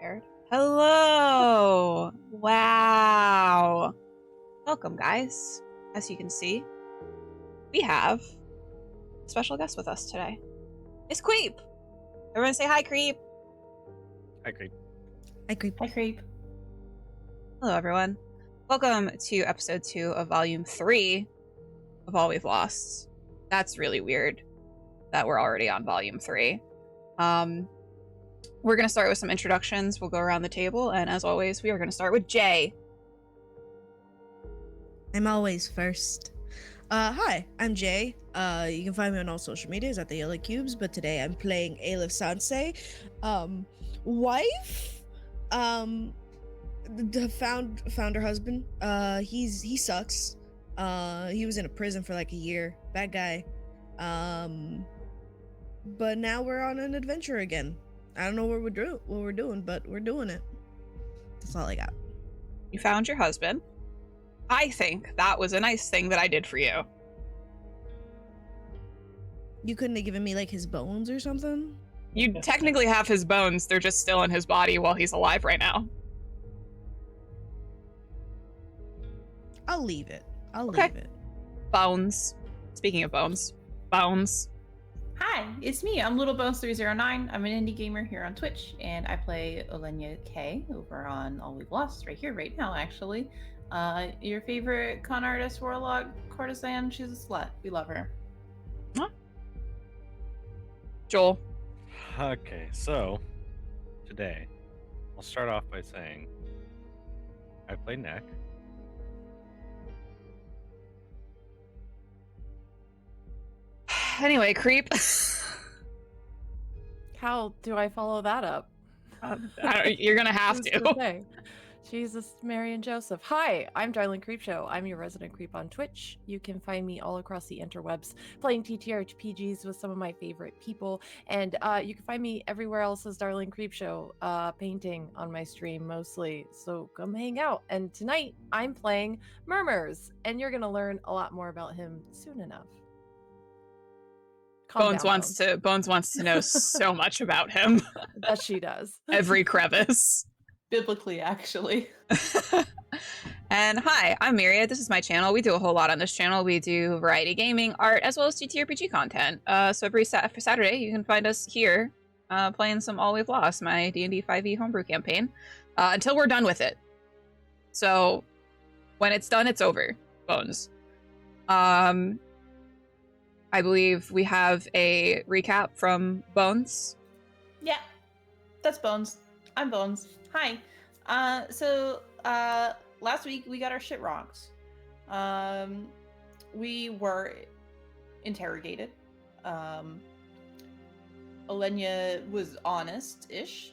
prepared. Hello! Wow! Welcome, guys. As you can see, we have a special guest with us today. It's Creep! Everyone say hi, Creep! Hi, Creep. Hi, Creep. Hi, Creep. Hello, everyone. Welcome to episode 2 of volume 3 of All We've Lost. That's really weird that we're already on volume 3. We're going to start with some introductions. We'll go around the table, and as always, we are going to start with Jay. I'm always first. Hi, I'm Jay. You can find me on all social medias at TheYellowCubes, but today I'm playing Eilif Sanse, wife, the founder husband. He sucks. He was in a prison for like a year. Bad guy. But now we're on an adventure again. I don't know what we're doing, but we're doing it. That's all I got. You found your husband. I think that was a nice thing that I did for you. You couldn't have given me like his bones or something? You technically have his bones. They're just still in his body while he's alive right now. I'll leave it. Okay. Leave it. Bones. Speaking of bones. Bones. Hi, it's me. I'm LittleBones309. I'm an indie gamer here on Twitch, and I play Oleyna K over on All We've Lost, right here, right now, actually. Your favorite con artist, Warlock, courtesan. She's a slut. We love her. Huh? Joel. Okay, so today I'll start off by saying I play Neck. Anyway, Creep. How do I follow that up? You're gonna have Who's to. to say? Jesus, Mary and Joseph. Hi, I'm DarlingCreepshow. I'm your resident creep on Twitch. You can find me all across the interwebs playing TTRPGs with some of my favorite people. And you can find me everywhere else as DarlingCreepshow, painting on my stream mostly. So come hang out. And tonight I'm playing Mermur'ss, and you're going to learn a lot more about him soon enough. Bones wants to know so much about him. That she does. Every crevice. Biblically, actually. And hi, I'm Myriad. This is my channel. We do a whole lot on this channel. We do variety gaming, art, as well as TTRPG content. So every Saturday, you can find us here playing some All We've Lost, my D&D5e Homebrew campaign, until we're done with it. So when it's done, it's over. Bones. I believe we have a recap from Bones. Yeah, that's Bones. I'm Bones. Hi. So last week we got our shit rocked. We were interrogated. Oleyna was honest-ish.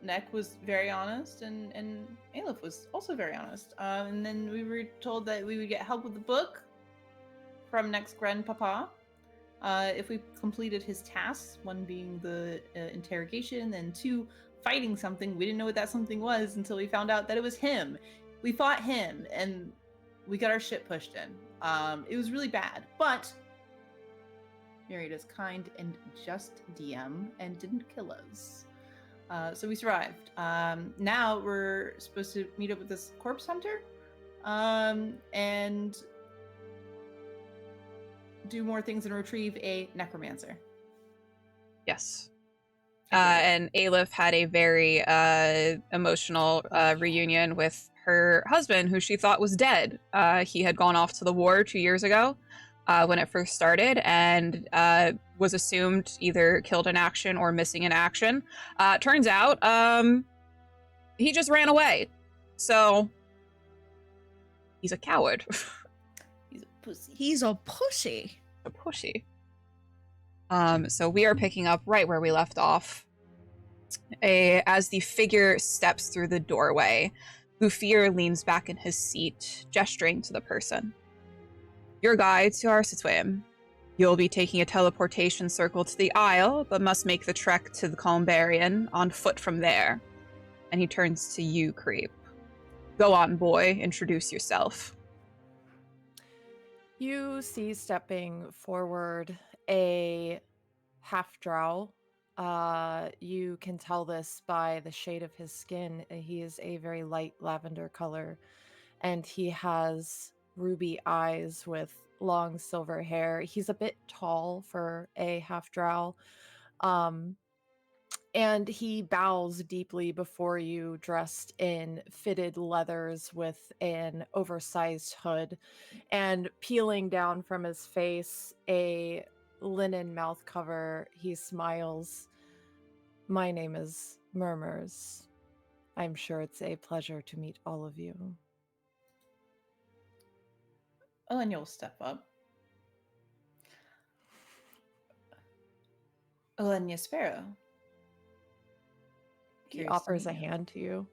Neck was very honest, and Eilif was also very honest. And then we were told that we would get help with the book from Neck's grandpapa. If we completed his tasks, one being the interrogation, and 2, fighting something. We didn't know what that something was until we found out that it was him. We fought him, and we got our shit pushed in. It was really bad, but Myriad is kind and just DM and didn't kill us. So we survived. Now we're supposed to meet up with this corpse hunter, and do more things and retrieve a necromancer. Yes. And Eilif had a very emotional reunion with her husband, who she thought was dead. He had gone off to the war 2 years ago when it first started, and was assumed either killed in action or missing in action. Turns out he just ran away. So he's a coward. He's a pussy. A pushy. So we are picking up right where we left off. As the figure steps through the doorway, Lufier leans back in his seat, gesturing to the person. Your guide to Aasimar. You'll be taking a teleportation circle to the Isle, but must make the trek to the Columbarian on foot from there. And he turns to you, Creep. Go on, boy. Introduce yourself. You see stepping forward a half drow You can tell this by the shade of his skin. He is a very light lavender color, and he has ruby eyes with long silver hair. He's a bit tall for a half drow. And he bows deeply before you, dressed in fitted leathers with an oversized hood, and peeling down from his face a linen mouth cover, he smiles. My name is Mermur'ss. I'm sure it's a pleasure to meet all of you. Oleyna will step up. Oleyna Sparrow. He Curious to offers a meet you. hand to you.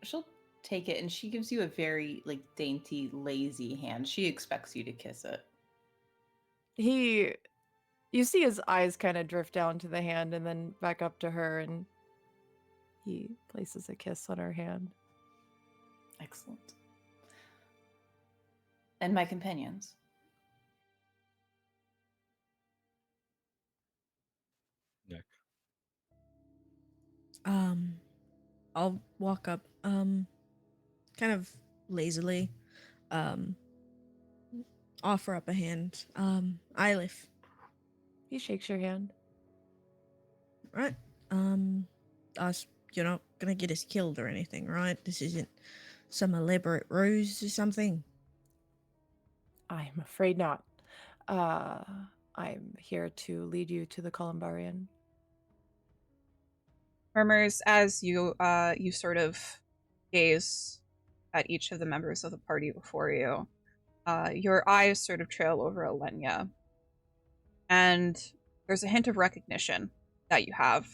She'll take it, and she gives you a very dainty, lazy hand. She expects you to kiss it. You see his eyes kind of drift down to the hand and then back up to her, and he places a kiss on her hand. Excellent. And my companions. Nick. I'll walk up, kind of lazily, offer up a hand. Eilif. He shakes your hand. Right. Us, you're not gonna get us killed or anything, right? This isn't some elaborate ruse or something. I'm afraid not. I'm here to lead you to the Columbarian. Murmurs, as you sort of gaze at each of the members of the party before you, your eyes sort of trail over Oleyna, and there's a hint of recognition that you have.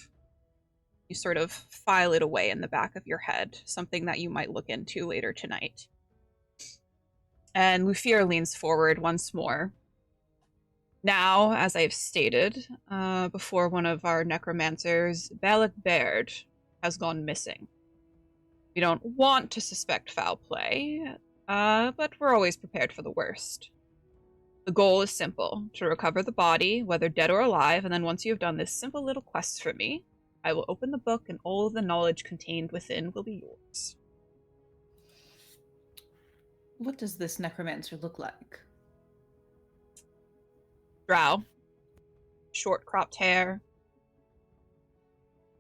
You sort of file it away in the back of your head, something that you might look into later tonight. And Lufir leans forward once more. Now, as I've stated, before one of our necromancers, Balak Baird, has gone missing. We don't want to suspect foul play, but we're always prepared for the worst. The goal is simple, to recover the body, whether dead or alive, and then once you have done this simple little quest for me, I will open the book and all of the knowledge contained within will be yours. What does this necromancer look like? Drow. Short cropped hair.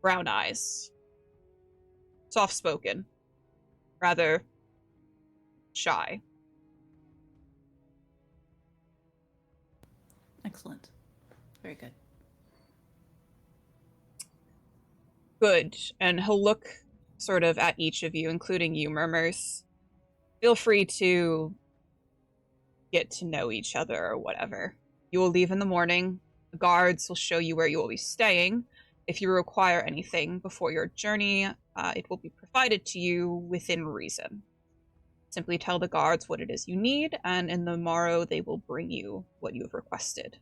Brown eyes. Soft spoken. Rather shy. Excellent. Very good. Good. And he'll look sort of at each of you, including you, Murmurs. Feel free to get to know each other or whatever. You will leave in the morning. The guards will show you where you will be staying. If you require anything before your journey, it will be provided to you within reason. Simply tell the guards what it is you need, and in the morrow they will bring you what you have requested.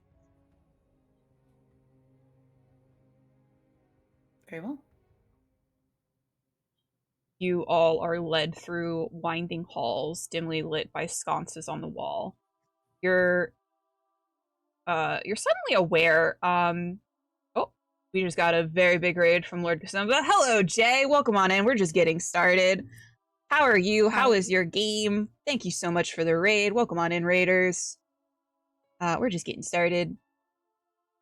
Very well. You all are led through winding halls, dimly lit by sconces on the wall. You're suddenly aware. Oh, we just got a very big raid from Lord Kasumba. Hello, Jay. Welcome on in. We're just getting started. How are you? How is your game? Thank you so much for the raid. Welcome on in, raiders. We're just getting started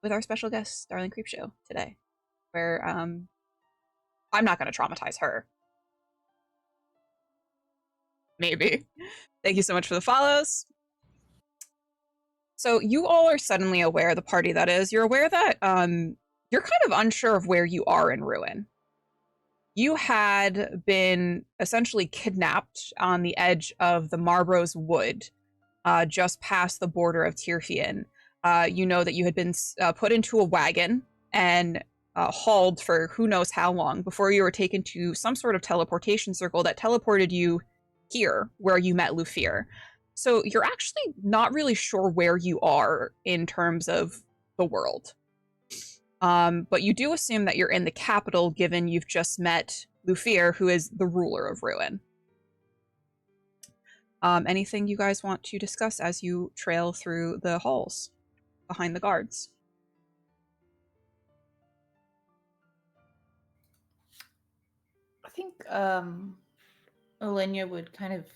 with our special guest, DarlingCreepshow, today, where I'm not going to traumatize her. Maybe. Thank you so much for the follows. So you all are suddenly aware, the party that is, you're aware that you're kind of unsure of where you are in Ruin. You had been essentially kidnapped on the edge of the Marbros Wood, just past the border of Tirfian. You know that you had been put into a wagon and hauled for who knows how long before you were taken to some sort of teleportation circle that teleported you here, where you met Lufir. So you're actually not really sure where you are in terms of the world. But you do assume that you're in the capital, given you've just met Lufir, who is the ruler of Ruin. Anything you guys want to discuss as you trail through the halls behind the guards? think Oleyna would kind of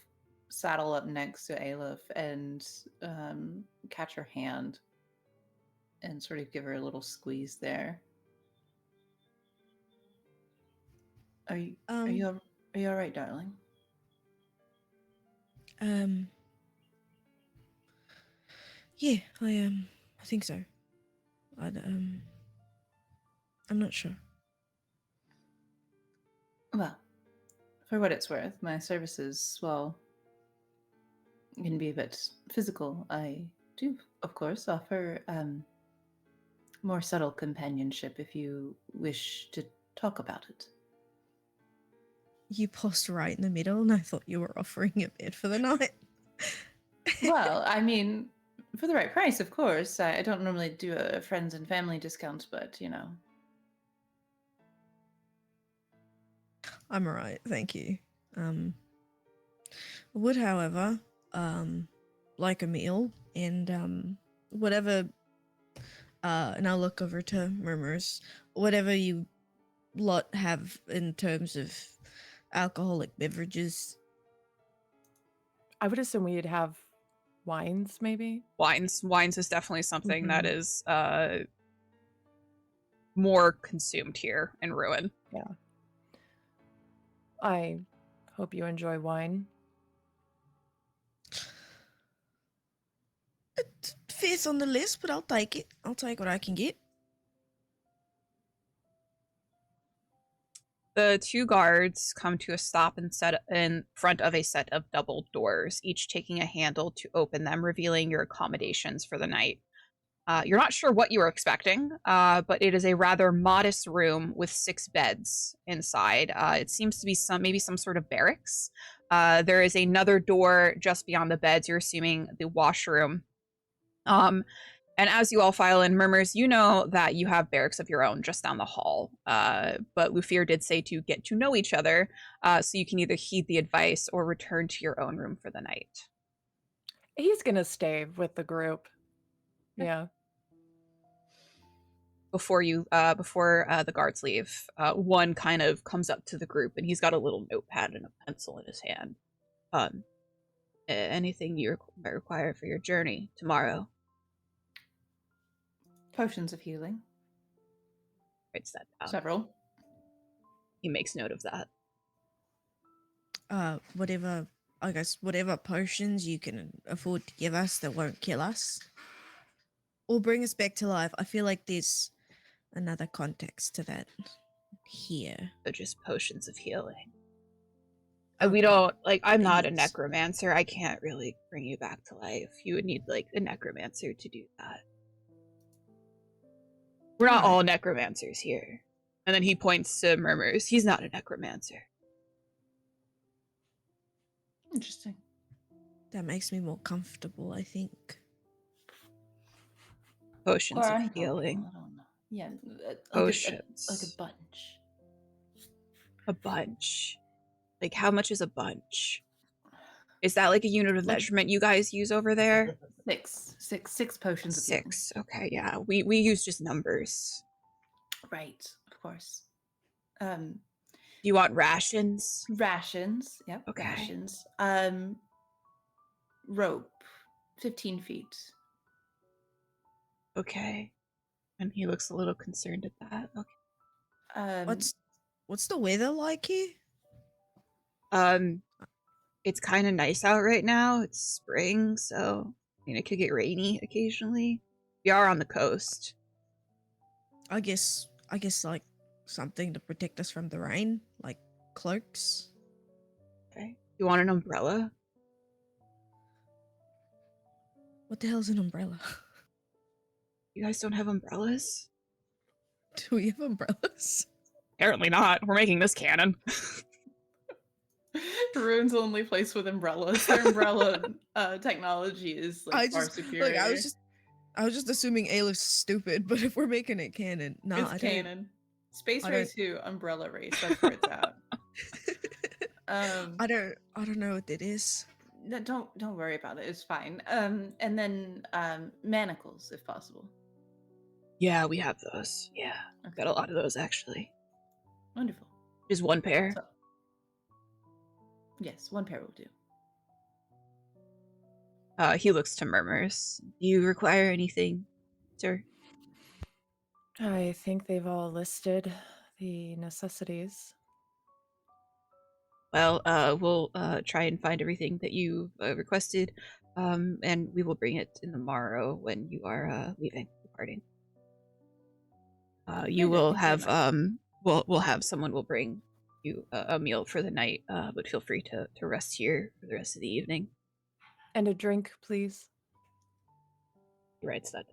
saddle up next to Eilif and catch her hand and sort of give her a little squeeze there. Are you all right, darling? Yeah, I think so. I'm not sure. Well, for what it's worth, my services, well, can be a bit physical. I do, of course, offer more subtle companionship if you wish to talk about it. You paused right in the middle, and I thought you were offering a bed for the night. Well, I mean, for the right price, of course. I don't normally do a friends and family discount, but, you know. I'm alright, thank you. Would, however, like a meal and whatever. And I'll look over to Mermur'ss. Whatever you lot have in terms of alcoholic beverages. I would assume we'd have wines, maybe. Wines is definitely something that is more consumed here in Ruin. Yeah. I hope you enjoy wine. It fits on the list, but I'll take it. I'll take what I can get. The two guards come to a stop and set in front of a set of double doors, each taking a handle to open them, revealing your accommodations for the night. You're not sure what you were expecting, but it is a rather modest room with 6 beds inside. It seems to be maybe some sort of barracks. There is another door just beyond the beds. You're assuming the washroom. And as you all file in, Mermur'ss, you know that you have barracks of your own just down the hall. But Loreweaver did say to get to know each other, so you can either heed the advice or return to your own room for the night. He's gonna stay with the group. Yeah. Before the guards leave, one kind of comes up to the group, and he's got a little notepad and a pencil in his hand. Anything you might require for your journey tomorrow? Potions of healing. Writes that down. Several. He makes note of that. Whatever potions you can afford to give us that won't kill us or bring us back to life. I feel like there's another context to that here. So just potions of healing. We don't, I'm not a necromancer. I can't really bring you back to life. You would need, a necromancer to do that. We're not all necromancers here. And then he points to Mermur'ss. He's not a necromancer. Interesting. That makes me more comfortable, I think. Potions of healing. I don't know. Yeah. Potions. Like a bunch. A bunch. How much is a bunch? Is that a unit of measurement you guys use over there? Six potions of healing. 6. Okay, yeah. We use just numbers. Right, of course. You want rations? Rations. Yep. Okay. Rations. Rope. 15 feet. Okay. And he looks a little concerned at that. Okay. What's the weather like here? It's kind of nice out right now. It's spring, so it could get rainy occasionally. We are on the coast. I guess something to protect us from the rain, like cloaks. Okay. You want an umbrella? What the hell's an umbrella? You guys don't have umbrellas? Do we have umbrellas? Apparently not. We're making this canon. Ruin's the only place with umbrellas. Their umbrella technology is far superior. I was just assuming Eilif's stupid, but if we're making it canon, it's canon. Space Race 2, Umbrella Race. That's where it's at. I don't know what that is. No, don't worry about it. It's fine. And then manacles, if possible. Yeah, we have those. Yeah, Okay. got a lot of those actually. Wonderful. Just one pair. So, Yes, one pair will do. He looks to Murmurs. Do you require anything, sir? I think they've all listed the necessities. Well, we'll try and find everything that you requested, and we will bring it in the morrow when you are leaving, departing. You Very good, will thank you have very much. we'll have someone will bring you a meal for the night, but feel free to rest here for the rest of the evening. And a drink, please. He writes that.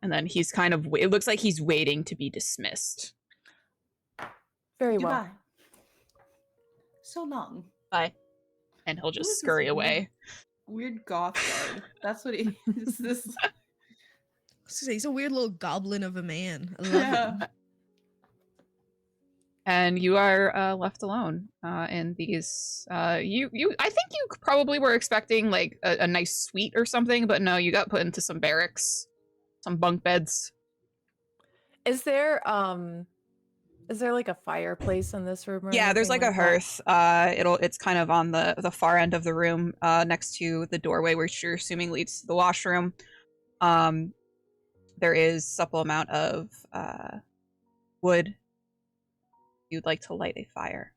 And then he's kind of, it looks like he's waiting to be dismissed. Very well. Goodbye. So long. Bye. And he'll Who just is this scurry away. Weird goth guard. That's what he is. This. I was gonna say, he's a weird little goblin of a man. I love Yeah. him. And you are left alone in these. I think you probably were expecting like a nice suite or something, but no, you got put into some barracks, some bunk beds. Is there like a fireplace in this room or Yeah, there's like anything a that? hearth. It's kind of on the far end of the room, next to the doorway, which you're assuming leads to the washroom. There is supple amount of wood. You'd like to light a fire.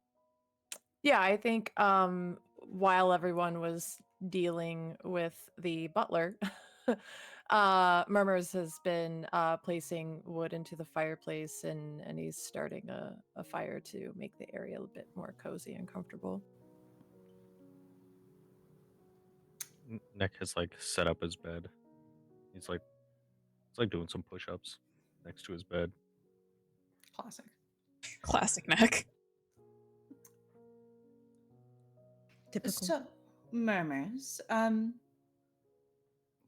Yeah, I think while everyone was dealing with the butler, Murmurs has been placing wood into the fireplace and he's starting a fire to make the area a bit more cozy and comfortable. Nick has like set up his bed. He's like doing some push-ups next to his bed. Classic. Classic Neck. Typical. So, Murmurs,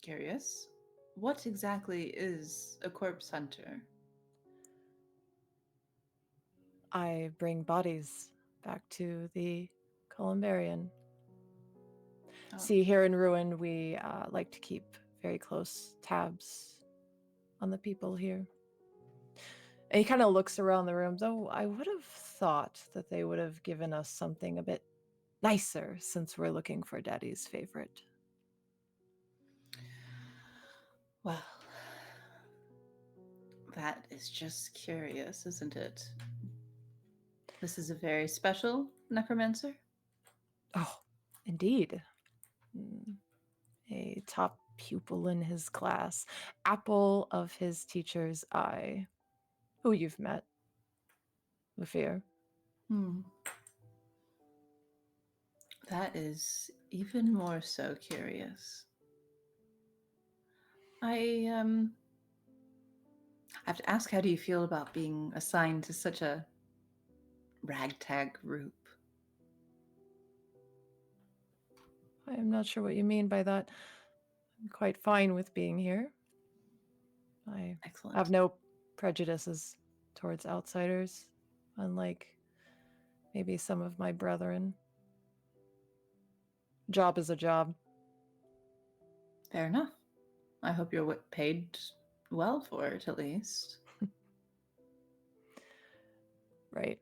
curious, what exactly is a corpse hunter? I bring bodies back to the Columbarian. Oh. See, here in Ruin, we like to keep very close tabs on the people here. And he kind of looks around the room, though I would have thought that they would have given us something a bit nicer since we're looking for Daddy's favorite. Well, that is just curious, isn't it? This is a very special necromancer. Oh, indeed. A top pupil in his class, apple of his teacher's eye, who you've met, Loreweaver. That is even more so curious. I have to ask, how do you feel about being assigned to such a ragtag group? I am not sure what you mean by that. I'm quite fine with being here. I Excellent. have no prejudices towards outsiders, unlike maybe some of my brethren. Job is a job. Fair enough. I hope you're paid well for it, at least. Right.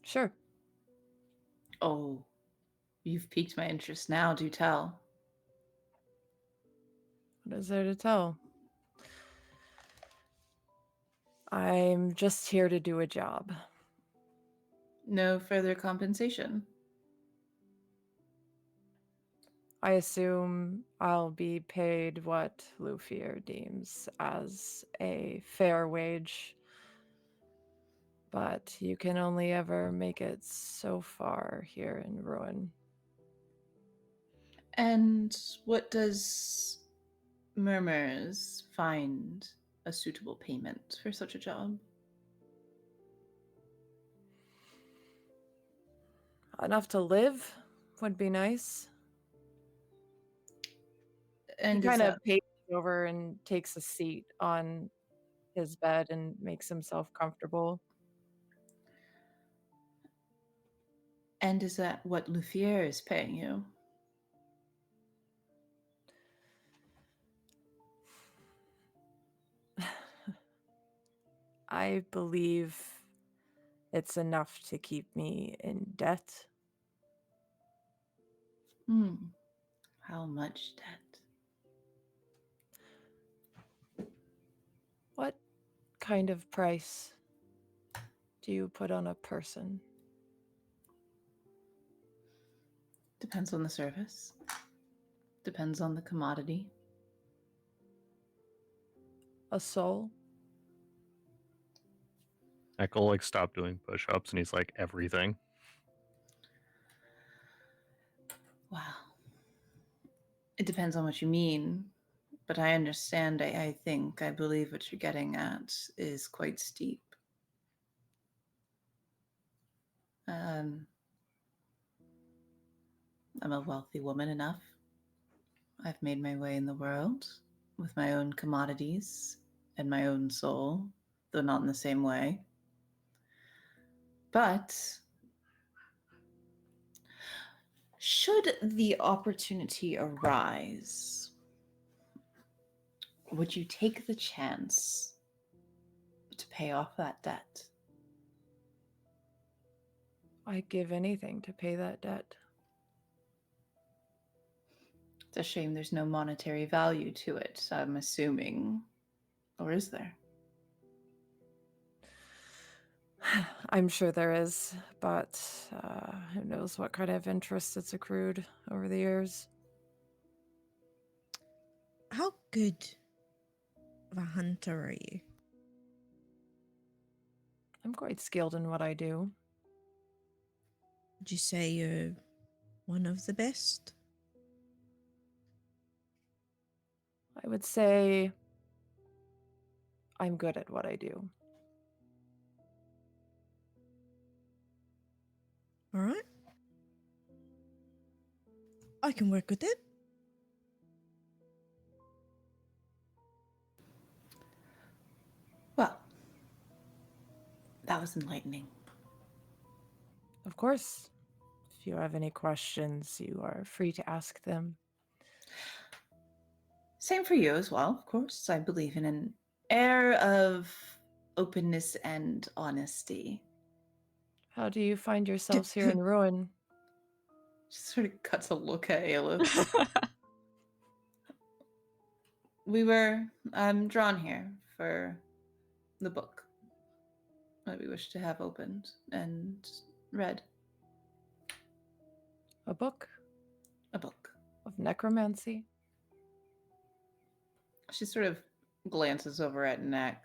Sure. Oh, you've piqued my interest now, do tell. What is there to tell? I'm just here to do a job. No further compensation? I assume I'll be paid what Loreweaver deems as a fair wage. But you can only ever make it so far here in Ruin. And what does Murmurs find a suitable payment for such a job? Enough to live would be nice. And He is kind of that, paces over and takes a seat on his bed and makes himself comfortable. and is that what Loreweaver is paying you? I believe it's enough to keep me in debt. How much debt? What kind of price do you put on a person? Depends on the service. Depends on the commodity. A soul? Echo like stopped doing push-ups and he's like, everything. Wow. It depends on what you mean, but I understand. I think, I believe what you're getting at is quite steep. I'm a wealthy woman enough. I've made my way in the world with my own commodities and my own soul, though not in the same way. But should the opportunity arise, would you take the chance to pay off that debt? I'd give anything to pay that debt. It's a shame there's no monetary value to it, I'm assuming. Or is there? I'm sure there is, but who knows what kind of interest it's accrued over the years. How good of a hunter are you? I'm quite skilled in what I do. Would you say you're one of the best? I would say I'm good at what I do. All right. I can work with it. Well, that was enlightening. Of course, if you have any questions, you are free to ask them. Same for you as well, of course. I believe in an air of openness and honesty. How do you find yourselves here in ruin? Just sort of cuts a look at Eilif. We were drawn here for the book that we wish to have opened and read. A book A book. of necromancy? She sort of glances over at Neck.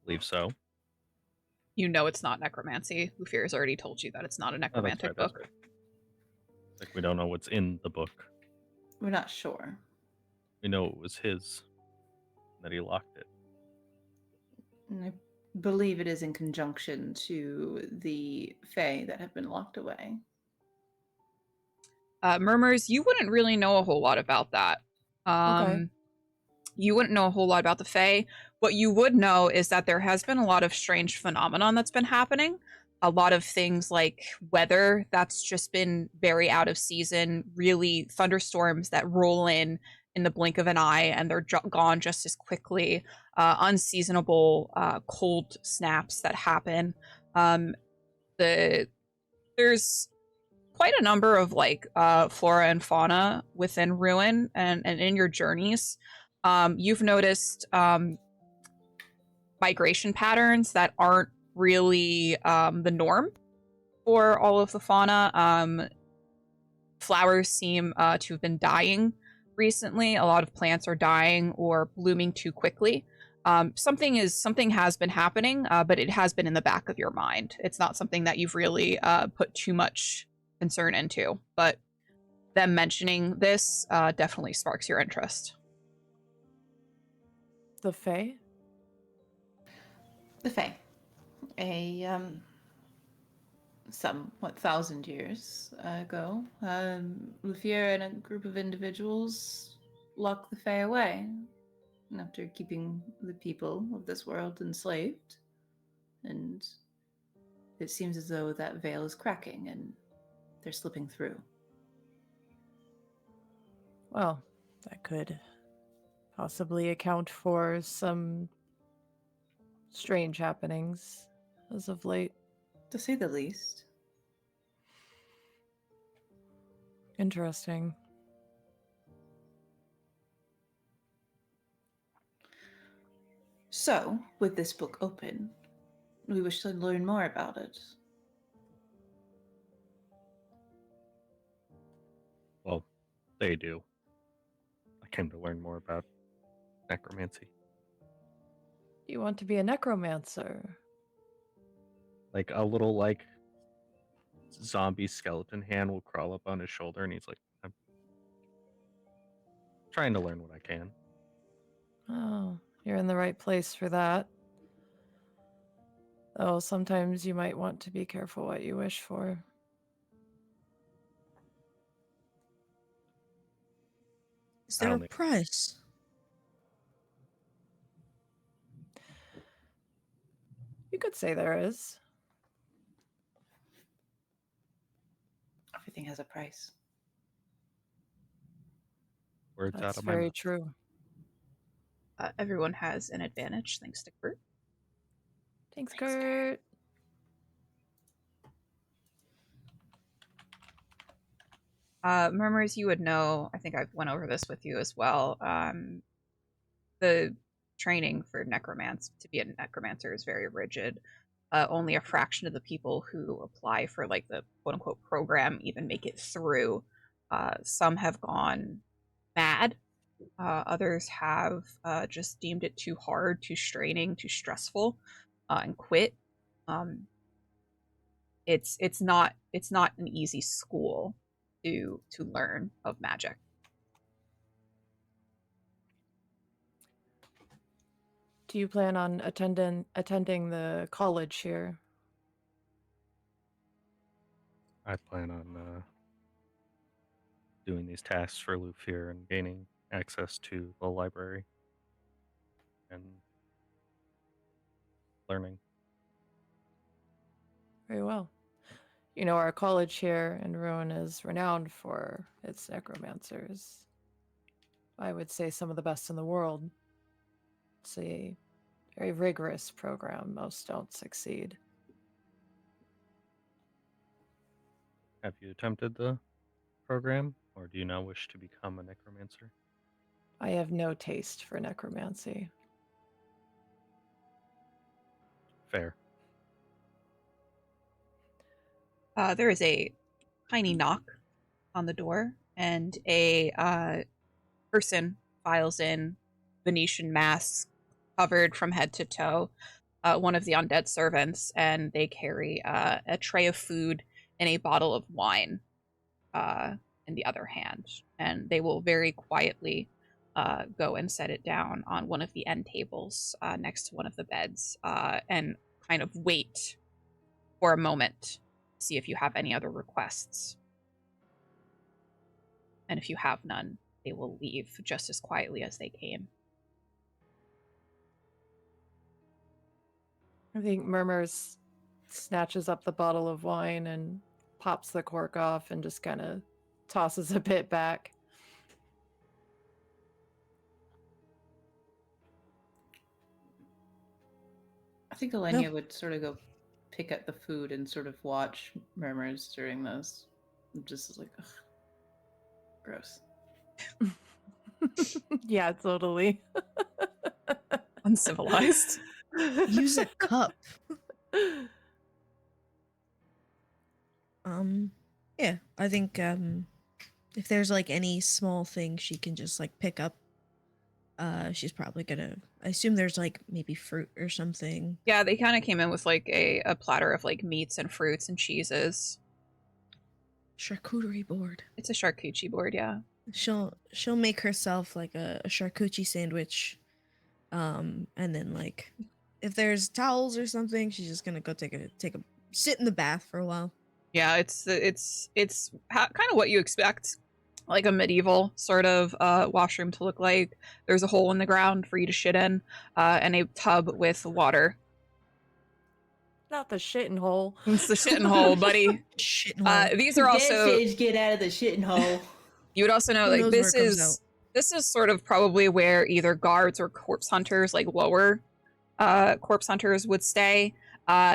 Believe so. You know it's not necromancy. Lufir has already told you that it's not a Oh, that's necromantic right, that's book. right. Like we don't know what's in the book. We're not sure. We know it was his. That he locked it. And I believe it is in conjunction to the Fae that have been locked away. Murmurs, you wouldn't really know a whole lot about that. Okay. You wouldn't know a whole lot about the Fae. What you would know is that there has been a lot of strange phenomenon that's been happening. A lot of things like weather that's just been very out of season, really thunderstorms that roll in the blink of an eye and they're gone just as quickly. Unseasonable cold snaps that happen. There's quite a number of like flora and fauna within Ruin and in your journeys. You've noticed migration patterns that aren't really the norm for all of the fauna. Flowers seem to have been dying recently. A lot of plants are dying or blooming too quickly. Something has been happening, but it has been in the back of your mind. It's not something that you've really put too much concern into, but them mentioning this definitely sparks your interest. The Fae? The Fae. Some 1,000 years ago, Lufier and a group of individuals locked the Fae away after keeping the people of this world enslaved. And it seems as though that veil is cracking and they're slipping through. Well, that could possibly account for some strange happenings as of late. To say the least. Interesting. So, with this book open, we wish to learn more about it. Well, they do. I came to learn more about necromancy. You want to be a necromancer? Like a little zombie skeleton hand will crawl up on his shoulder, and he's like, "I'm trying to learn what I can." Oh, you're in the right place for that. Oh, sometimes you might want to be careful what you wish for. Is I there a don't think- price? You could say there is. Everything has a price. Words out That's of my very mouth. true. Everyone has an advantage thanks to Kurt. Thanks, Thanks, Kurt. Murmurs, you would know, I think I went over this with you as well. The training for to be a necromancer is very rigid. Only a fraction of the people who apply for like the quote unquote program even make it through. Some have gone mad. Others have just deemed it too hard, too straining, too stressful, and quit. It's not an easy school to learn of magic. Do you plan on attending the college here? I plan on doing these tasks for Lufir and gaining access to the library and learning. Very well. You know, our college here in Ruin is renowned for its necromancers. I would say some of the best in the world. It's a very rigorous program. Most don't succeed. Have you attempted the program, or do you now wish to become a necromancer? I have no taste for necromancy. Fair. There is a tiny knock on the door, and a person files in, Venetian mask, covered from head to toe, one of the undead servants, and they carry a tray of food and a bottle of wine in the other hand. And they will very quietly go and set it down on one of the end tables next to one of the beds, and kind of wait for a moment, see if you have any other requests. And if you have none, they will leave just as quietly as they came. I think Mermur'ss snatches up the bottle of wine and pops the cork off and just kind of tosses a bit back. I think Oleyna would sort of go pick up the food and sort of watch Murmurs during this. Just like, ugh, gross. Yeah, totally. Uncivilized. Use a cup. Yeah, I think if there's like any small thing she can just like pick up, she's probably gonna. I assume there's like maybe fruit or something. Yeah, they kind of came in with like a platter of like meats and fruits and cheeses. Charcuterie board. It's a charcuterie board, yeah. She'll make herself like a charcuterie sandwich, and then like if there's towels or something, she's just gonna go take a sit in the bath for a while. Yeah, it's kind of what you expect, like a medieval sort of washroom to look like. There's a hole in the ground for you to shit in, and a tub with water. Not the shitting hole. It's the shitting hole, buddy. Shitting hole. These are also. Get out of the shitting hole. You would also know, Who like, knows this where it comes is sort of probably where either guards or corpse hunters, like lower corpse hunters, would stay.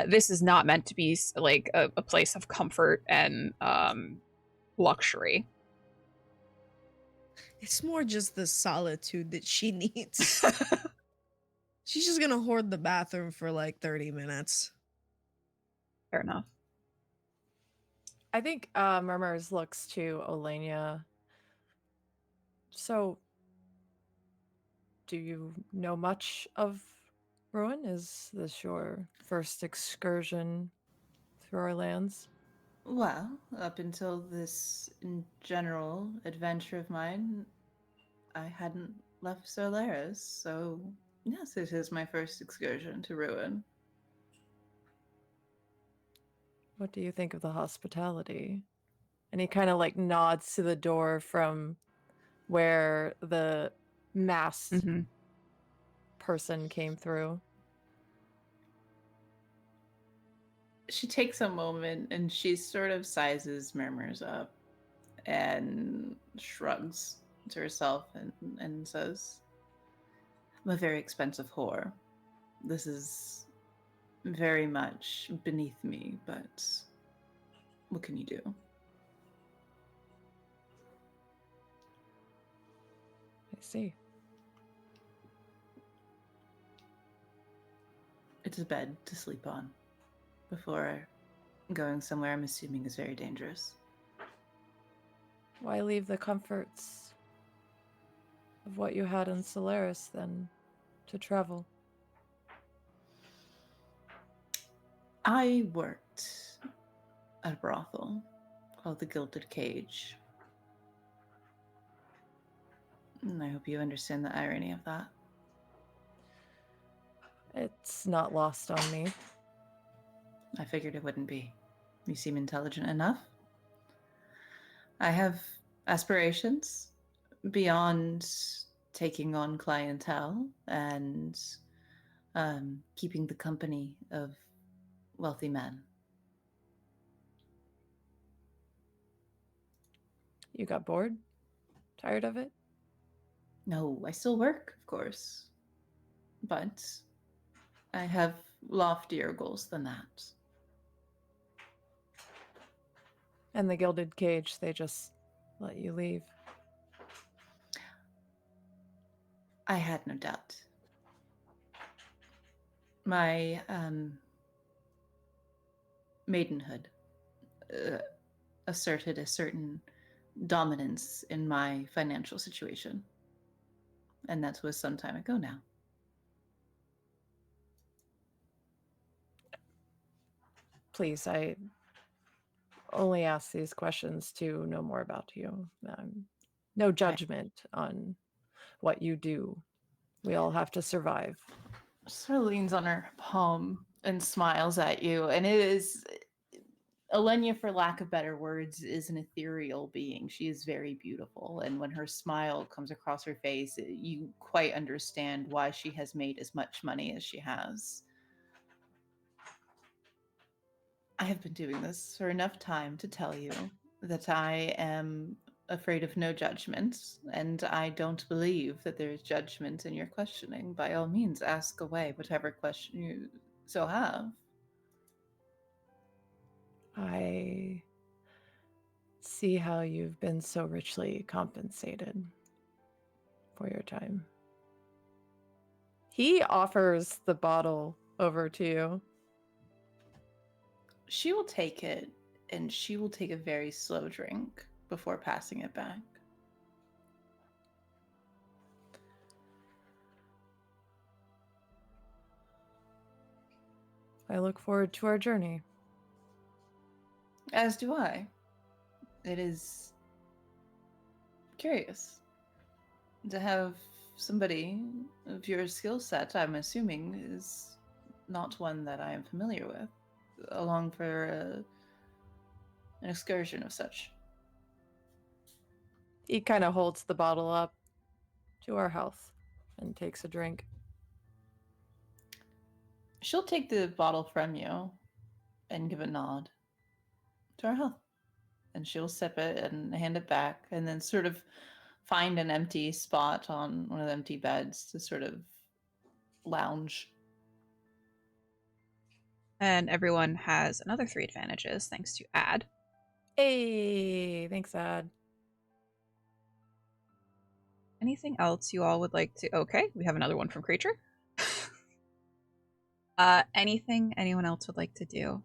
This is not meant to be like a place of comfort and luxury. It's more just the solitude that she needs. She's just gonna hoard the bathroom for like 30 minutes. Fair enough. I think Mermur'ss looks to Oleyna. So, do you know much of Ruin? Is this your first excursion through our lands? Well, up until this general adventure of mine, I hadn't left Solaris, so yes, it is my first excursion to Ruin. What do you think of the hospitality? And he kind of like nods to the door from where the masked Mm-hmm. person came through. She takes a moment and she sort of sizes Murmurs up and shrugs to herself and says, I'm a very expensive whore. This is very much beneath me, but what can you do? I see. It's a bed to sleep on before going somewhere I'm assuming is very dangerous. Why leave the comforts of what you had in Solaris then to travel? I worked at a brothel called the Gilded Cage. And I hope you understand the irony of that. It's not lost on me. I figured it wouldn't be. You seem intelligent enough. I have aspirations beyond taking on clientele and keeping the company of wealthy men. You got bored? Tired of it? No, I still work, of course. But I have loftier goals than that. And the Gilded Cage, they just let you leave. I had no doubt. My maidenhood asserted a certain dominance in my financial situation. And that was some time ago now. Please, I only ask these questions to know more about you. No judgment on what you do. We all have to survive. Sort of leans on her palm and smiles at you. And it is... Oleyna, for lack of better words, is an ethereal being. She is very beautiful. And when her smile comes across her face, you quite understand why she has made as much money as she has. I have been doing this for enough time to tell you that I am afraid of no judgment, and I don't believe that there is judgment in your questioning. By all means, ask away whatever question you so have. I see how you've been so richly compensated for your time. He offers the bottle over to you. She will take it, and she will take a very slow drink before passing it back. I look forward to our journey. As do I. It is curious to have somebody of your skill set, I'm assuming, is not one that I am familiar with, along for an excursion of such. He kind of holds the bottle up to our health and takes a drink. She'll take the bottle from you and give a nod to our health. And she'll sip it and hand it back, and then sort of find an empty spot on one of the empty beds to sort of lounge. And everyone has another 3 advantages thanks to Ad. Hey, thanks, Ad. Anything else you all would like to... Okay, we have another one from Creature. Anything anyone else would like to do?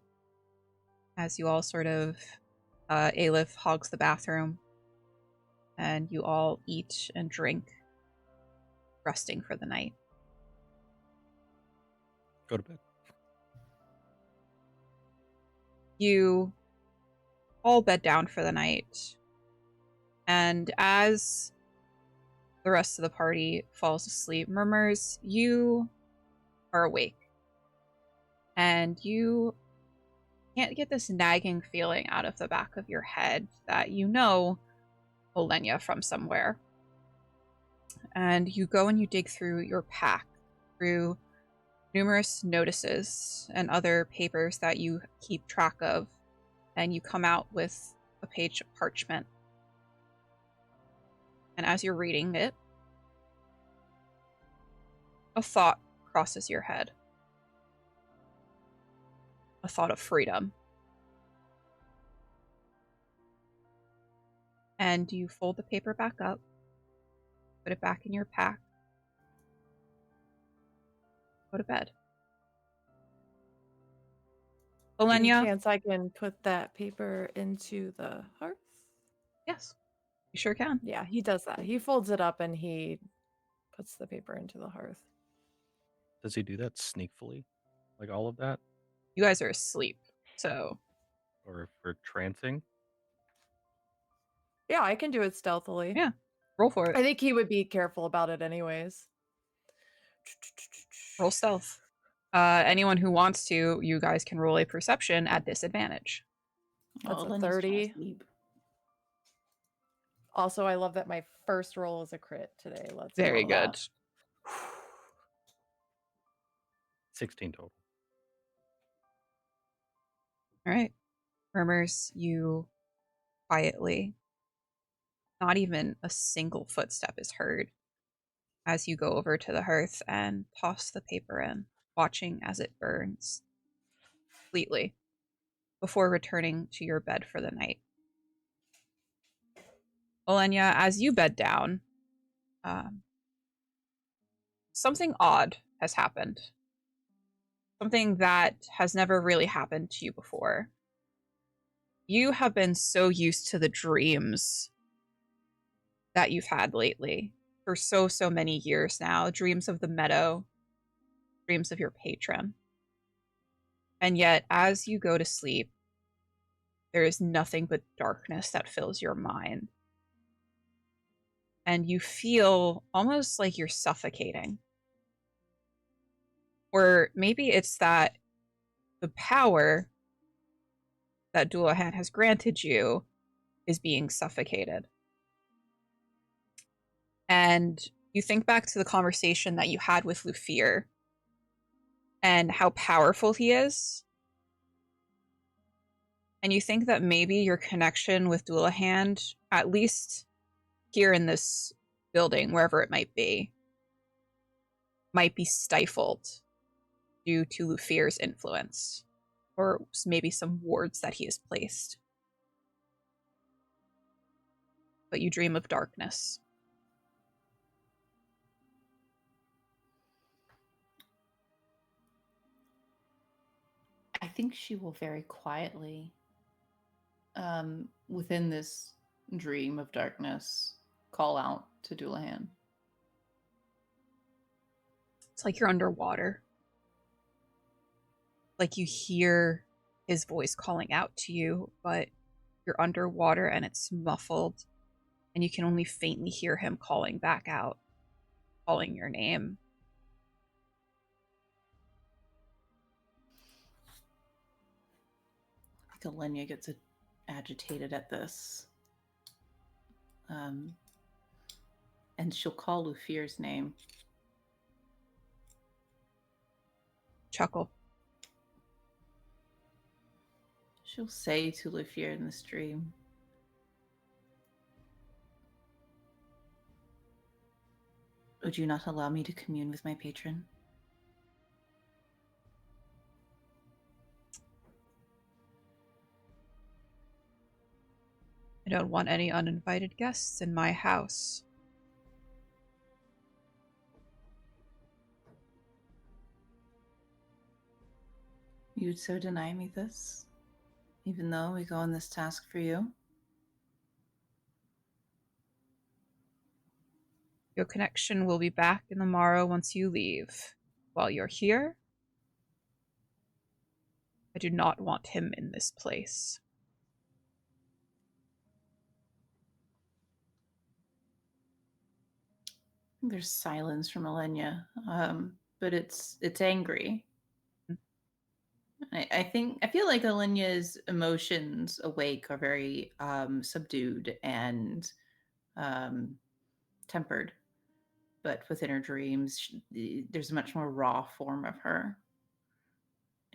As you all sort of... Eilif hogs the bathroom. And you all eat and drink, resting for the night. Go to bed. You all bed down for the night. And as the rest of the party falls asleep, Mermur'ss, you are awake. And you can't get this nagging feeling out of the back of your head that you know Oleyna from somewhere. And you go and you dig through your pack, through numerous notices and other papers that you keep track of, and you come out with a page of parchment. And as you're reading it, a thought crosses your head. A thought of freedom. And you fold the paper back up, put it back in your pack, go to bed. Any Oleyna? chance I can put that paper into the hearth? Yes, you sure can. Yeah, he does that. He folds it up and he puts the paper into the hearth. Does he do that sneakfully? Like all of that? You guys are asleep, so Or if we're trancing? Yeah, I can do it stealthily. yeah, roll for I it. think he would be careful about it anyways. Roll stealth. Anyone who wants to, you guys can roll a perception at disadvantage. That's a Lena's trying to 30. sleep. Also, I love that my first roll is a crit today. Let's Very go. good. 16 total. All right. Mermur'ss, you quietly, not even a single footstep is heard as you go over to the hearth and toss the paper in, watching as it burns completely before returning to your bed for the night. Oleyna, as you bed down, something odd has happened. Something that has never really happened to you before. You have been so used to the dreams that you've had lately for so many years now. Dreams of the meadow, dreams of your patron. And yet, as you go to sleep, there is nothing but darkness that fills your mind. And you feel almost like you're suffocating. Or maybe it's that the power that Dullahan has granted you is being suffocated. And you think back to the conversation that you had with Lufir and how powerful he is. And you think that maybe your connection with Dullahan, at least here in this building, wherever it might be stifled due to Lufir's influence, or maybe some wards that he has placed. But you dream of darkness. I think she will very quietly, within this dream of darkness, call out to Dullahan. It's like you're underwater. Like you hear his voice calling out to you, but you're underwater and it's muffled, and you can only faintly hear him calling back out, calling your name. I think Oleyna gets agitated at this. And she'll call Lufir's name. Chuckle. She'll say to Lufir in this dream, "Would you not allow me to commune with my patron?" I don't want any uninvited guests in my house. You'd so deny me this, even though we go on this task for you? Your connection will be back in the morrow once you leave. While you're here, I do not want him in this place. There's silence from Oleyna, but it's angry. I feel like Oleyna's emotions awake are very subdued and tempered, but within her dreams, there's a much more raw form of her,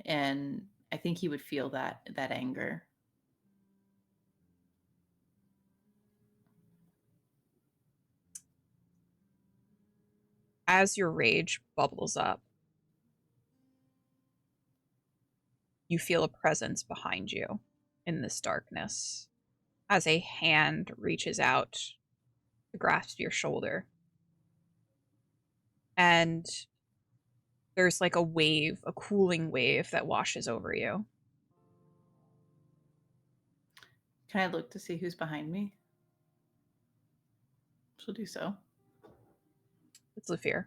and I think he would feel that anger. As your rage bubbles up, you feel a presence behind you in this darkness as a hand reaches out to grasp your shoulder. And there's like a wave, a cooling wave that washes over you. Can I look to see who's behind me? She'll do so. It's Lufir.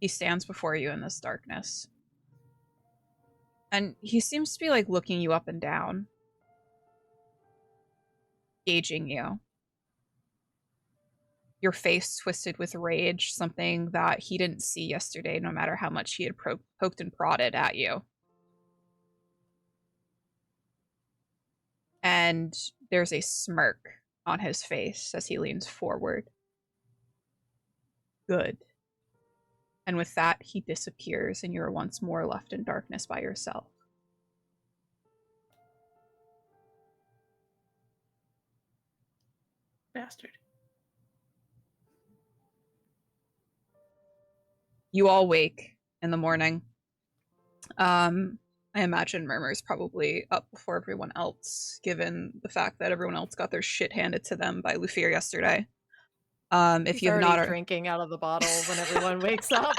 He stands before you in this darkness. And he seems to be like looking you up and down, gauging you. Your face twisted with rage, something that he didn't see yesterday, no matter how much he had poked and prodded at you. And there's a smirk on his face as he leans forward. Good. And with that, he disappears, and you're once more left in darkness by yourself. Bastard. You all wake in the morning. I imagine Mermur's probably up before everyone else, given the fact that everyone else got their shit handed to them by Lufir yesterday. If you have not drinking out of the bottle when everyone wakes up.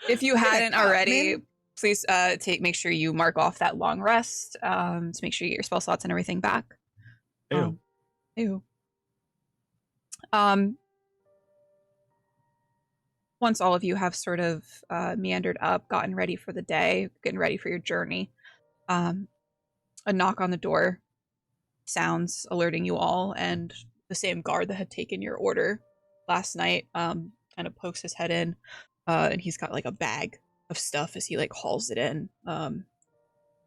If you hadn't already, please make sure you mark off that long rest to make sure you get your spell slots and everything back. Ew. Ew. Once all of you have sort of meandered up, gotten ready for the day, getting ready for your journey, a knock on the door sounds, alerting you all, and the same guard that had taken your order last night kind of pokes his head in, and he's got like a bag of stuff as he like hauls it in.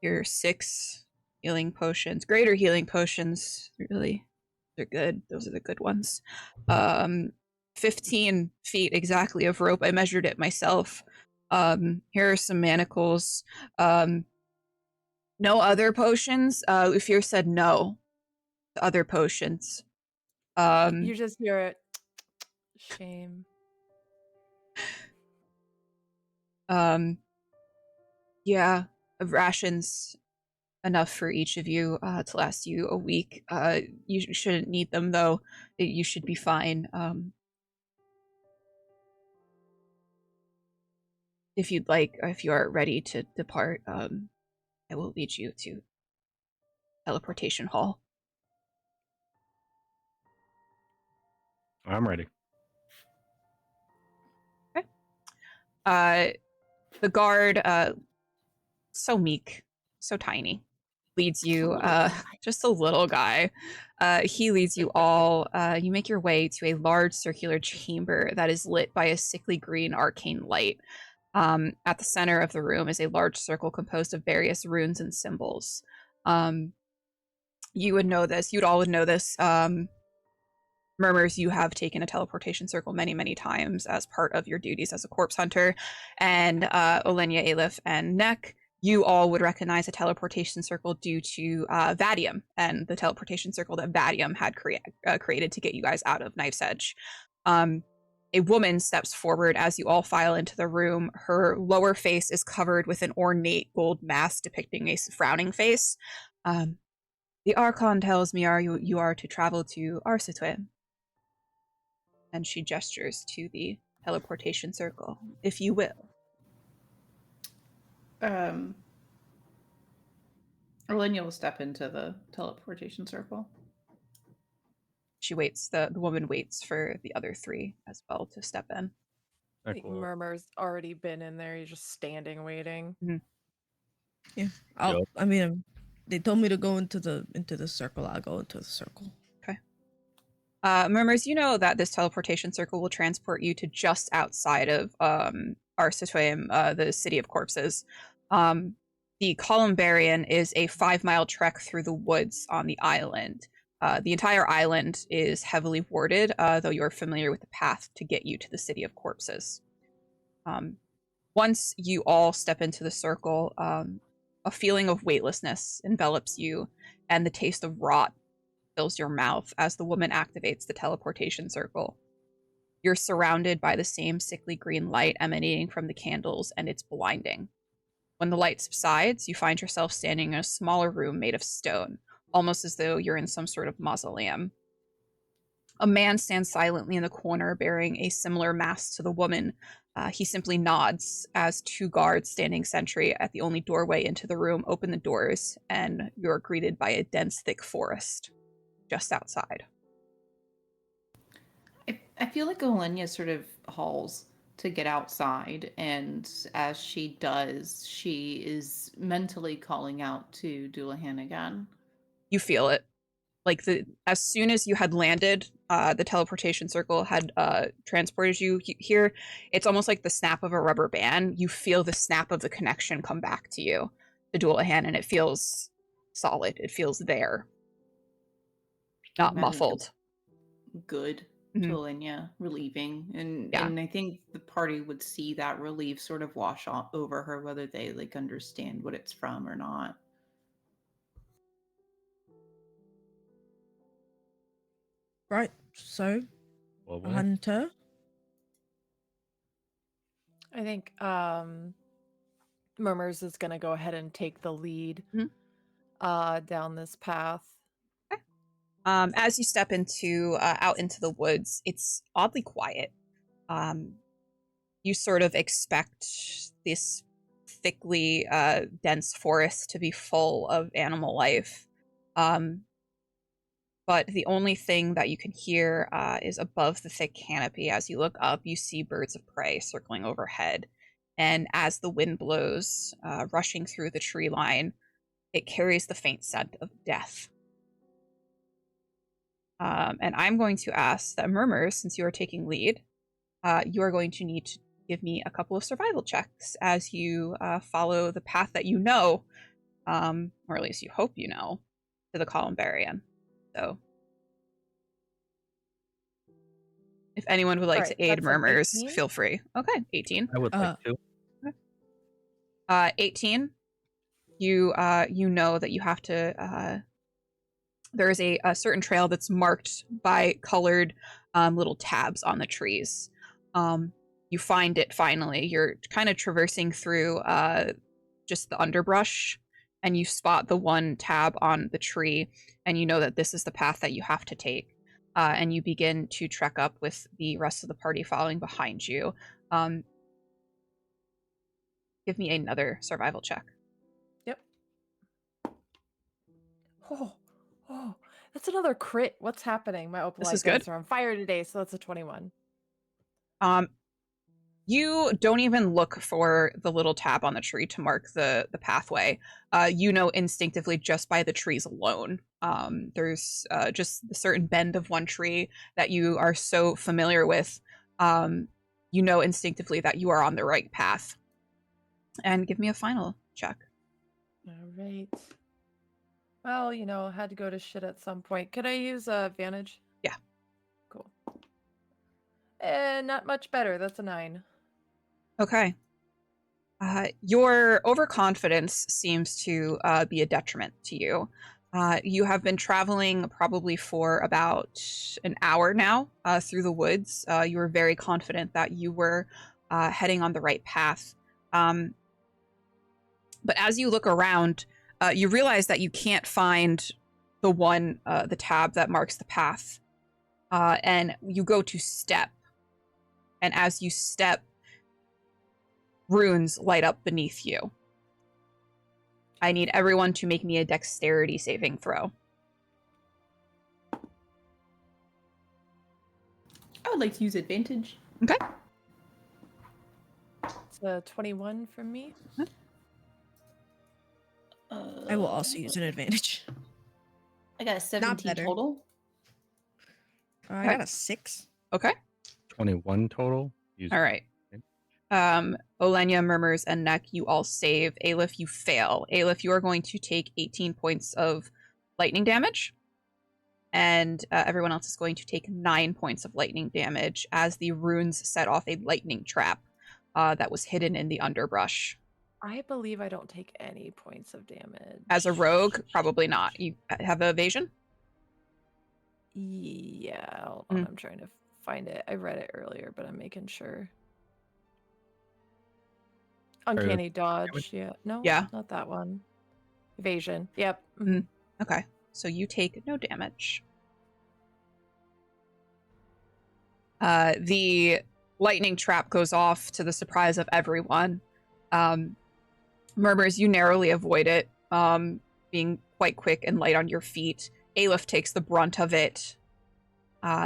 Your 6 healing potions, greater healing potions, really, they're good. Those are the good ones. 15 feet exactly of rope. I measured it myself. Here are some manacles. No other potions. Lufir said no to other potions. You just hear it. Shame. Yeah, of rations enough for each of you to last you a week. You shouldn't need them though. You should be fine. If you'd like, if you are ready to depart, I will lead you to teleportation hall. I'm ready. Okay. The guard, so meek, so tiny, leads you, just a little guy. He leads you all. You make your way to a large circular chamber that is lit by a sickly green arcane light. At the center of the room is a large circle composed of various runes and symbols. You would know this. You'd all would know this. Murmurs, you have taken a teleportation circle many, many times as part of your duties as a corpse hunter. And Oleyna, Eilif, and Neck, you all would recognize a teleportation circle due to Vadium and the teleportation circle that Vadium had created to get you guys out of Knife's Edge. A woman steps forward as you all file into the room. Her lower face is covered with an ornate gold mask depicting a frowning face. The Archon tells me you are to travel to Arsitwe. And she gestures to the teleportation circle, if you will. Oleyna will step into the teleportation circle. She waits, the woman waits for the other three as well to step in. I think Mermur's already been in there. He's just standing, waiting. Yeah. They told me to go into the circle. I'll go into the circle. Okay. Mermur'ss, you know that this teleportation circle will transport you to just outside of Arsitwe, the city of corpses. The Columbarian is a 5-mile trek through the woods on the island. The entire island is heavily warded, though you're familiar with the path to get you to the city of corpses. Once you all step into the circle, a feeling of weightlessness envelops you, and the taste of rot fills your mouth as the woman activates the teleportation circle. You're surrounded by the same sickly green light emanating from the candles, and it's blinding. When the light subsides, you find yourself standing in a smaller room made of stone, almost as though you're in some sort of mausoleum. A man stands silently in the corner, bearing a similar mask to the woman. He simply nods as 2 guards standing sentry at the only doorway into the room open the doors, and you're greeted by a dense, thick forest just outside. I feel like Oleyna sort of hauls to get outside, and as she does, she is mentally calling out to Dullahan again. You feel it. Like, as soon as you had landed, the teleportation circle had transported you here. It's almost like the snap of a rubber band. You feel the snap of the connection come back to you, to Dullahan, and it feels solid. It feels there. Not muffled. Good. Mhm. To Oleyna, relieving, and I think the party would see that relief sort of wash over her, whether they like understand what it's from or not. Right. So, Hunter. I think Mermur'ss is gonna go ahead and take the lead down this path. As you step into out into the woods, it's oddly quiet. You sort of expect this thickly dense forest to be full of animal life, but the only thing that you can hear is above the thick canopy. As you look up, you see birds of prey circling overhead, and as the wind blows, rushing through the tree line, it carries the faint scent of death. And I'm going to ask that Mermur'ss, since you are taking lead, you are going to need to give me a couple of survival checks as you follow the path that you know, or at least you hope you know, to the Columbarian. So, if anyone would like to aid Mermur'ss, feel free. Okay, 18. I would like to. Okay. 18. You know that you have to. There is a certain trail that's marked by colored little tabs on the trees. You find it finally. You're kind of traversing through just the underbrush, and you spot the one tab on the tree, and you know that this is the path that you have to take. And you begin to trek up with the rest of the party following behind you. Give me another survival check. Yep. Oh, that's another crit. What's happening? My opalite dice are on fire today, so that's a 21. You don't even look for the little tab on the tree to mark the pathway. You know instinctively just by the trees alone. There's just a certain bend of one tree that you are so familiar with. You know instinctively that you are on the right path. And give me a final check. All right. Well, you know, had to go to shit at some point. Could I use advantage? Yeah. Cool. And not much better. That's a 9. Okay. Your overconfidence seems to be a detriment to you. You have been traveling probably for about an hour now through the woods. You were very confident that you were heading on the right path. But as you look around, you realize that you can't find the tab that marks the path, and you go to step. And as you step, runes light up beneath you. I need everyone to make me a dexterity saving throw. I would like to use advantage. Okay. It's a 21 from me. I will also use an advantage. I got a 17 better. total. I got a 6. Okay. 21 total. Use All right. Oleyna, Murmurs, and Neck, you all save. Eilif, you fail. Eilif, you are going to take 18 points of lightning damage. And everyone else is going to take 9 points of lightning damage as the runes set off a lightning trap that was hidden in the underbrush. I believe I don't take any points of damage. As a rogue, probably not. You have evasion? Yeah, hold on. I'm trying to find it. I read it earlier, but I'm making sure. Uncanny dodge. Yeah. No, Yeah. not that one. Evasion. Yep. Okay. So you take no damage. The lightning trap goes off to the surprise of everyone. Murmurs, you narrowly avoid it, being quite quick and light on your feet. Eilif takes the brunt of it,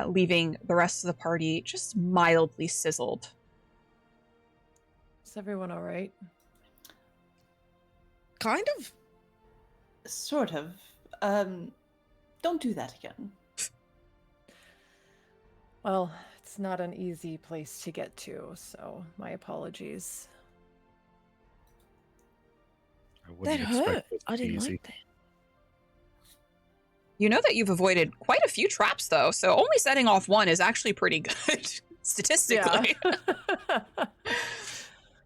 leaving the rest of the party just mildly sizzled. Is everyone all right? Kind of. Sort of. Don't do that again. Well, it's not an easy place to get to, so my apologies. I wouldn't That expect hurt. this to I be didn't easy. like that. You know that you've avoided quite a few traps, though, so only setting off one is actually pretty good, statistically.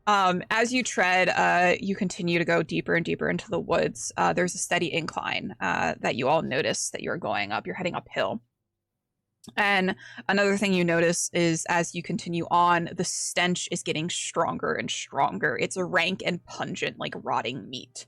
As you tread, you continue to go deeper and deeper into the woods. There's a steady incline that you all notice that you're going up. You're heading uphill. And another thing you notice is as you continue on, the stench is getting stronger and stronger. It's a rank and pungent, like rotting meat.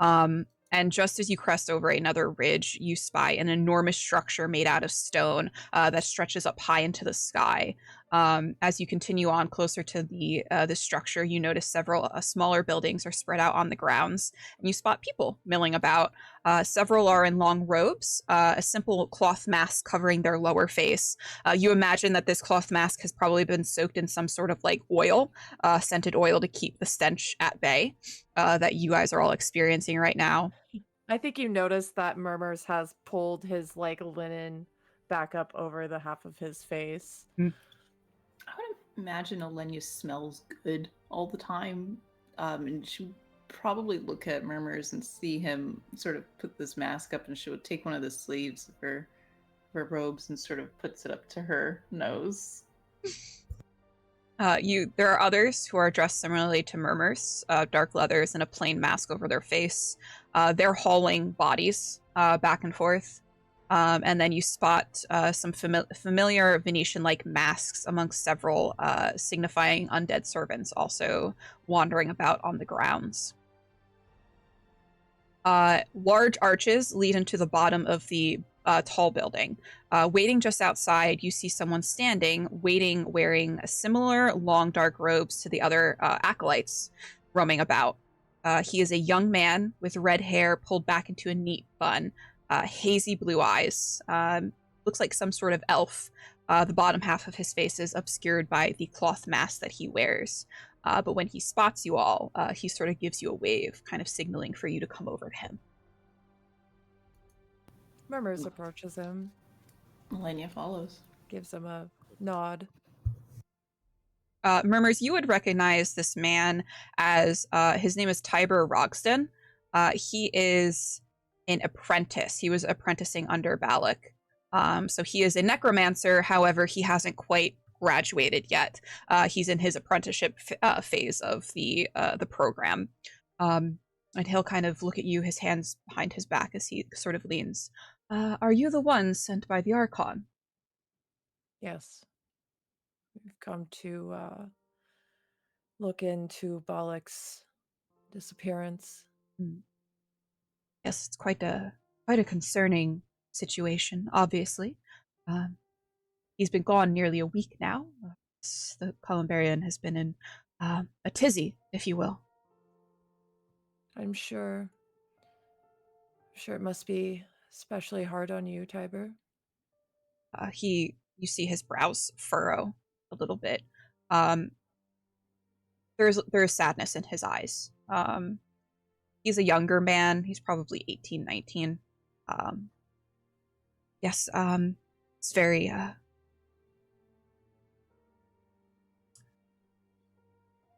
And just as you crest over another ridge, you spy an enormous structure made out of stone that stretches up high into the sky. As you continue on closer to the structure, you notice several smaller buildings are spread out on the grounds, and you spot people milling about. Several are in long robes, a simple cloth mask covering their lower face. You imagine that this cloth mask has probably been soaked in some sort of like oil, scented oil to keep the stench at bay that you guys are all experiencing right now. I think you noticed that Murmurs has pulled his like linen back up over the half of his face. I would imagine Oleyna smells good all the time, and she would probably look at Murmurs and see him sort of put this mask up, and she would take one of the sleeves of her robes and sort of puts it up to her nose. There are others who are dressed similarly to Murmurs, dark leathers and a plain mask over their face. They're hauling bodies back and forth. And then you spot some familiar Venetian-like masks amongst several signifying undead servants also wandering about on the grounds. Large arches lead into the bottom of the tall building. Waiting just outside, you see someone standing, waiting, wearing similar long dark robes to the other acolytes roaming about. He is a young man with red hair pulled back into a neat bun, hazy blue eyes. Looks like some sort of elf. The bottom half of his face is obscured by the cloth mask that he wears. But when he spots you all, he sort of gives you a wave, kind of signaling for you to come over to him. Murmurs approaches him, Oleyna follows. gives him a nod. Murmurs, you would recognize this man as his name is Tiber Rogston. He is an apprentice. He was apprenticing under Balak. So he is a necromancer. However, he hasn't quite graduated yet. He's in his apprenticeship phase of the program. And he'll kind of look at you, his hands behind his back as he sort of leans. Are you the one sent by the Archon? Yes. We've come to look into Balak's disappearance. Yes, it's quite a quite a concerning situation, obviously. He's been gone nearly a week now. The Columbarian has been in a tizzy, if you will. I'm sure it must be especially hard on you, Tiber. You see his brows furrow a little bit. There's sadness in his eyes. He's a younger man. He's probably 18, 19. Yes, it's very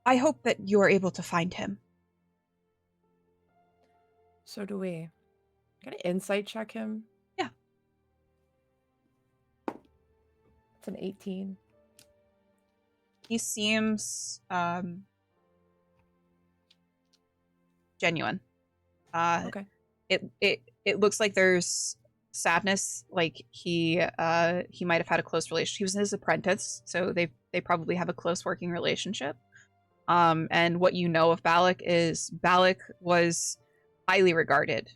I hope that you are able to find him. So do we. Can I insight check him? Yeah. It's an 18. He seems genuine. Okay. It looks like there's sadness, like he might have had a close relationship. He was his apprentice, so they probably have a close working relationship. And what you know of Balak is Balak was highly regarded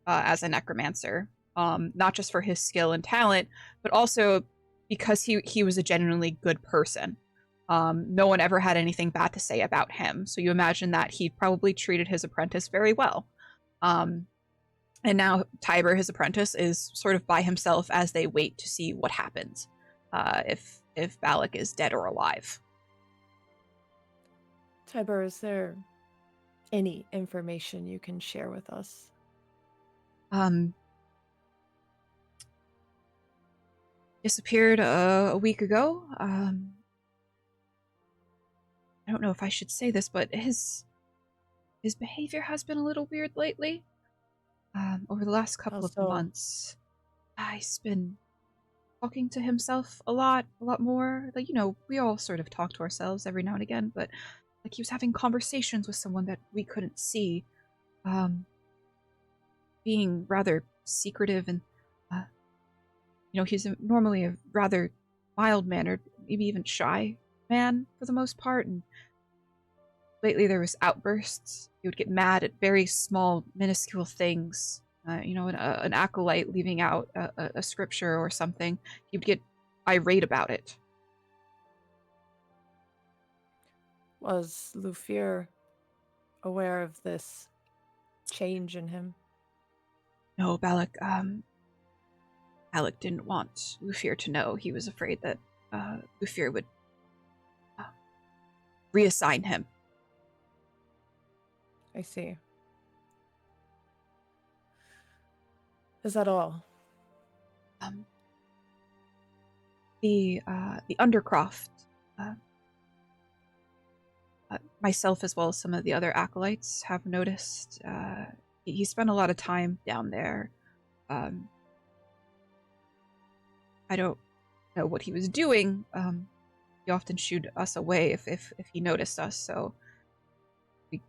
as a necromancer, not just for his skill and talent, but also because he was a genuinely good person. No one ever had anything bad to say about him, so you imagine that he probably treated his apprentice very well. And now Tiber, his apprentice, is sort of by himself as they wait to see what happens, if Balak is dead or alive. Tiber, is there any information you can share with us? Disappeared a week ago. I don't know if I should say this, but his behavior has been a little weird lately. Over the last couple of months, he's been talking to himself a lot more. Like, we all sort of talk to ourselves every now and again, but like he was having conversations with someone that we couldn't see, being rather secretive, and he's normally a rather mild-mannered, maybe even shy man for the most part, and lately there was outbursts. He would get mad at very small, minuscule things. An acolyte leaving out a scripture or something, he would get irate about it. Was Lufir aware of this change in him? No, Balak didn't want Lufir to know. He was afraid that Lufir would reassign him. I see. Is that all? The Undercroft, myself as well as some of the other acolytes have noticed he spent a lot of time down there. I don't know what he was doing. He often shooed us away if he noticed us, so we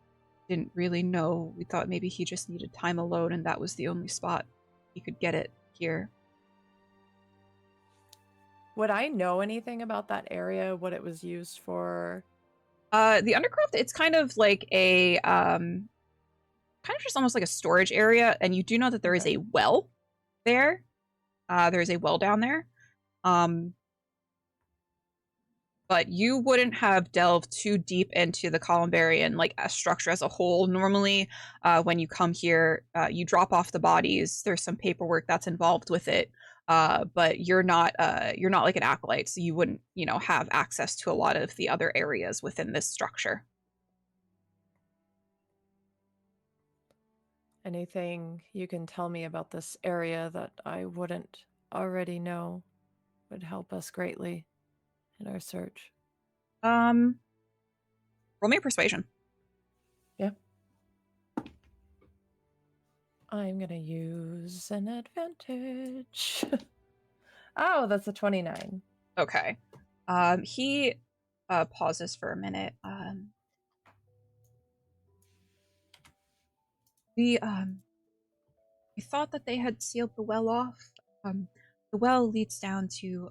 didn't really know. We thought maybe he just needed time alone, and that was the only spot he could get it here. Would I know anything about that area, what it was used for? The Undercroft, it's kind of like a kind of just almost like a storage area, and you do know that there is a well there. There is a well down there. But you wouldn't have delved too deep into the Columbarian, like a structure as a whole. Normally, when you come here, you drop off the bodies. There's some paperwork that's involved with it. But you're not like an acolyte, so you wouldn't, have access to a lot of the other areas within this structure. Anything you can tell me about this area that I wouldn't already know would help us greatly in our search. Roll me a persuasion. Yeah. I'm gonna use an advantage. Oh, that's a 29. Okay. He pauses for a minute. We thought that they had sealed the well off. The well leads down to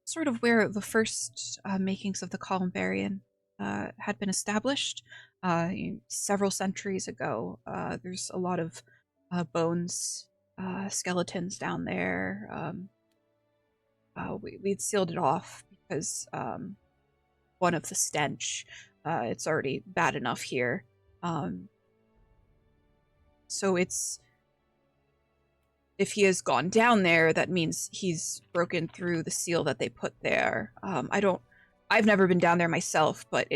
sort of where the first makings of the Columbarian had been established several centuries ago. There's a lot of bones, skeletons down there. We'd sealed it off because one of the stench. It's already bad enough here. So it's, if he has gone down there, that means he's broken through the seal that they put there. I've never been down there myself, but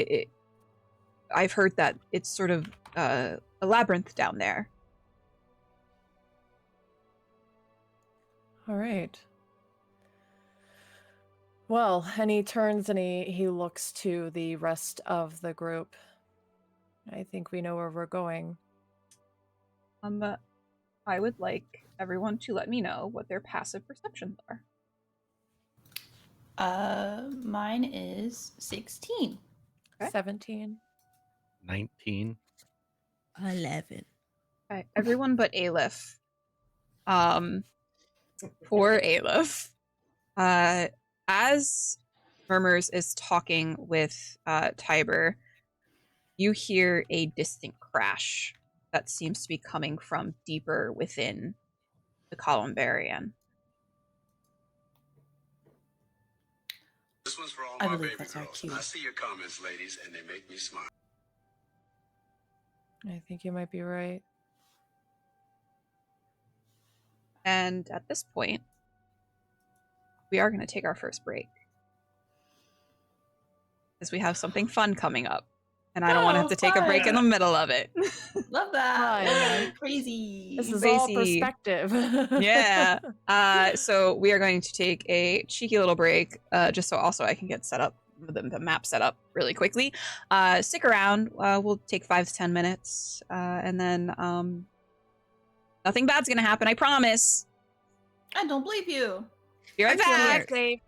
I've heard that it's sort of a labyrinth down there. All right. Well, and he turns and he looks to the rest of the group. I think we know where we're going. I would like everyone to let me know what their passive perceptions are. Mine is 16. Okay. 17. 19. 11. Okay, everyone but Eilif. Poor Eilif. As Mermur'ss is talking with Tiber, you hear a distant crash that seems to be coming from deeper within the Columbarian. This one's for all I my believe baby that's our girls. cue. I see your comments, ladies, and they make me smile. I think you might be right. And at this point, we are going to take our first break. Because we have something fun coming up. And I don't want to have to take a break in the middle of it. Love that. Fun. Crazy. This is Crazy. all perspective. Yeah. So we are going to take a cheeky little break, just so also I can get set up, the map set up really quickly. Stick around. We'll take 5 to 10 minutes. And then nothing bad's going to happen, I promise. I don't believe you. Be right I feel back. safe.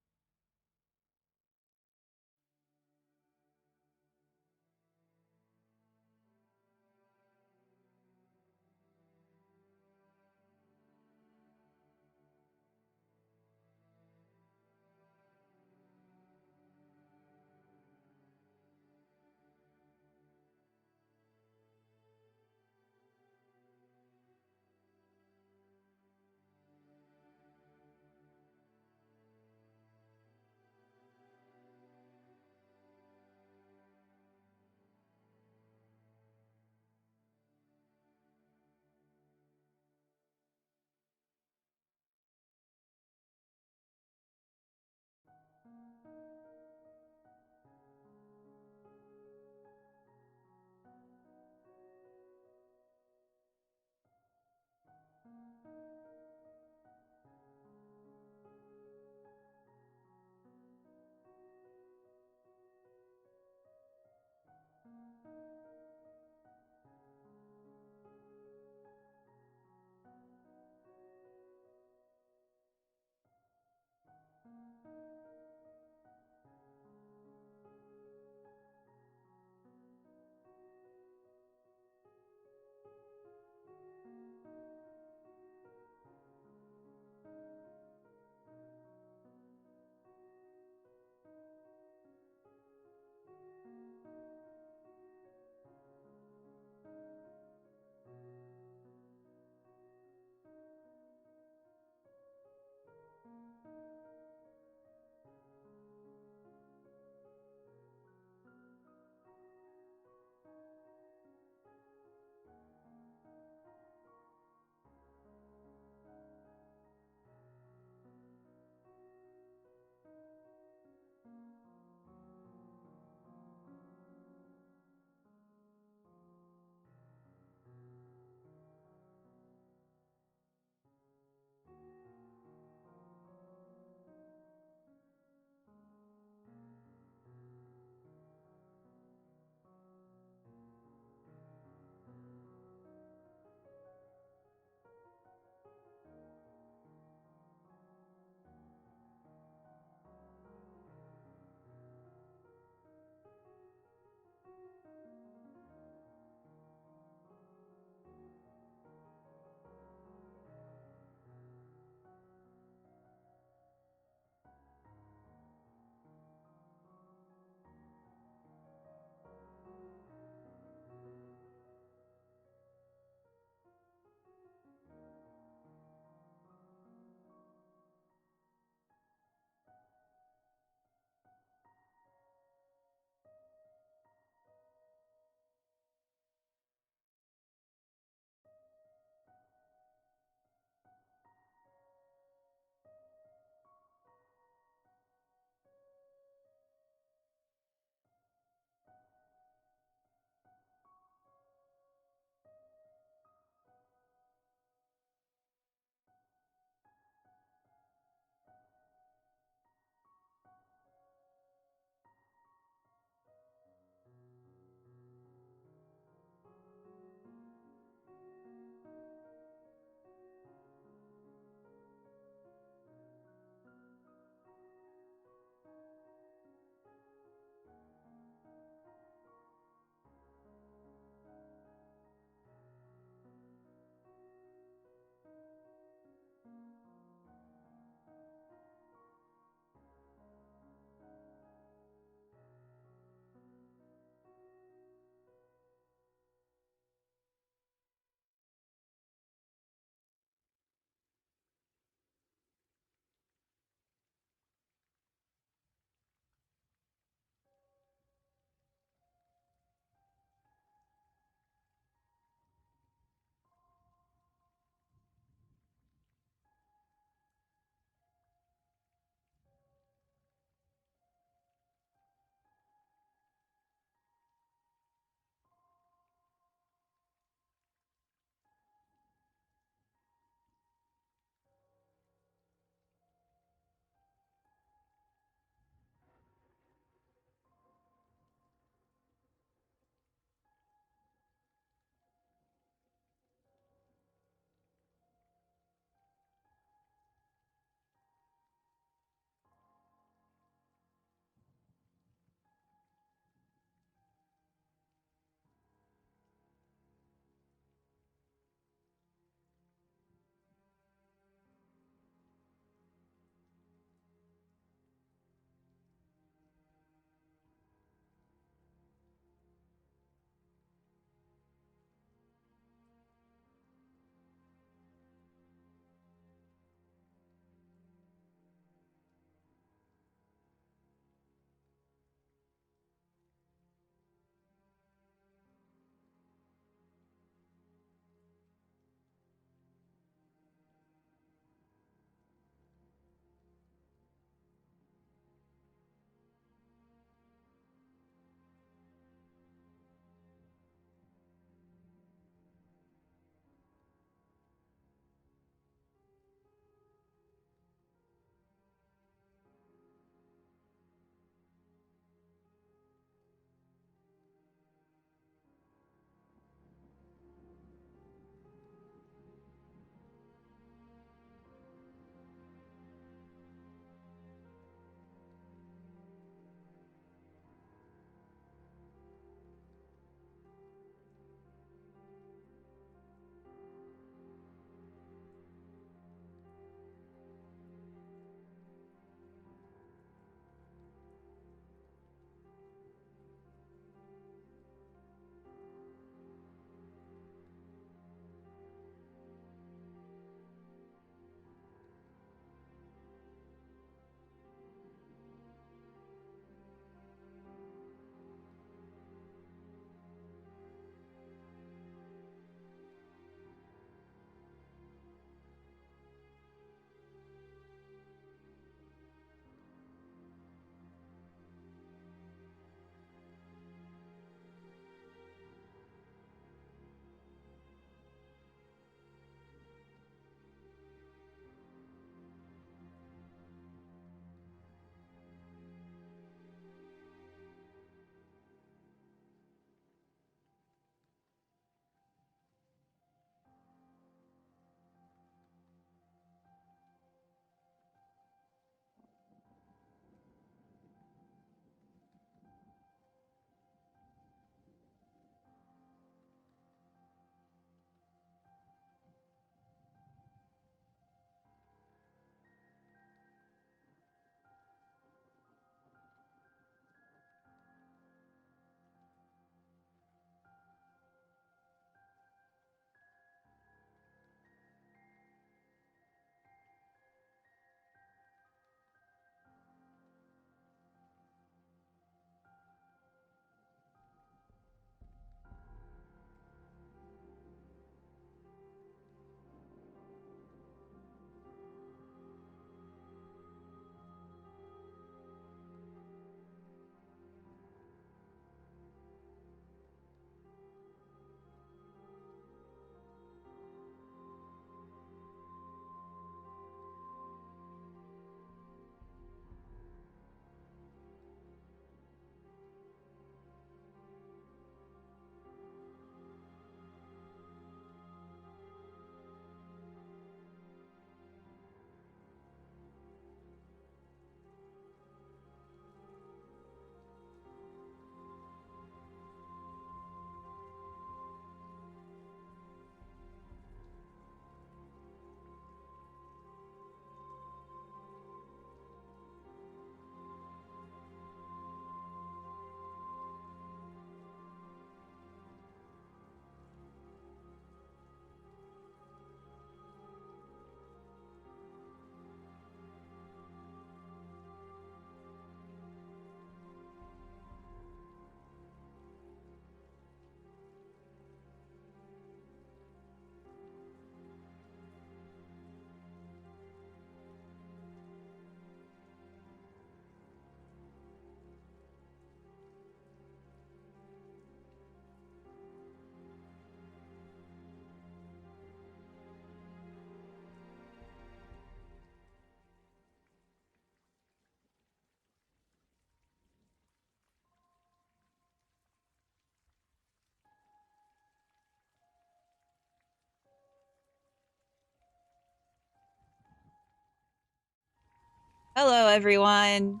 Hello, everyone.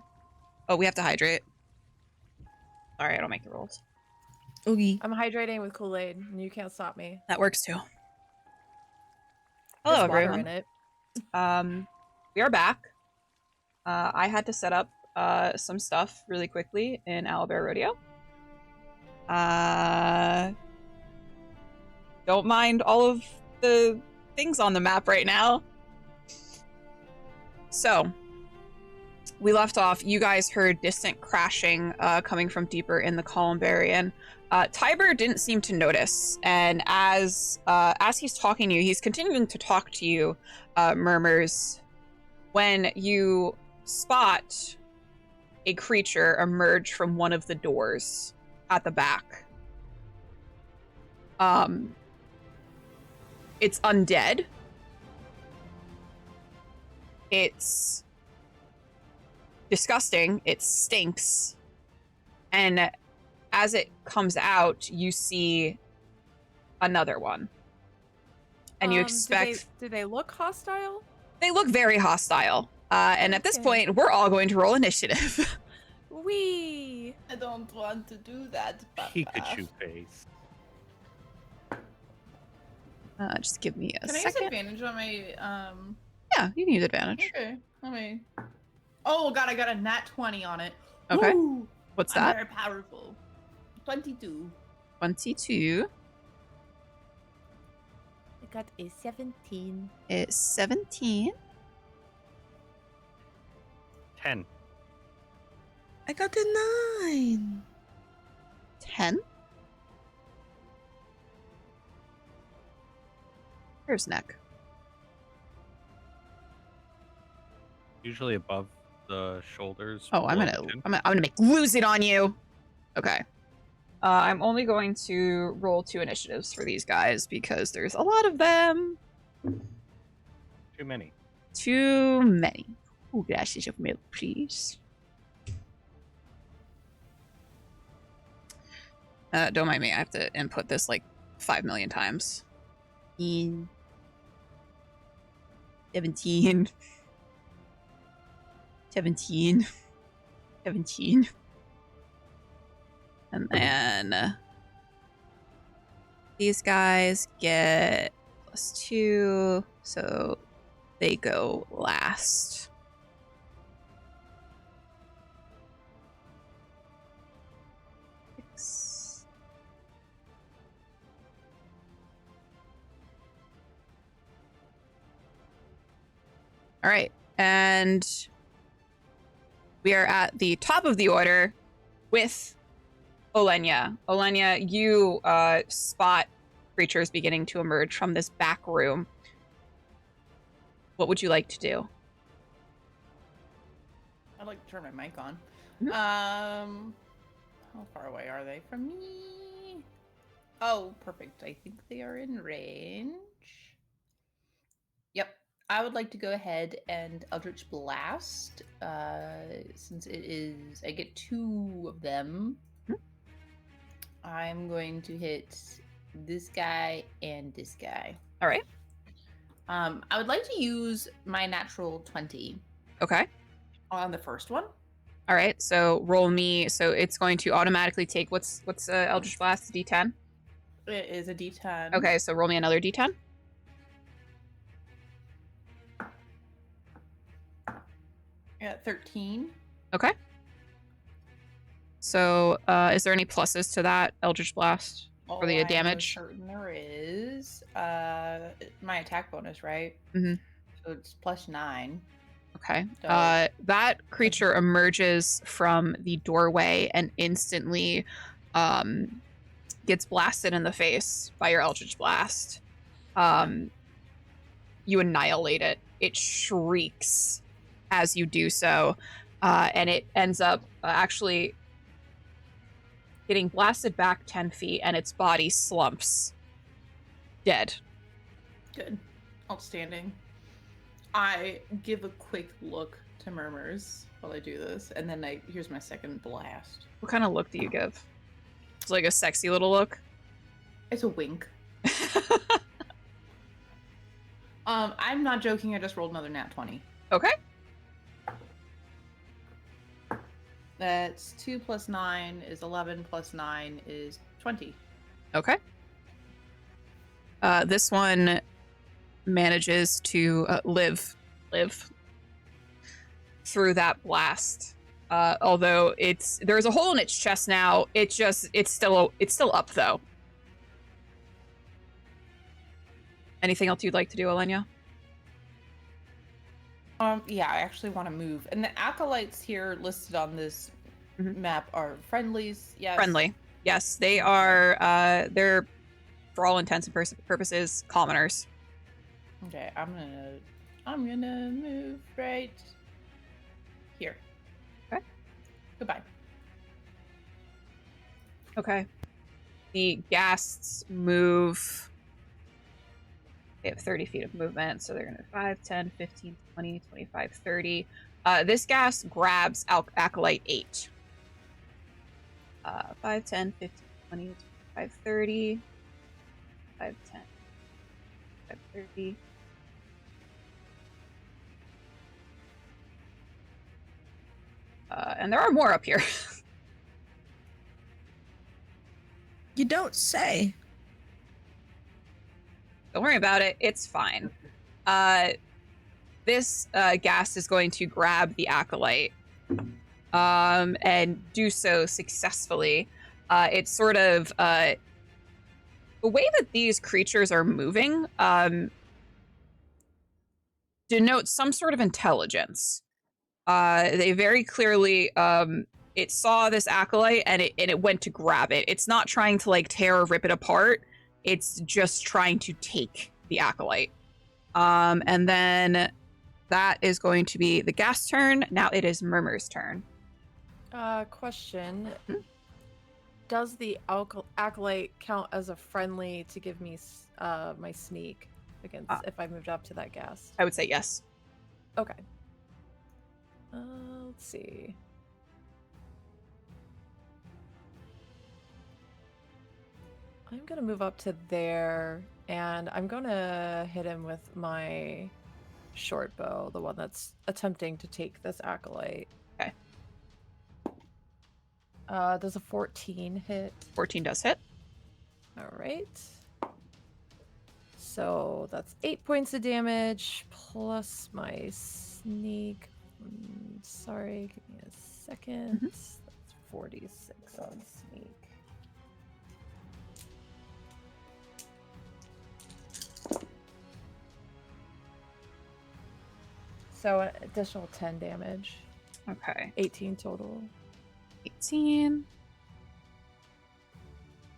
Oh, we have to hydrate. Sorry, I don't make the rules. Oogie. I'm hydrating with Kool-Aid, and you can't stop me. That works too. Hello, There's water everyone. in it. We are back. I had to set up some stuff really quickly in Owlbear Rodeo. Don't mind all of the things on the map right now. So, we left off. You guys heard distant crashing coming from deeper in the Columbarian. Tiber didn't seem to notice, and as he's talking to you, he's continuing to talk to you, Mermur'ss, when you spot a creature emerge from one of the doors at the back. It's undead. It's disgusting. It stinks. And as it comes out, you see another one. And you expect... Do they look hostile? They look very hostile. And at this point, we're all going to roll initiative. Wee! I don't want to do that, Papa. Pikachu face. Just give me a Can I use second. advantage on my Yeah, you can use advantage. Okay, let me. Oh god, I got a nat 20 on it. Okay. Woo! What's I'm that? very powerful. 22. 22. I got a 17. It's 17. 10. I got a 9. 10. Here's neck. Usually above the shoulders. Oh, I'm below the gonna chin. lose it on you. Okay. I'm only going to roll 2 initiatives for these guys because there's a lot of them. Too many. Too many. 2 glasses of milk, please. Don't mind me. I have to input this like 5 million times. 17. 17. 17. And then these guys get +2, so they go last. Six. All right, and we are at the top of the order with Oleyna. Oleyna, you spot creatures beginning to emerge from this back room. What would you like to do? I'd like to turn my mic on. Mhm. How far away are they from me? Oh, perfect. I think they are in range. Yep. I would like to go ahead and Eldritch Blast. Since it is, I get 2 of them. I'm going to hit this guy and this guy. All right. I would like to use my natural 20 Okay. on the first one. All right. So roll me. So it's going to automatically take what's Eldritch Blast? D10. It is a D10. Okay. So roll me another D10. Yeah, 13. Okay. So is there any pluses to that Eldritch Blast for the I'm damage? certain there is. My attack bonus, right? Mhm. So it's +9. Okay. So- That creature emerges from the doorway and instantly gets blasted in the face by your Eldritch Blast. You annihilate it. It shrieks as you do so, and it ends up actually getting blasted back 10 feet, and its body slumps dead. Good. Outstanding. I give a quick look to Mermur'ss while I do this, and then here's my second blast. What kind of look do you give? It's like a sexy little look. It's a wink. I'm not joking, I just rolled another nat 20. Okay. That's 2 plus 9 is 11 plus 9 is 20. Okay. This one manages to live through that blast. Although there's a hole in its chest now. It's still up though. Anything else you'd like to do, Oleyna? Yeah, I actually want to move. And the acolytes here listed on this map are friendlies. Yes. Friendly. Yes, they are. They're, for all intents and purposes, commoners. Okay, I'm gonna move right here. Okay. Goodbye. Okay. The ghasts move. They have 30 feet of movement, so they're going to 5, 10, 15, 20, 25, 30. This ghast grabs Acolyte 8. 5, 10, 15, 20, 25, 30. 5, 10, 5, 30. And there are more up here. You don't say. Don't worry about it. It's fine. This ghast is going to grab the Acolyte and do so successfully. It's sort of the way that these creatures are moving denotes some sort of intelligence. They very clearly it saw this Acolyte and it went to grab it. It's not trying to like tear or rip it apart. It's just trying to take the Acolyte. And then that is going to be the ghast's turn. Now it is Mermur's turn. Question. Does the Acolyte count as a friendly to give me my sneak against if I moved up to that ghast? I would say yes. Okay. Let's see. I'm gonna move up to there, and I'm gonna hit him with my short bow, the one that's attempting to take this Acolyte. Okay. Does a 14 hit? 14 does hit. All right. So that's 8 points of damage plus my sneak. Sorry, give me a second. That's 46 on sneak. So an additional 10 damage. Okay. 18 total. 18.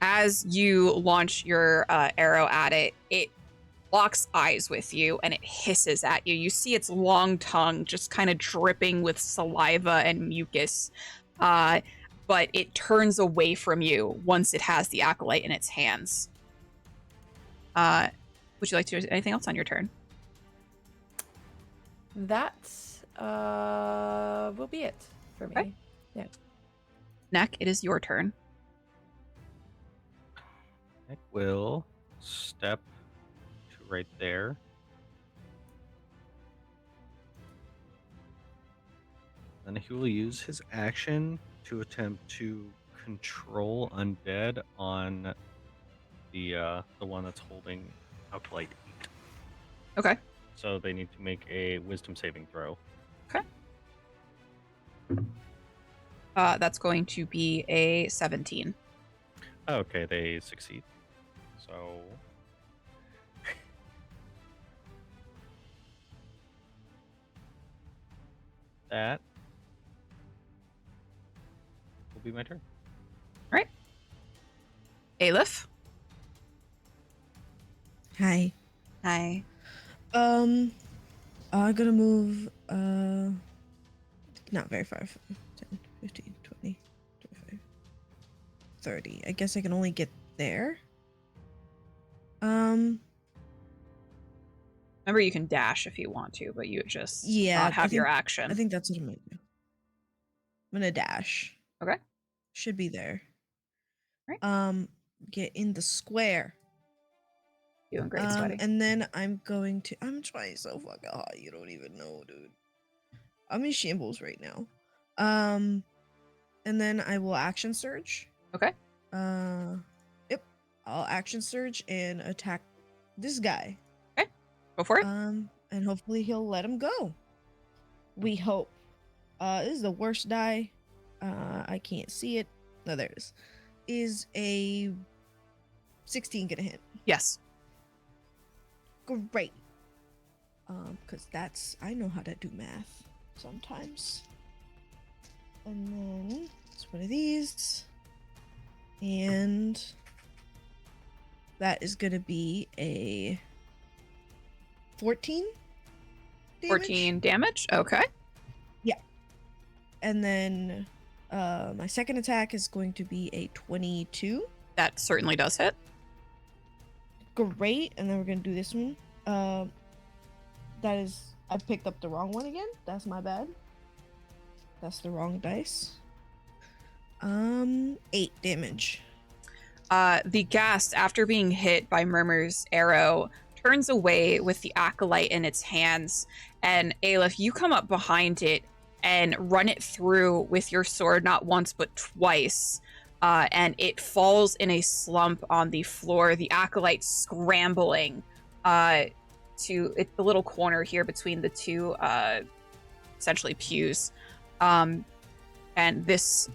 As you launch your arrow at it, it locks eyes with you and it hisses at you. You see its long tongue just kind of dripping with saliva and mucus. But it turns away from you once it has the Acolyte in its hands. Would you like to do anything else on your turn? That will be it for me. Okay. Yeah. Neck, it is your turn. Nick will step to right there. Then he will use his action to attempt to control undead on the one that's holding Acolyte 8. Okay. So they need to make a wisdom saving throw. Okay. That's going to be a 17. Okay, they succeed. So that will be my turn. All right. Eilif. Hi. Hi. I'm gonna move not very far. 10, 15, 20, 25, 30. I guess I can only get there. Remember, you can dash if you want to, but you just Yeah, not have I your think- action. I think that's what I'm gonna do. I'm gonna dash. Okay. Should be there. Right. Get in the square. Doing great, sweaty. And then I'm trying so fucking hard, you don't even know, dude. I'm in shambles right now. and then I will action surge. Okay. Yep. I'll action surge and attack this guy. Go for it. And hopefully he'll let him go. We hope. This is the worst die. I can't see it. No, there it is. Is a 16 gonna hit? Yes. Great. Because I know how to do math sometimes. And then it's one of these. And that is gonna be a 14 damage. 14 damage. Okay. And then my second attack is going to be a 22. That certainly does hit. Great. And then we're going to do this one. That is... I picked up the wrong one again. That's my bad. That's the wrong dice. 8 damage. The ghast, after being hit by Murmur's arrow, turns away with the acolyte in its hands. And Eilif, you come up behind it and run it through with your sword not once but twice. And it falls in a slump on the floor. The acolyte scrambling to the little corner here between the two essentially pews. And this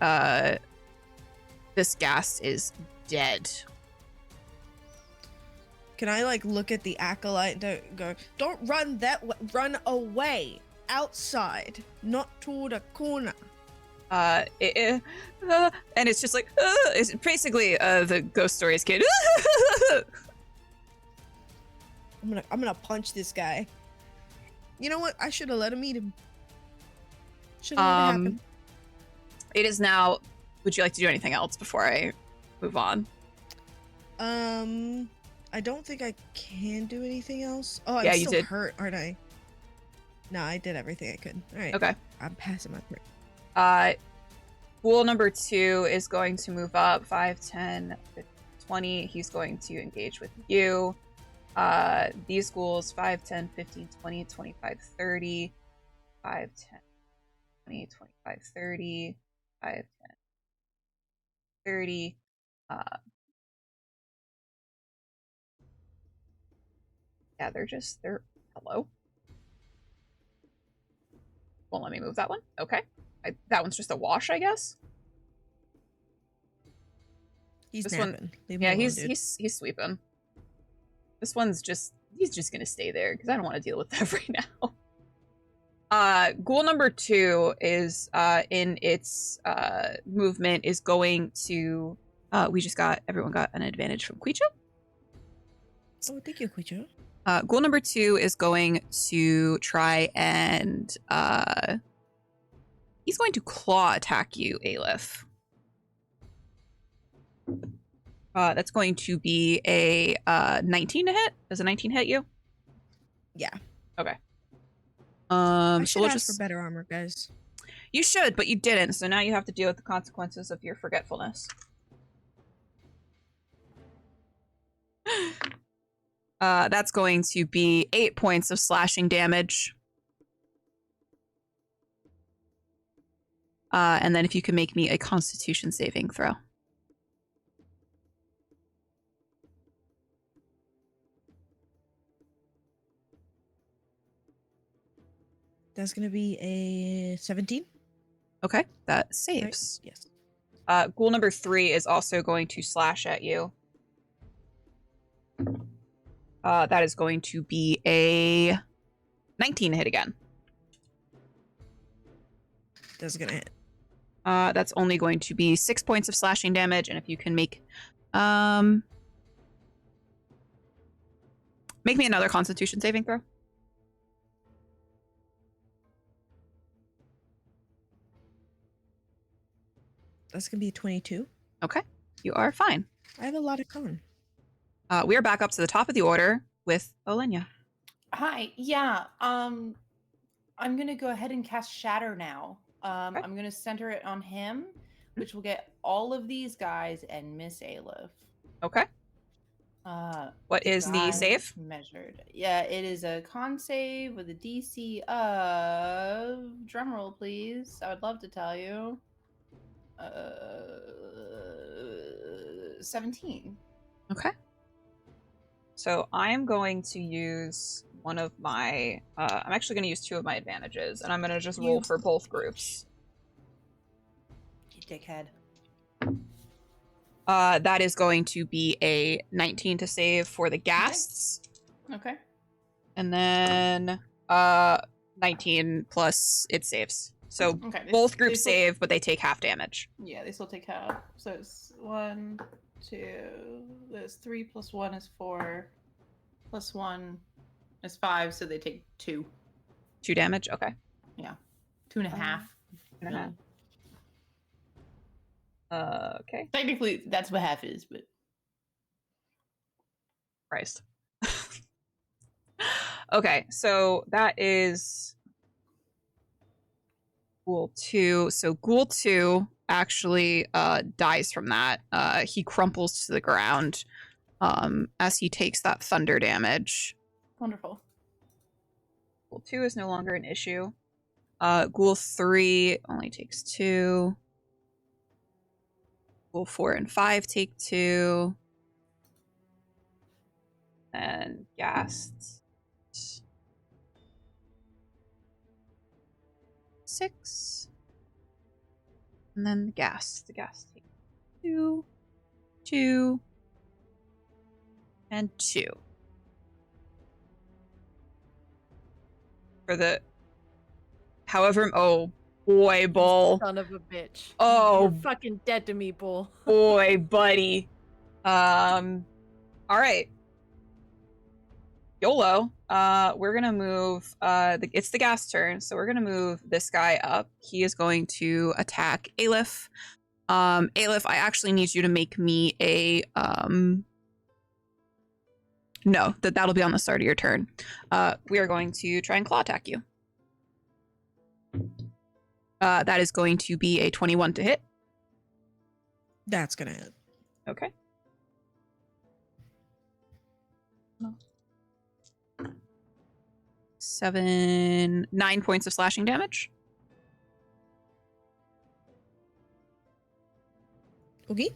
ghast is dead. Can I like look at the acolyte and go, don't run that way, run away, outside, not to the corner. And it's just like, it's basically the ghost stories kid. I'm gonna punch this guy. You know what? I should have let him eat him. Should have let it happen. It is now. Would you like to do anything else before I move on? I don't think I can do anything else. Oh, I'm Yeah, you still did. hurt, aren't I? No, I did everything I could. All right. Okay. I'm passing my turn. Ghoul number 2 is going to move up 5, 10, 20. He's going to engage with you. These ghouls 5, 10, 15, 20, 25, 30. 5, 10, 20, 25, 30. 5, 10, 30. Yeah, they're hello. Won't let me move that one. Okay. That one's just a wash, I guess. He's This napping. one, Leave him yeah, alone, he's dude. he's sweeping. This one's he's just gonna stay there because I don't want to deal with that right now. Ghoul number 2 is in its movement is going to everyone got an advantage from Quicho. Oh, thank you, Quicho. Ghoul number 2 is going to try and he's going to claw attack you, Eilif. That's going to be a 19 to hit. Does a 19 hit you? Yeah. Okay. I So should we'll ask for better armor, guys. You should, but you didn't. So now you have to deal with the consequences of your forgetfulness. That's going to be 8 points of slashing damage. And then if you can make me a Constitution saving throw. That's gonna be a 17. Okay, that Right? saves. Yes. Ghoul number 3 is also going to slash at you. That is going to be a 19 hit again. That's gonna hit. That's only going to be 6 points of slashing damage, and if you can make me another Constitution saving throw. That's gonna be a 22. Okay, you are fine. I have a lot of con. We are back up to the top of the order with Oleyna. Hi. Yeah. I'm gonna go ahead and cast Shatter now. Okay. I'm gonna center it on him, which will get all of these guys and Miss Eilif. Okay. What is the God save? Measured. Yeah, it is a con save with a DC of drumroll, please. I would love to tell you. 17. Okay. So I'm going to use one of my. I'm actually going to use 2 of my advantages, and I'm going to just roll for both groups. You dickhead. That is going to be a 19 to save for the ghasts. Okay. And then 19 plus it saves. So Okay. both groups save, but they take half damage. Yeah, they still take half. So it's 1, 2. There's 3 plus 1 is 4. Plus 1 is 5, so they take 2. 2 damage? Okay. Yeah. 2.5. 2.5. Okay. Technically, that's what half is, but. Christ. Okay, so that is Ghoul 2. So Ghoul 2 actually dies from that. He crumples to the ground as he takes that thunder damage. Wonderful. Ghoul 2 is no longer an issue. Ghoul 3 only takes 2. Ghoul 4 and 5 take 2. And Ghast 6. And then the Ghast. The Ghast take 2, 2, and 2. For the however oh boy, Bull. Son of a bitch. Oh, You're fucking dead to me, Bull. boy, buddy. All right. YOLO. We're gonna move. It's the gas turn, so we're gonna move this guy up. He is going to attack Eilif. Eilif, I actually need you to make me a No, that'll be on the start of your turn. We are going to try and claw attack you. That is going to be a 21 to hit. That's gonna hit. Okay. No. 9 points of slashing damage. Okay.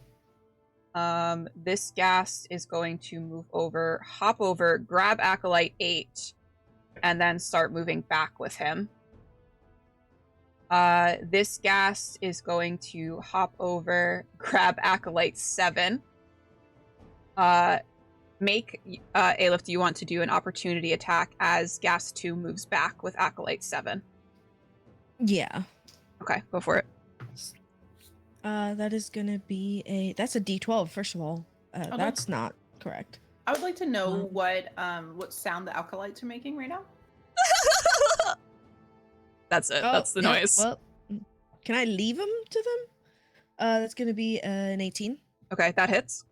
This ghast is going to move over, hop over, grab Acolyte 8, and then start moving back with him. This ghast is going to hop over, grab Acolyte 7. Eilif, do you want to do an opportunity attack as ghast 2 moves back with Acolyte 7? Yeah. Okay, go for it. That is gonna be that's a D12, first of all. That's not correct. I would like to know what sound the acolytes are making right now. That's it. That's the noise. Well, can I leave them to them? That's gonna be an 18. Okay, that hits.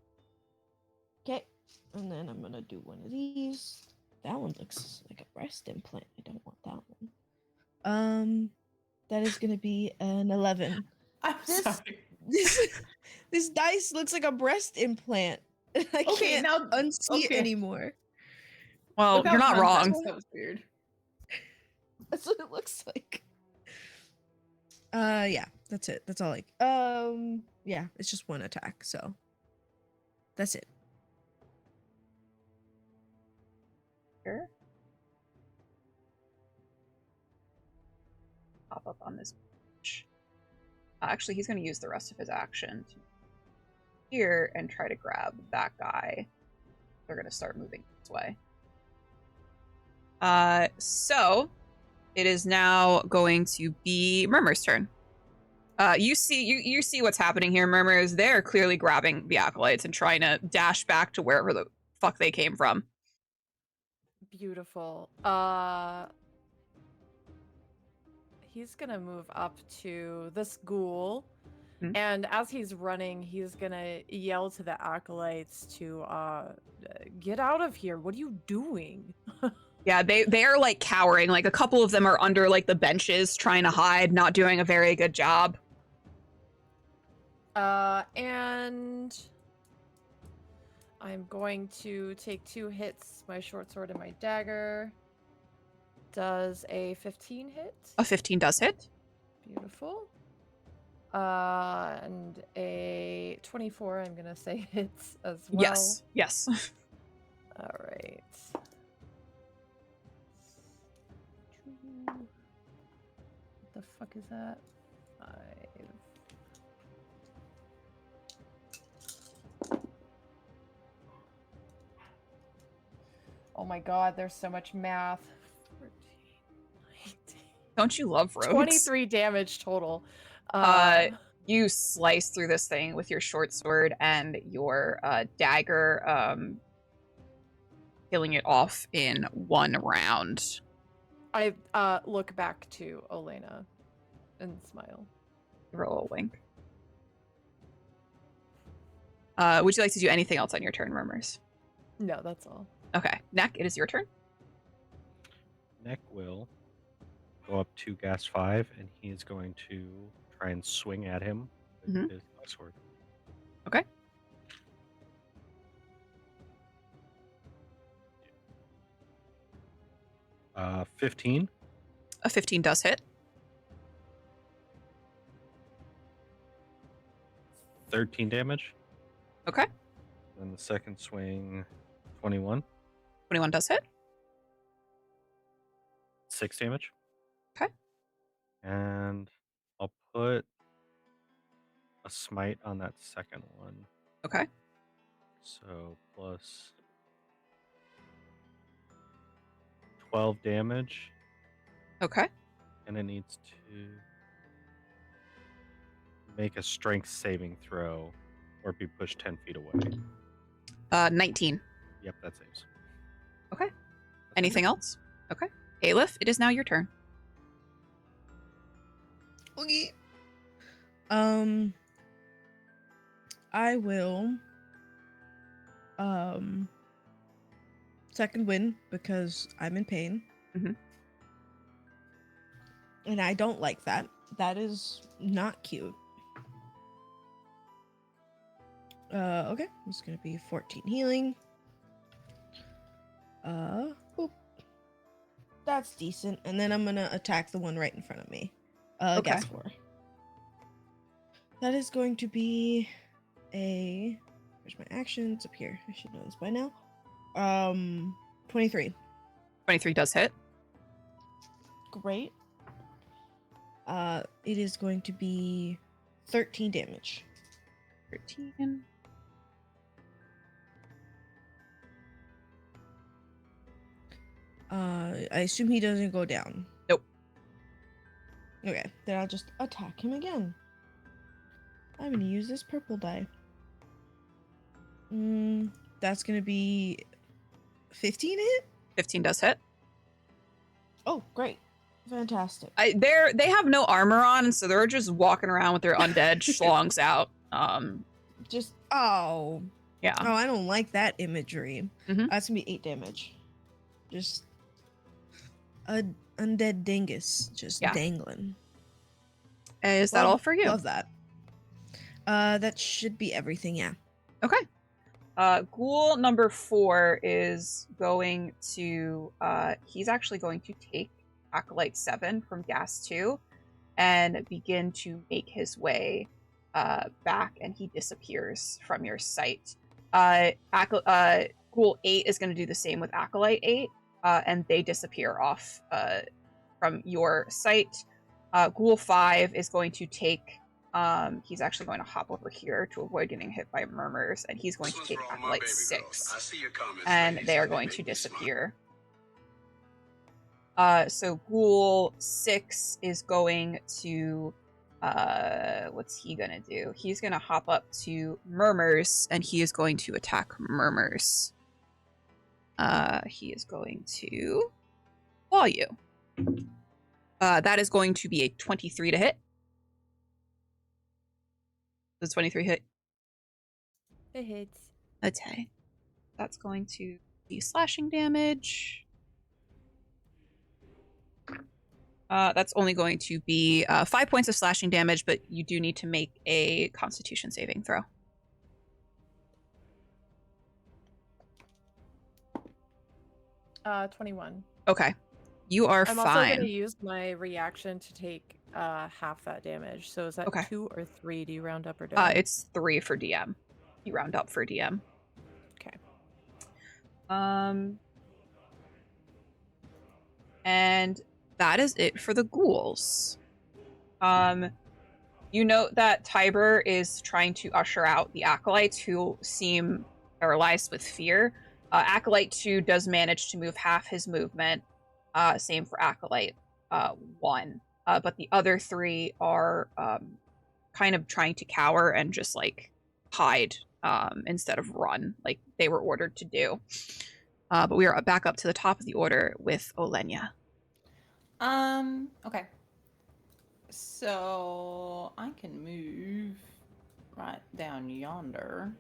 Okay. And then I'm gonna do one of these. That one looks like a breast implant. I don't want that one. That is gonna be an 11. I'm sorry. This dice looks like a breast implant. I can't unsee it anymore. Well, you're not wrong. That was weird. That's what it looks like. Yeah, that's it. That's all. Yeah, it's just one attack, so that's it. Sure. Pop up on this page. Actually, he's going to use the rest of his action to here and try to grab that guy. They're going to start moving this way. So it is now going to be Mermur's turn. You see what's happening here, Mermur's. They're clearly grabbing the acolytes and trying to dash back to wherever the fuck they came from. Beautiful. He's gonna move up to this ghoul, and as he's running, he's gonna yell to the acolytes to get out of here. What are you doing? Yeah, they are like cowering. Like a couple of them are under like the benches trying to hide, not doing a very good job. And I'm going to take 2 hits, my short sword and my dagger. Does a 15 hit? A 15 does hit. Beautiful. And a 24, I'm going to say hits as well. Yes. Yes. All right. What the fuck is that? 5. Oh my god, there's so much math. 14, 19. Don't you love rogues? 23 damage total. You slice through this thing with your short sword and your dagger, killing it off in one round. I look back to Oleyna and smile. Roll a wink. Would you like to do anything else on your turn, Murmurs? No, that's all. Okay. Neck, it is your turn. Neck will go up to Gas 5, and he is going to try and swing at him with Mhm. his sword. Okay. Yeah. 15. A 15 does hit. 13 damage. Okay. And the second swing, 21. 21 does hit. 6 damage. Okay. And I'll put a smite on that second one. Okay. So plus 12 damage. Okay. And it needs to make a strength saving throw or be pushed 10 feet away. 19. Yep, that saves. Okay. Anything else? Okay. Eilif, it is now your turn. Okay. I will second win because I'm in pain. Mhm. And I don't like that. That is not cute. Okay. It's gonna be 14 healing. Boop. That's decent. And then I'm gonna attack the one right in front of me. Okay. Gas 4. That is going to be a... Where's my action? It's up here. I should know this by now. 23. 23 does hit. Great. It is going to be 13 damage. 13. I assume he doesn't go down. Nope. Okay, then I'll just attack him again. I'm gonna use this purple die. That's gonna be 15 hit? 15 does hit. Oh, great. Fantastic. They have no armor on, so they're just walking around with their undead schlongs out. Just, Yeah. Oh, I don't like that imagery. Mhm. That's gonna be 8 damage. Just a undead dingus just Yeah. dangling. Is that all for you? Love that. That should be everything, yeah. Okay. Ghoul number 4 is going to, he's actually going to take Acolyte 7 from Gas 2 and begin to make his way back, and he disappears from your sight. Ghoul 8 is going to do the same with Acolyte 8, and they disappear off from your sight. Ghoul 5 is going to take, he's actually going to hop over here to avoid getting hit by Murmurs, and he's going to take Acolyte 6, and they are going to disappear. So Ghoul 6 is going to, what's he gonna do? He's gonna hop up to Murmurs, and he is going to attack Murmurs. He is going to claw you. That is going to be a 23 to hit. Does 23 hit? It hits. Okay. That's going to be slashing damage. That's only going to be 5 points of slashing damage, but you do need to make a Constitution saving throw. $21. Okay. You are I'm fine. also going to use my reaction to take half that damage. So is that Okay. 2 or 3? Do you round up or down? It's 3 for DM. You round up for DM. Okay. And that is it for the ghouls. You note that Tiber is trying to usher out the acolytes who seem paralyzed with fear. Acolyte 2 does manage to move half his movement. Same for Acolyte 1. But the other 3 are kind of trying to cower and just like hide instead of run, like they were ordered to do. But we are back up to the top of the order with Oleyna. Okay. So I can move right down yonder.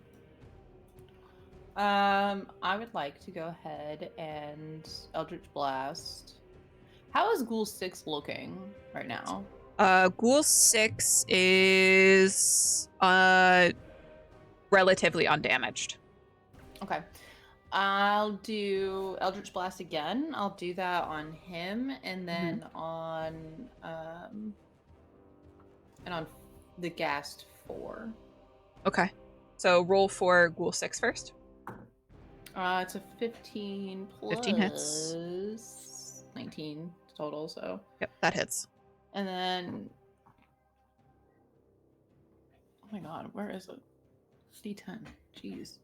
I would like to go ahead and Eldritch Blast. How is Ghoul 6 looking right now? Ghoul 6 is relatively undamaged. Okay. I'll do Eldritch Blast again. I'll do that on him and then on the Ghast 4. Okay. So roll for Ghoul 6 first. It's a 15 plus 15 hits. 19 total, so. Yep, that hits. And then oh my god, where is it? D10. Jeez.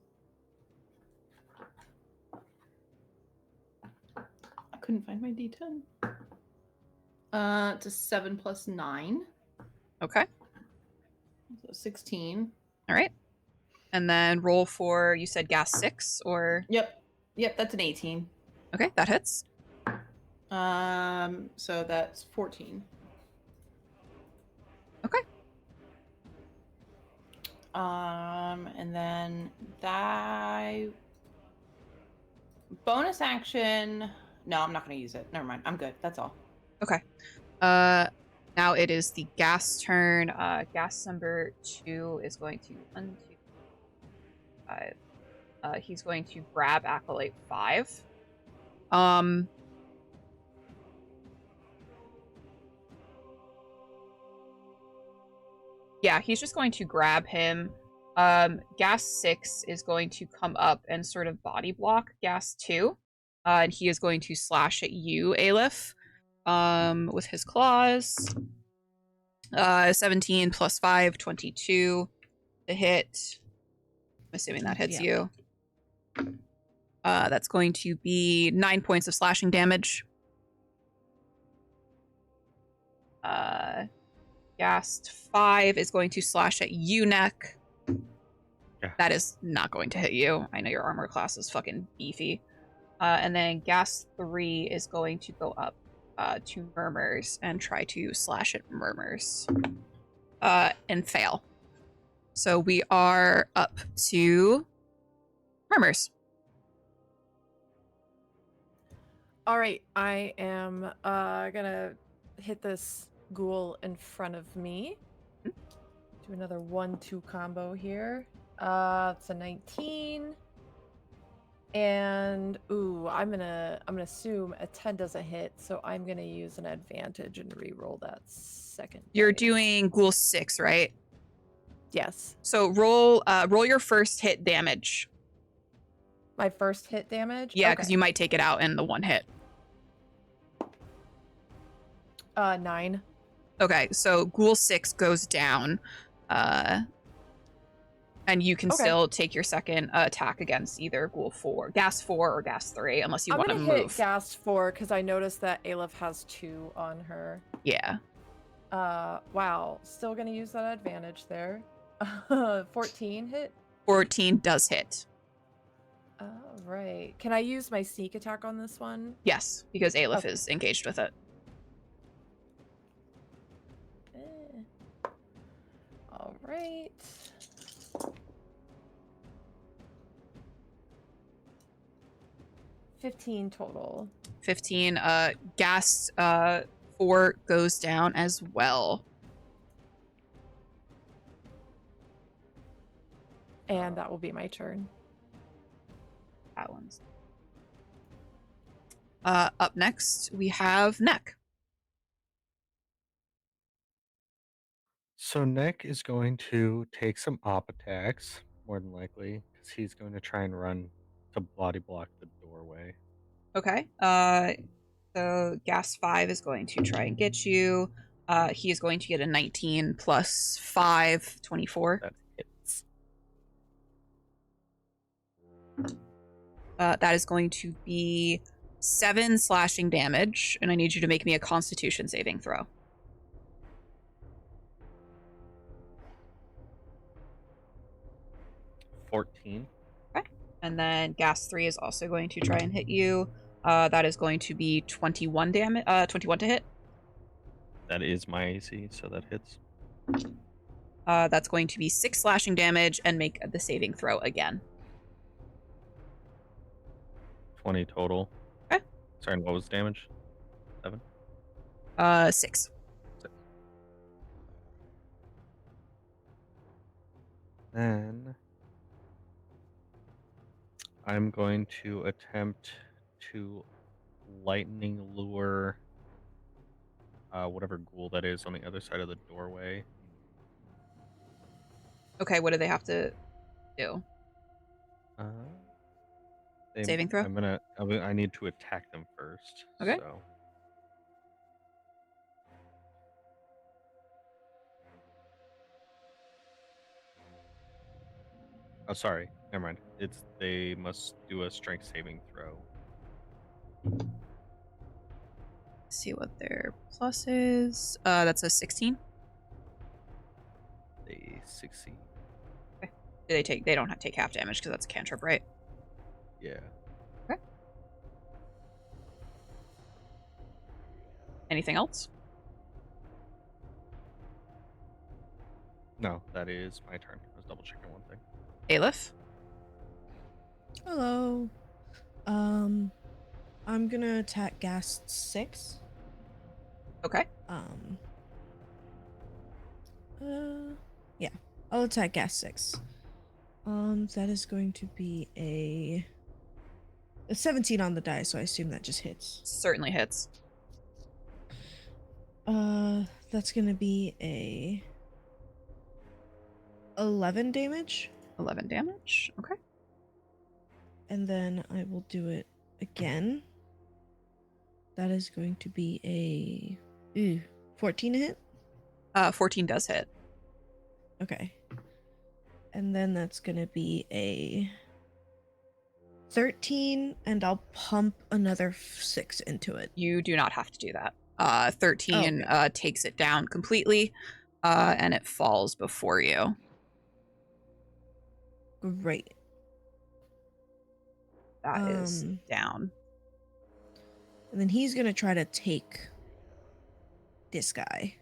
I couldn't find my D10. It's a 7 plus 9. Okay. So 16. All right. And then roll for, you said Gas 6 or? Yep, that's an 18. Okay, that hits. So that's 14. Okay. And then that bonus action. No, I'm not going to use it. Never mind. I'm good. That's all. Okay. Now it is the Gas turn. Gas number 2 is going to 1, 2, 5. He's going to grab Acolyte 5. Yeah, he's just going to grab him. Gas 6 is going to come up and sort of body block Gas 2. And he is going to slash at you, Eilif, with his claws. 17 plus 5, 22 to hit. I'm assuming that hits you. That's going to be 9 points of slashing damage. Ghast 5 is going to slash at you, Neck. Yeah. That is not going to hit you. I know your armor class is fucking beefy. And then Ghast 3 is going to go up to Mermur'ss and try to slash at Mermur'ss. And fail. So we are up to Mermur'ss. All right, I am gonna hit this ghoul in front of me. Do another 1-2 combo here. It's a 19. And I'm gonna assume a 10 doesn't hit, so I'm gonna use an advantage and re-roll that second. You're dice. doing Ghoul 6, right? Yes. So roll your first hit damage. My first hit damage? Yeah, because you might take it out in the one hit. 9. Okay, so Ghoul 6 goes down. And you can still take your second attack against either Ghoul 4, Gas 4 or Gas 3, unless you want to I'm move. gonna hit Gas 4 because I noticed that Eilif has 2 on her. Yeah. Wow. Still gonna use that advantage there. 14 hit? 14 does hit. All right. Can I use my sneak attack on this one? Yes, because Eilif Okay. is engaged with it. All right. $15 total. 15. Gas 4 goes down as well. And that will be my turn. That one's. Up next, we have Neck. So Nick is going to take some op attacks, more than likely, because he's going to try and run to body block the doorway. Okay. So Gas 5 is going to try and get you. He is going to get a 19 plus 5, 24. That hits. That is going to be 7 slashing damage, and I need you to make me a Constitution saving throw. $14. Okay. And then Gas 3 is also going to try and hit you. That is going to be 21 damage. 21 to hit. That is my AC, so that hits. That's going to be 6 slashing damage, and make the saving throw again. 20 total. Okay. Sorry, and what was the damage? 7? 6. Then I'm going to attempt to lightning lure whatever ghoul that is on the other side of the doorway. Okay, what do they have to do? Saving throw? I need to attack them first. Okay. So. Oh, sorry. Never mind. They must do a strength saving throw. See what their plus is. That's a 16. They succeed. They don't have to take half damage because that's a cantrip, right? Yeah. Okay. Anything else? No, that is my turn. I was double checking one thing. Eilif? Hello. I'm gonna attack Gas 6. Okay. Yeah, I'll attack Gas 6. That is going to be a 17 on the die, so I assume that just hits. Certainly hits. That's gonna be a 11 damage. 11 damage. Okay. And then I will do it again. That is going to be a 14 to hit. 14 does hit. Okay. And then that's gonna be a 13, and I'll pump another 6 into it. You do not have to do that. 13 okay. Takes it down completely, and it falls before you. Great. That is down. And then he's gonna try to take this guy.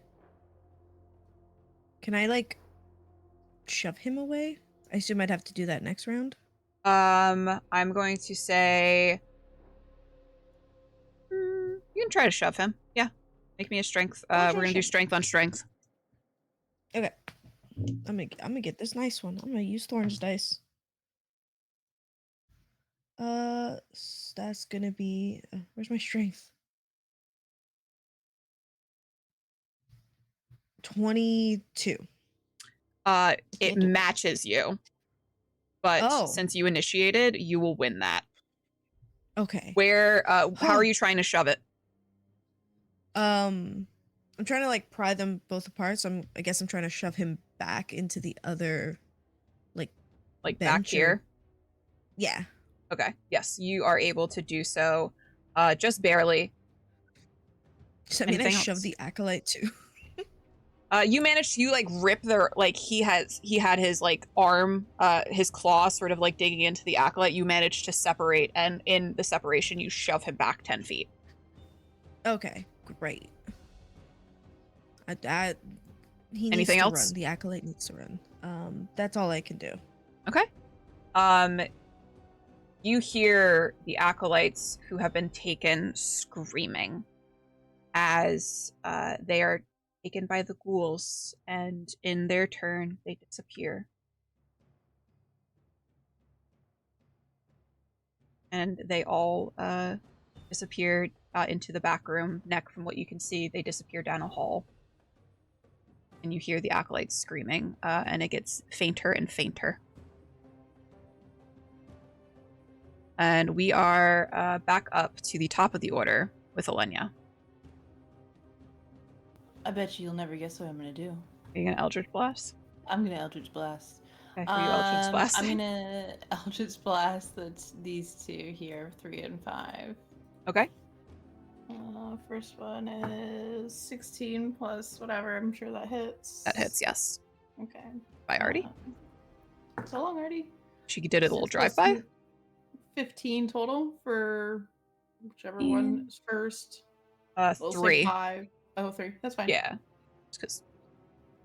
Can I, like, shove him away? I assume I'd have to do that next round. I'm going to say you can try to shove him. Yeah. Make me a strength. We're gonna do strength on strength. Okay. I'm gonna get this nice one. I'm gonna use Thorn's dice. That's gonna be where's my strength? 22. It matches you. But since you initiated, you will win that. Okay. Where how are you trying to shove it? I'm trying to, like, pry them both apart, so I guess I'm trying to shove him back into the other, like back here? Yeah. Okay. Yes, you are able to do so. Just barely. Does that mean I shove the acolyte too? You managed to, like, rip their, like, he had his, like, arm, his claw sort of, like, digging into the acolyte. You managed to separate, and in the separation, you shove him back 10 feet. Okay, great. He Anything needs to else? run. The acolyte needs to run. That's all I can do. Okay. You hear the acolytes who have been taken screaming as they are taken by the ghouls, and in their turn, they disappear. And they all disappeared into the back room. Neck, from what you can see, they disappear down a hall and you hear the acolytes screaming, and it gets fainter and fainter. And we are back up to the top of the order with Oleyna. I bet you'll never guess what I'm gonna do. Are you gonna Eldritch Blast? I'm gonna Eldritch Blast. Okay, who are you Eldritch Blast? I'm gonna Eldritch Blast these two here, 3 and 5. Okay. First one is 16 plus whatever. I'm sure that hits. That hits, yes. Okay. By Artie. So long, Artie. She did a little 6 plus drive-by. 15 total for whichever one is first. We'll say 3. 5. Oh, 3. That's fine. Yeah. Just because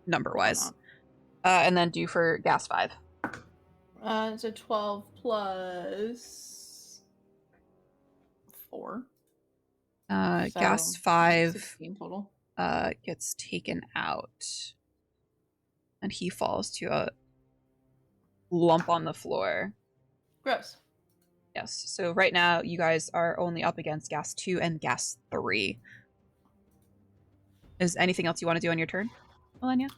number-wise. And then do for gas 5. It's a 12 plus 4. Gas 5 16 total. gets taken out. And he falls to a lump on the floor. Gross. Yes. So right now, you guys are only up against gas 2 and gas 3. Is anything else you want to do on your turn, Oleyna?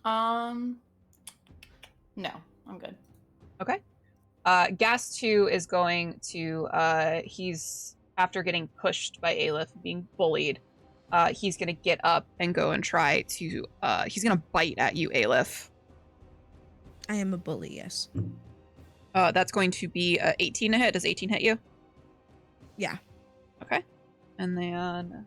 No, I'm good. Okay. Gas 2 is going to, he's, after getting pushed by Eilif, being bullied, he's going to get up and go and try to, he's going to bite at you, Eilif. I am a bully, yes. That's going to be 18 to hit. Does 18 hit you? Yeah. Okay. And then...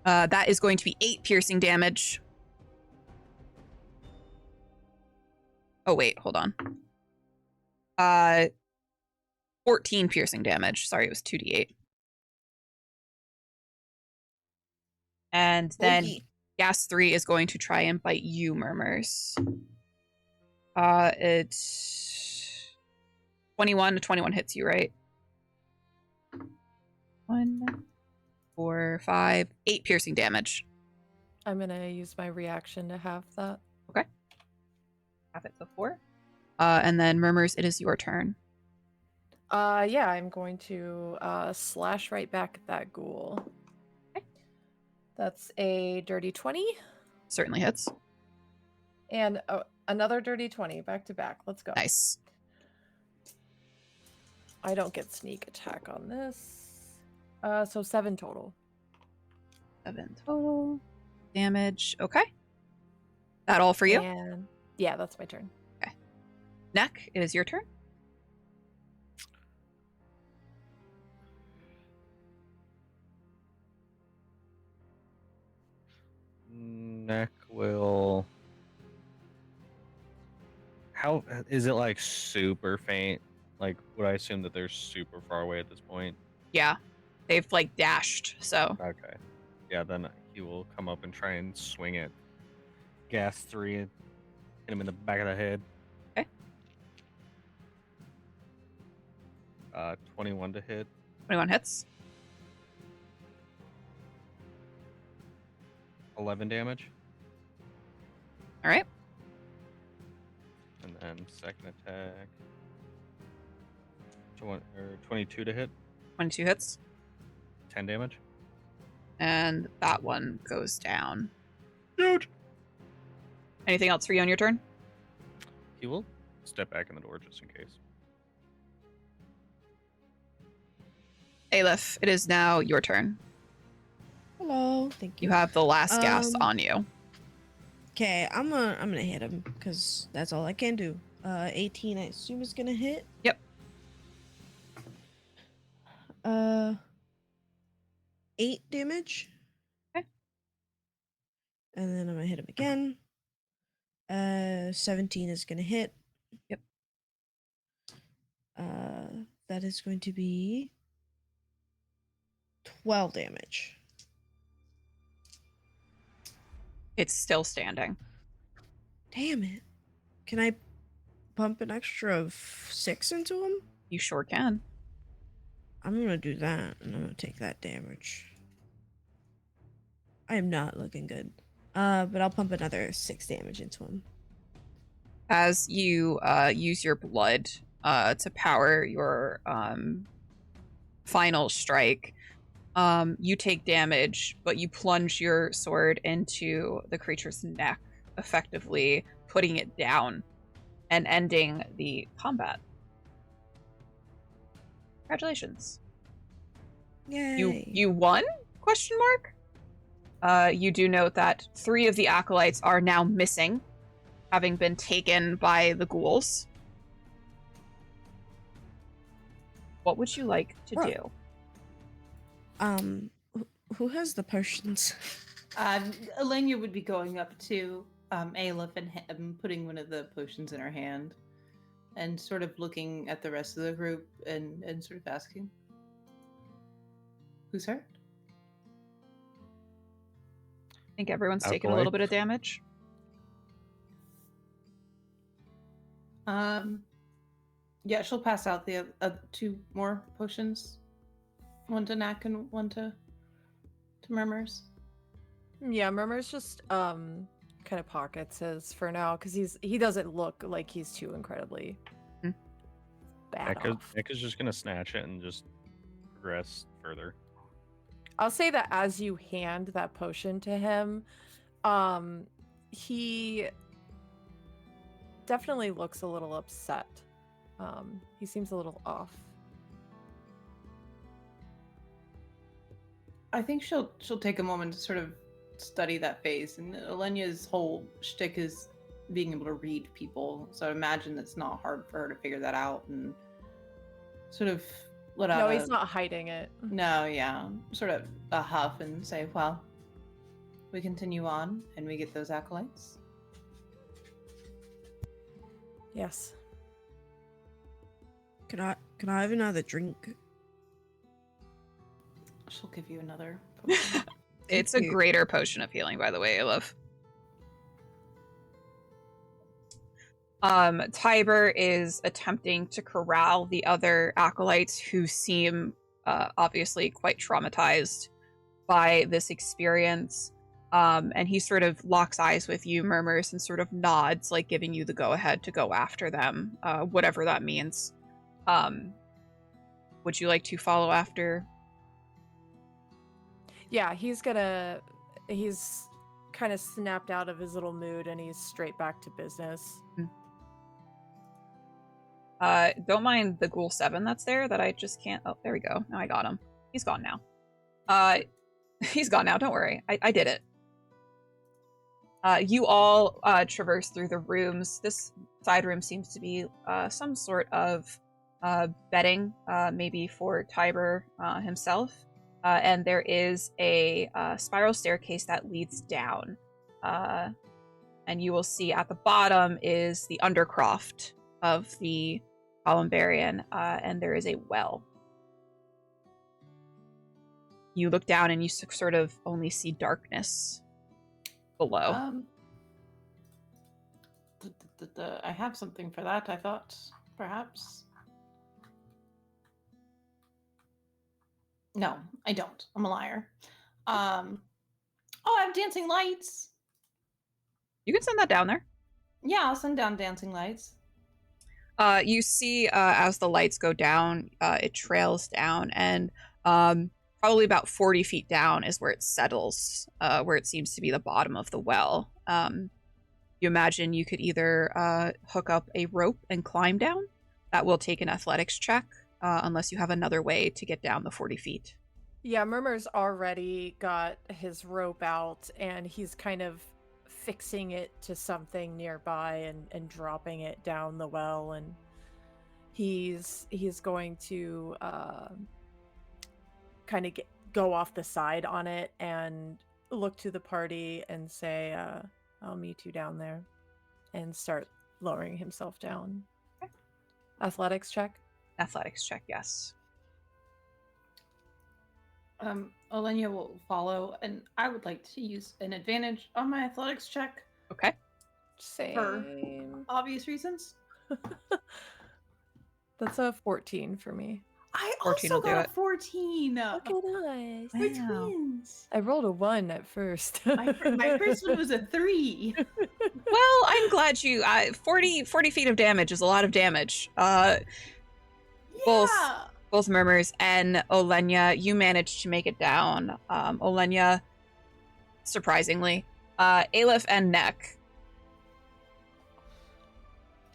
that is going to be 8 piercing damage. Oh, wait. Hold on. 14 piercing damage. Sorry, it was 2d8. And then gas 3 is going to try and bite you, Mermur'ss. It's 21 to 21 hits you, right? 1, 4, 5, 8 piercing damage. I'm gonna use my reaction to have that. Okay. Half it to 4. And then Mermur'ss, it is your turn. Yeah, I'm going to slash right back at that ghoul. Okay. That's a dirty 20. Certainly hits. And another dirty 20, back to back. Let's go. Nice. I don't get sneak attack on this. So 7 total. 7 total. Damage. Okay. That all for you? And yeah, that's my turn. Okay. Neck, it is your turn. Neck will... How is it, like, super faint? Like, would I assume that they're super far away at this point? Yeah. They've, like, dashed, so. Okay. Yeah, then he will come up and try and swing it. Gas 3 and hit him in the back of the head. Okay. 21 to hit. 21 hits. 11 damage. All right. And then second attack. 22 to hit. 22 hits. 10 damage. And that one goes down. Huge. Anything else for you on your turn? He will step back in the door just in case. Eilif, it is now your turn. Hello. Thank you. You have the last gas on you. Okay, I'm gonna hit him because that's all I can do. 18, I assume is gonna hit. Yep. 8 damage. Okay. And then I'm gonna hit him again. 17 is gonna hit. Yep. That is going to be 12 damage. It's still standing. Damn it. Can I pump an extra of 6 into him? You sure can. I'm gonna do that, and I'm gonna take that damage. I am not looking good. But I'll pump another 6 damage into him. As you use your blood to power your final strike, You take damage, but you plunge your sword into the creature's neck, effectively putting it down and ending the combat. Congratulations. Yay. You won? Question mark. You do note that 3 of the acolytes are now missing, having been taken by the ghouls. What would you like to do? Who has the potions? Oleyna would be going up to Eilif and putting one of the potions in her hand and sort of looking at the rest of the group and sort of asking, who's hurt? I think everyone's taken a little bit of damage. Yeah, she'll pass out the 2 more potions. One to Knack and one to Mermur'ss. Yeah, Mermur'ss just kind of pockets his for now because he doesn't look like he's too incredibly bad off. Ekka's just gonna snatch it and just progress further. I'll say that as you hand that potion to him, he definitely looks a little upset. He seems a little off. I think she'll take a moment to sort of study that face. And Oleyna's whole shtick is being able to read people, so I imagine it's not hard for her to figure that out and sort of let out. No, he's not hiding it. No, yeah, sort of a huff and say, "Well, we continue on and we get those acolytes." Yes. Can I have another drink? She'll give you another potion. It's a greater potion of healing, by the way, Eilif. Tiber is attempting to corral the other acolytes who seem obviously quite traumatized by this experience. And he sort of locks eyes with you, Mermur'ss, and sort of nods, like giving you the go-ahead to go after them, whatever that means. Would you like to follow after? Yeah, he's kind of snapped out of his little mood and he's straight back to business. Don't mind the ghoul 7 that's there that I just can't. Oh, there we go. Now I got him. He's gone now. He's gone now. Don't worry. I did it. You all traverse through the rooms. This side room seems to be some sort of bedding, maybe for Tiber himself. And there is a spiral staircase that leads down. And you will see at the bottom is the undercroft of the Columbarian, and there is a well. You look down and you sort of only see darkness below. I have something for that, I thought, perhaps. No, I don't. I'm a liar. I have dancing lights. You can send that down there. Yeah, I'll send down dancing lights. You see, as the lights go down, it trails down, and probably about 40 feet down is where it settles, where it seems to be the bottom of the well. You imagine you could either hook up a rope and climb down. That will take an athletics check, unless you have another way to get down the 40 feet. Yeah, Mermur'ss already got his rope out, and he's kind of fixing it to something nearby and dropping it down the well, and he's going to kind of go off the side on it and look to the party and say, I'll meet you down there, and start lowering himself down. Okay. Athletics check? Athletics check, yes. Oleyna will follow, and I would like to use an advantage on my athletics check. Okay. Same. For obvious reasons. That's a 14 for me. I 14 also will do got it. a 14. Look at us. We're Wow. twins. I rolled a 1 at first. My first one was a 3. Well, I'm glad you... 40 feet of damage is a lot of damage. Both both Mermur'ss and Oleyna, you managed to make it down. Oleyna, surprisingly. Eilif and Neck.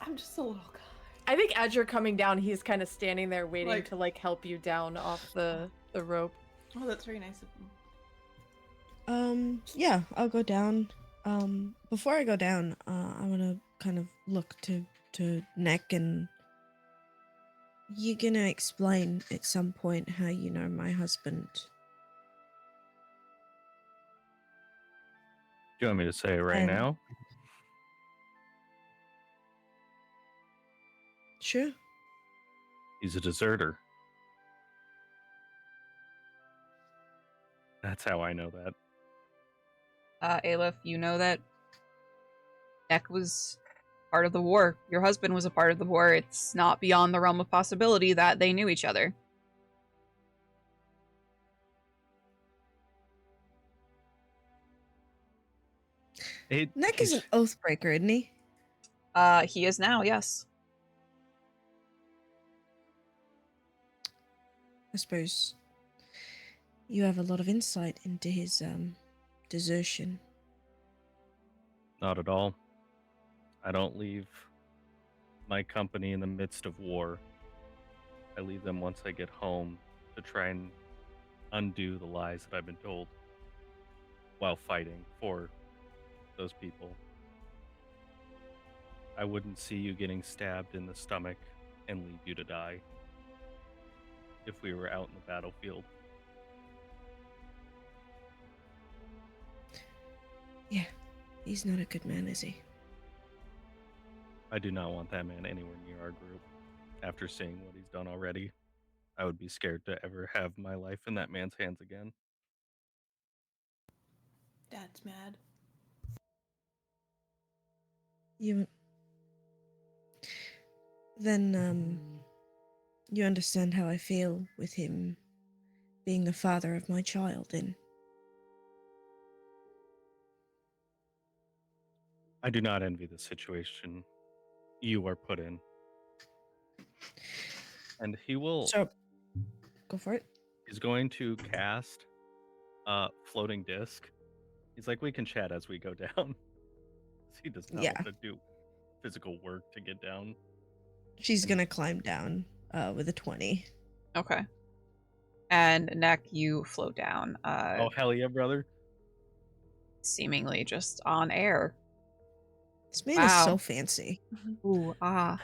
I'm just a little guy. I think as you're coming down, he's kind of standing there waiting Like- to like help you down off the rope. Oh, that's very nice of him. Yeah, I'll go down. Before I go down, I want to kind of look to Neck, and you're gonna explain at some point how you know my husband. Do you want me to say it right And- now? Sure. He's a deserter. That's how I know that. Eilif, you know that Neck was part of the war. Your husband was a part of the war. It's not beyond the realm of possibility that they knew each other. Neck is an oathbreaker, isn't he? He is now, yes. I suppose you have a lot of insight into his desertion. Not at all. I don't leave my company in the midst of war. I leave them once I get home to try and undo the lies that I've been told while fighting for those people. I wouldn't see you getting stabbed in the stomach and leave you to die if we were out in the battlefield. Yeah, he's not a good man, is he? I do not want that man anywhere near our group. After seeing what he's done already, I would be scared to ever have my life in that man's hands again. Dad's mad. You then you understand how I feel with him being the father of my child, then? I do not envy the situation you are put in. And he will So, go for it. he's going to cast a floating disc. He's like, we can chat as we go down. He does not Yeah. want to do physical work to get down. She's gonna climb down with a 20. Okay. And Neck, you float down, Oh, hell yeah, brother. seemingly just on air. This man is so Wow. fancy. Ooh, ah.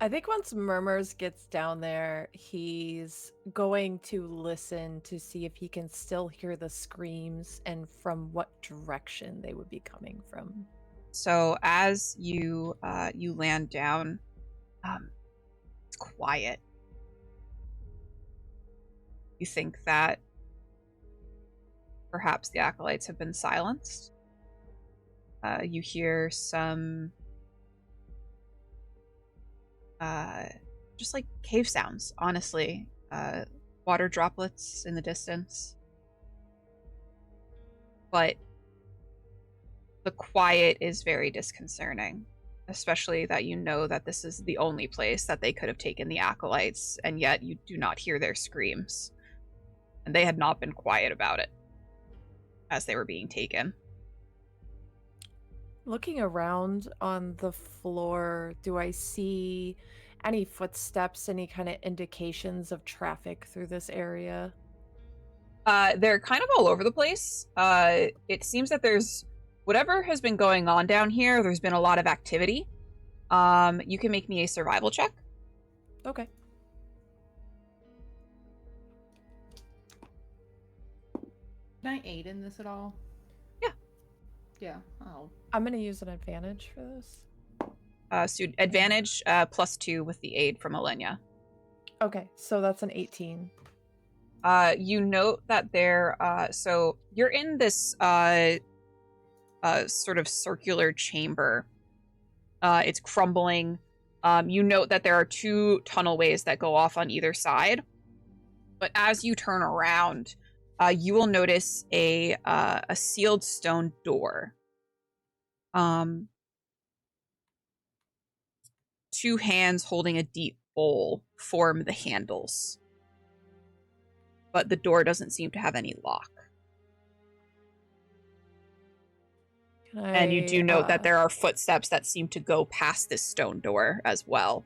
I think once Mermur'ss gets down there, he's going to listen to see if he can still hear the screams and from what direction they would be coming from. So as you land down, it's quiet. You think that perhaps the acolytes have been silenced. You hear some just like cave sounds, honestly. Water droplets in the distance. But the quiet is very disconcerting, especially that you know that this is the only place that they could have taken the acolytes, and yet you do not hear their screams. And they had not been quiet about it as they were being taken. Looking around on the floor, do I see any footsteps, any kind of indications of traffic through this area? They're kind of all over the place. It seems that there's whatever has been going on down here, there's been a lot of activity. You can make me a survival check. Okay. Can I aid in this at all? Yeah. Yeah. Oh. I'm going to use an advantage for this. So advantage +2 with the aid from Oleyna. Okay, so that's an 18. You note that there, so you're in this sort of circular chamber. It's crumbling. You note that there are 2 tunnelways that go off on either side. But as you turn around, you will notice a sealed stone door. 2 hands holding a deep bowl form the handles. But the door doesn't seem to have any lock. And you do note that there are footsteps that seem to go past this stone door as well.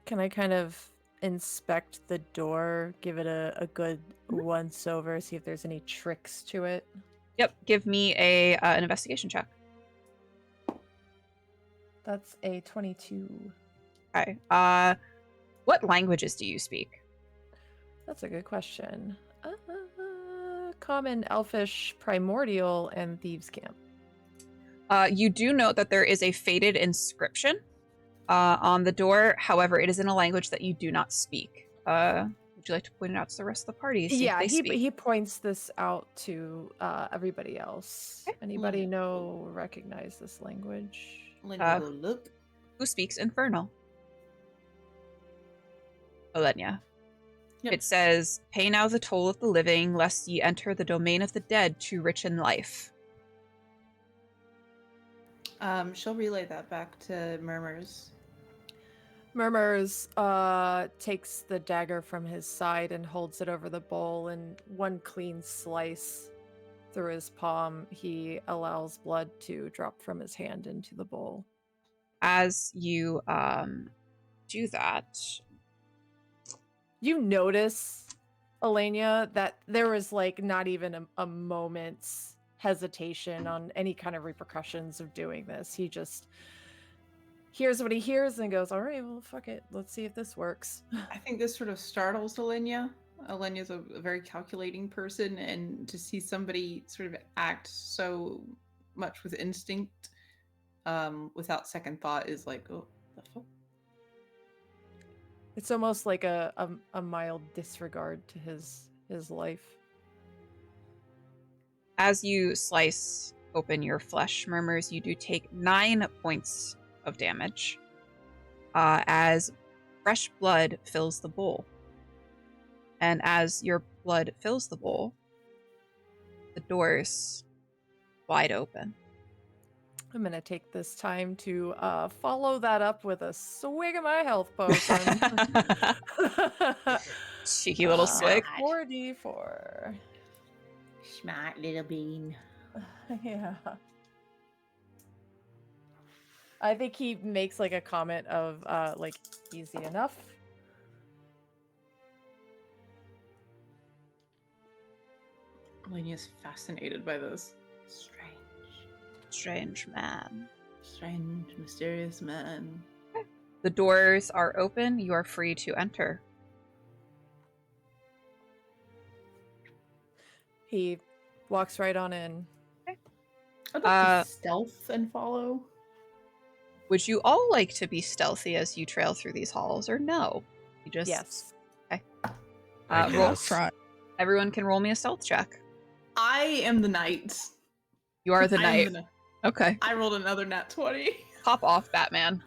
Can I kind of inspect the door, give it a good once over, see if there's any tricks to it? Yep, give me an investigation check. That's a 22. Okay. What languages do you speak? That's a good question. Common, Elfish, Primordial, and Thieves' Camp. You do note that there is a faded inscription on the door. However, it is in a language that you do not speak. Would you like to point it out to the rest of the party? Yeah, he points this out to everybody else. Okay. Anybody recognize this language? Look. Who speaks Infernal? Oleyna. Yep. It says, "Pay now the toll of the living, lest ye enter the domain of the dead, too rich in life." She'll relay that back to Mermur'ss. Mermur'ss takes the dagger from his side and holds it over the bowl, and one clean slice through his palm, he allows blood to drop from his hand into the bowl. As you do that, you notice, Oleyna, that there was like not even a moment's hesitation on any kind of repercussions of doing this. He just hears what he hears and goes, all right, well, fuck it. Let's see if this works. I think this sort of startles Oleyna. Olena's a very calculating person, and to see somebody sort of act so much with instinct without second thought is like, oh, the fuck? It's almost like a mild disregard to his life. As you slice open your flesh, Mermur'ss, you do take 9 points of damage as fresh blood fills the bowl. And as your blood fills the bowl, the doors wide open. I'm going to take this time to follow that up with a swig of my health potion. Cheeky little swig. 4d4. Smart little bean. Yeah. I think he makes like a comment of like easy enough. Oleyna's fascinated by this. Strange man. Strange, mysterious man. The doors are open. You are free to enter. He walks right on in. I'd like to stealth and follow. Would you all like to be stealthy as you trail through these halls, or no? You just Yes. Okay. I Roll. guess. Try. Everyone can roll me a stealth check. I am the knight. You are the I am knight. the knight. Okay. I rolled another nat 20. Pop off, Batman.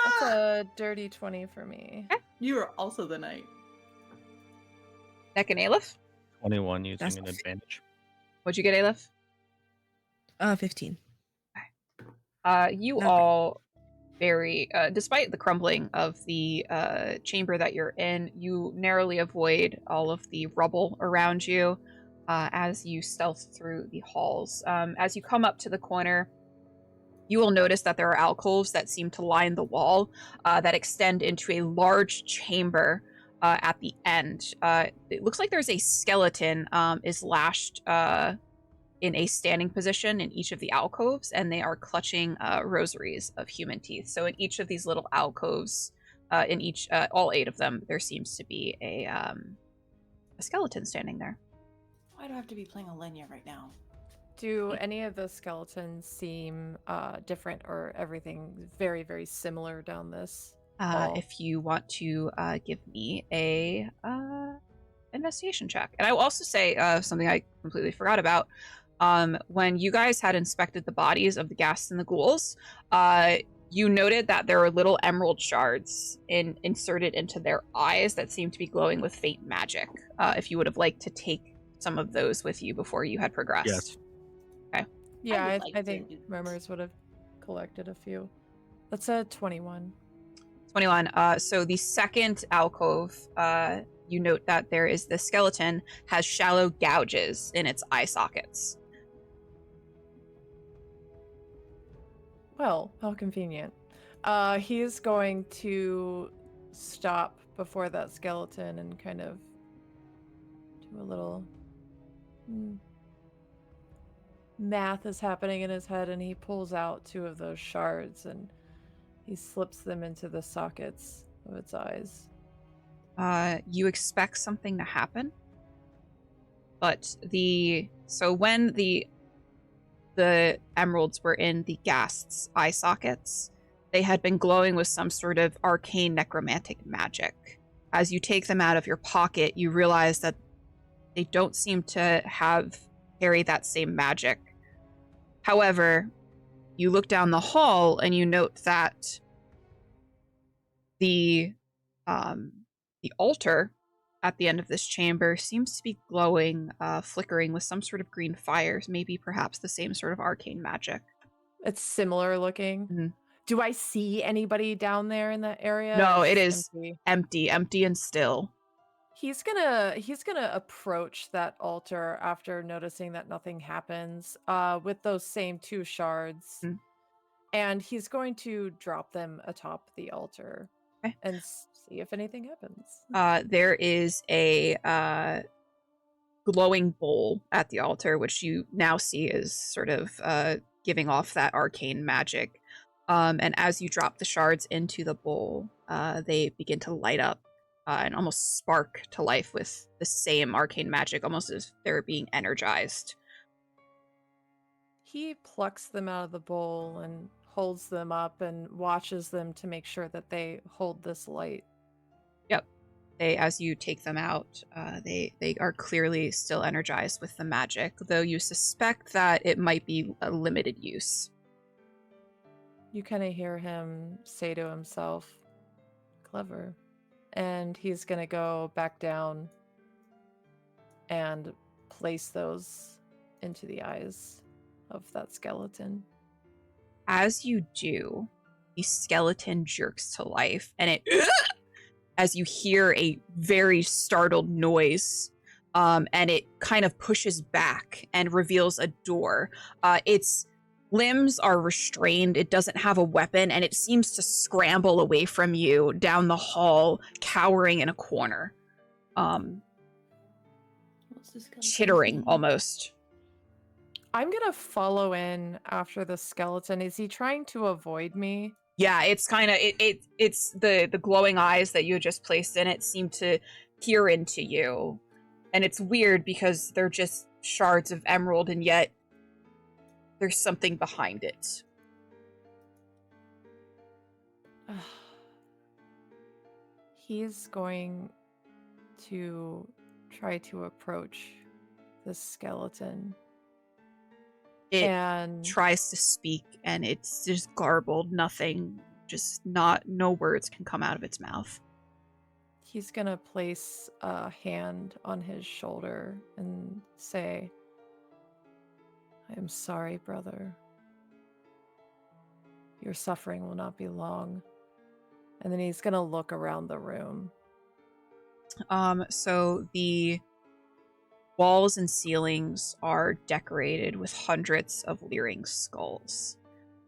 That's a dirty 20 for me. You are also the knight. Neck and Eilif? 21 using That's- an advantage. What'd you get, Eilif? 15. You Okay. all very, despite the crumbling of the chamber that you're in, you narrowly avoid all of the rubble around you as you stealth through the halls. As you come up to the corner, you will notice that there are alcoves that seem to line the wall that extend into a large chamber at the end. It looks like there's a skeleton is lashed in a standing position in each of the alcoves, and they are clutching rosaries of human teeth. So in each of these little alcoves, in each all 8 of them, there seems to be a skeleton standing there. Why do I have to be playing Oleyna right now? Do any of the skeletons seem different, or everything very, very similar down this hall? If you want to give me a investigation check. And I will also say something I completely forgot about. When you guys had inspected the bodies of the ghasts and the ghouls, you noted that there were little emerald shards inserted into their eyes that seemed to be glowing with faint magic. If you would have liked to take some of those with you before you had progressed. Yes. Yeah, would like I to think do Mermur'ss would have collected a few. That's a 21. 21. So the second alcove, you note that there is the skeleton has shallow gouges in its eye sockets. Well, how convenient. He's going to stop before that skeleton and kind of do a little math is happening in his head, and he pulls out 2 of those shards and he slips them into the sockets of its eyes. You expect something to happen, but when the emeralds were in the ghast's eye sockets, they had been glowing with some sort of arcane necromantic magic. As you take them out of your pocket, you realize that they don't seem to carry that same magic. However, you look down the hall and you note that the altar at the end of this chamber seems to be glowing, flickering with some sort of green fires, maybe perhaps the same sort of arcane magic. It's similar looking. Mhm. Do I see anybody down there in that area? No, it It's is empty. empty and still. He's gonna approach that altar after noticing that nothing happens, with those same 2 shards, and he's going to drop them atop the altar and see if anything happens. There is a glowing bowl at the altar, which you now see is sort of giving off that arcane magic. And as you drop the shards into the bowl, they begin to light up and almost spark to life with the same arcane magic, almost as they're being energized. He plucks them out of the bowl and holds them up and watches them to make sure that they hold this light. Yep. As you take them out, they are clearly still energized with the magic, though you suspect that it might be a limited use. You kind of hear him say to himself, clever. And he's going to go back down and place those into the eyes of that skeleton. As you do, the skeleton jerks to life, and it as you hear a very startled noise, and it kind of pushes back and reveals a door. Its limbs are restrained. It doesn't have a weapon, and it seems to scramble away from you down the hall, cowering in a corner, chittering almost. I'm gonna follow in after the skeleton. Is he trying to avoid me? Yeah, it's kind of it's the glowing eyes that you just placed in it seem to peer into you, and it's weird because they're just shards of emerald, and yet there's something behind it. He's going to try to approach the skeleton. It and tries to speak, and it's just garbled. Nothing, no words can come out of its mouth. He's gonna place a hand on his shoulder and say, I am sorry, brother. Your suffering will not be long. And then he's gonna look around the room. So the walls and ceilings are decorated with hundreds of leering skulls.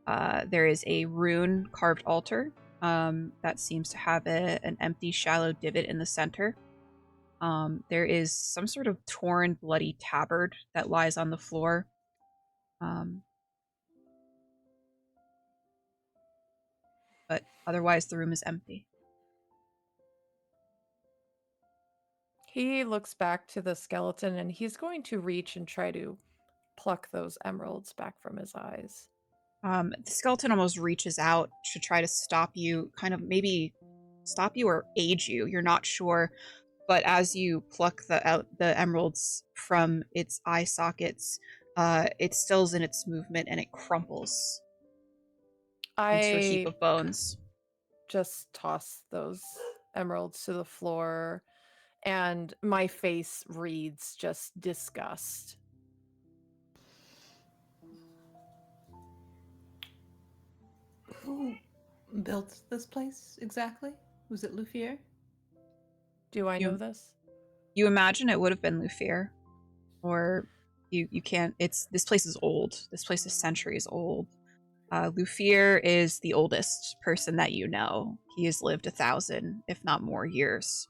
There is a rune carved altar that seems to have an empty, shallow divot in the center. There is some sort of torn, bloody tabard that lies on the floor. But otherwise, the room is empty. He looks back to the skeleton and he's going to reach and try to pluck those emeralds back from his eyes. The skeleton almost reaches out to try to stop you, kind of maybe stop you or aid you. You're not sure. But as you pluck the emeralds from its eye sockets, it stills in its movement and it crumples into a heap of bones. Just toss those emeralds to the floor, and my face reads just disgust. built this place exactly? Was it Lufier? Do I know You- this? You imagine it would have been Lufier, or you can't. This place is old. This place is centuries old. Lufier is the oldest person that you know. He has lived 1,000, if not more, years.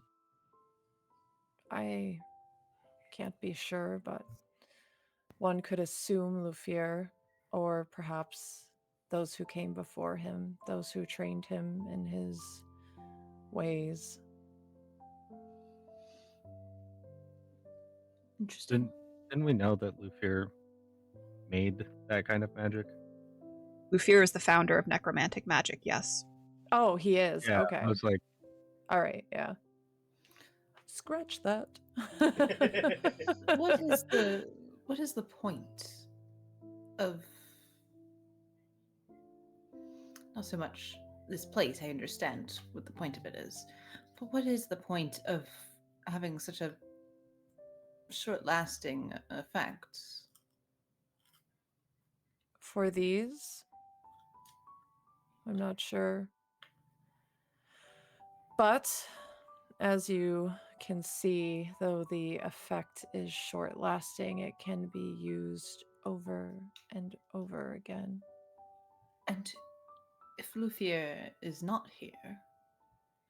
I can't be sure, but one could assume Lufier, or perhaps those who came before him, those who trained him in his ways. Interesting. Didn't we know that Lufier made that kind of magic? Lufier is the founder of necromantic magic, yes. Oh, he is. Yeah, Okay. I was like, All right. Yeah. Scratch that. What is the point of not so much this place? I understand what the point of it is, but what is the point of having such a short-lasting effect? For these, I'm not sure. But as you can see, though the effect is short lasting, it can be used over and over again. And if Lufier is not here,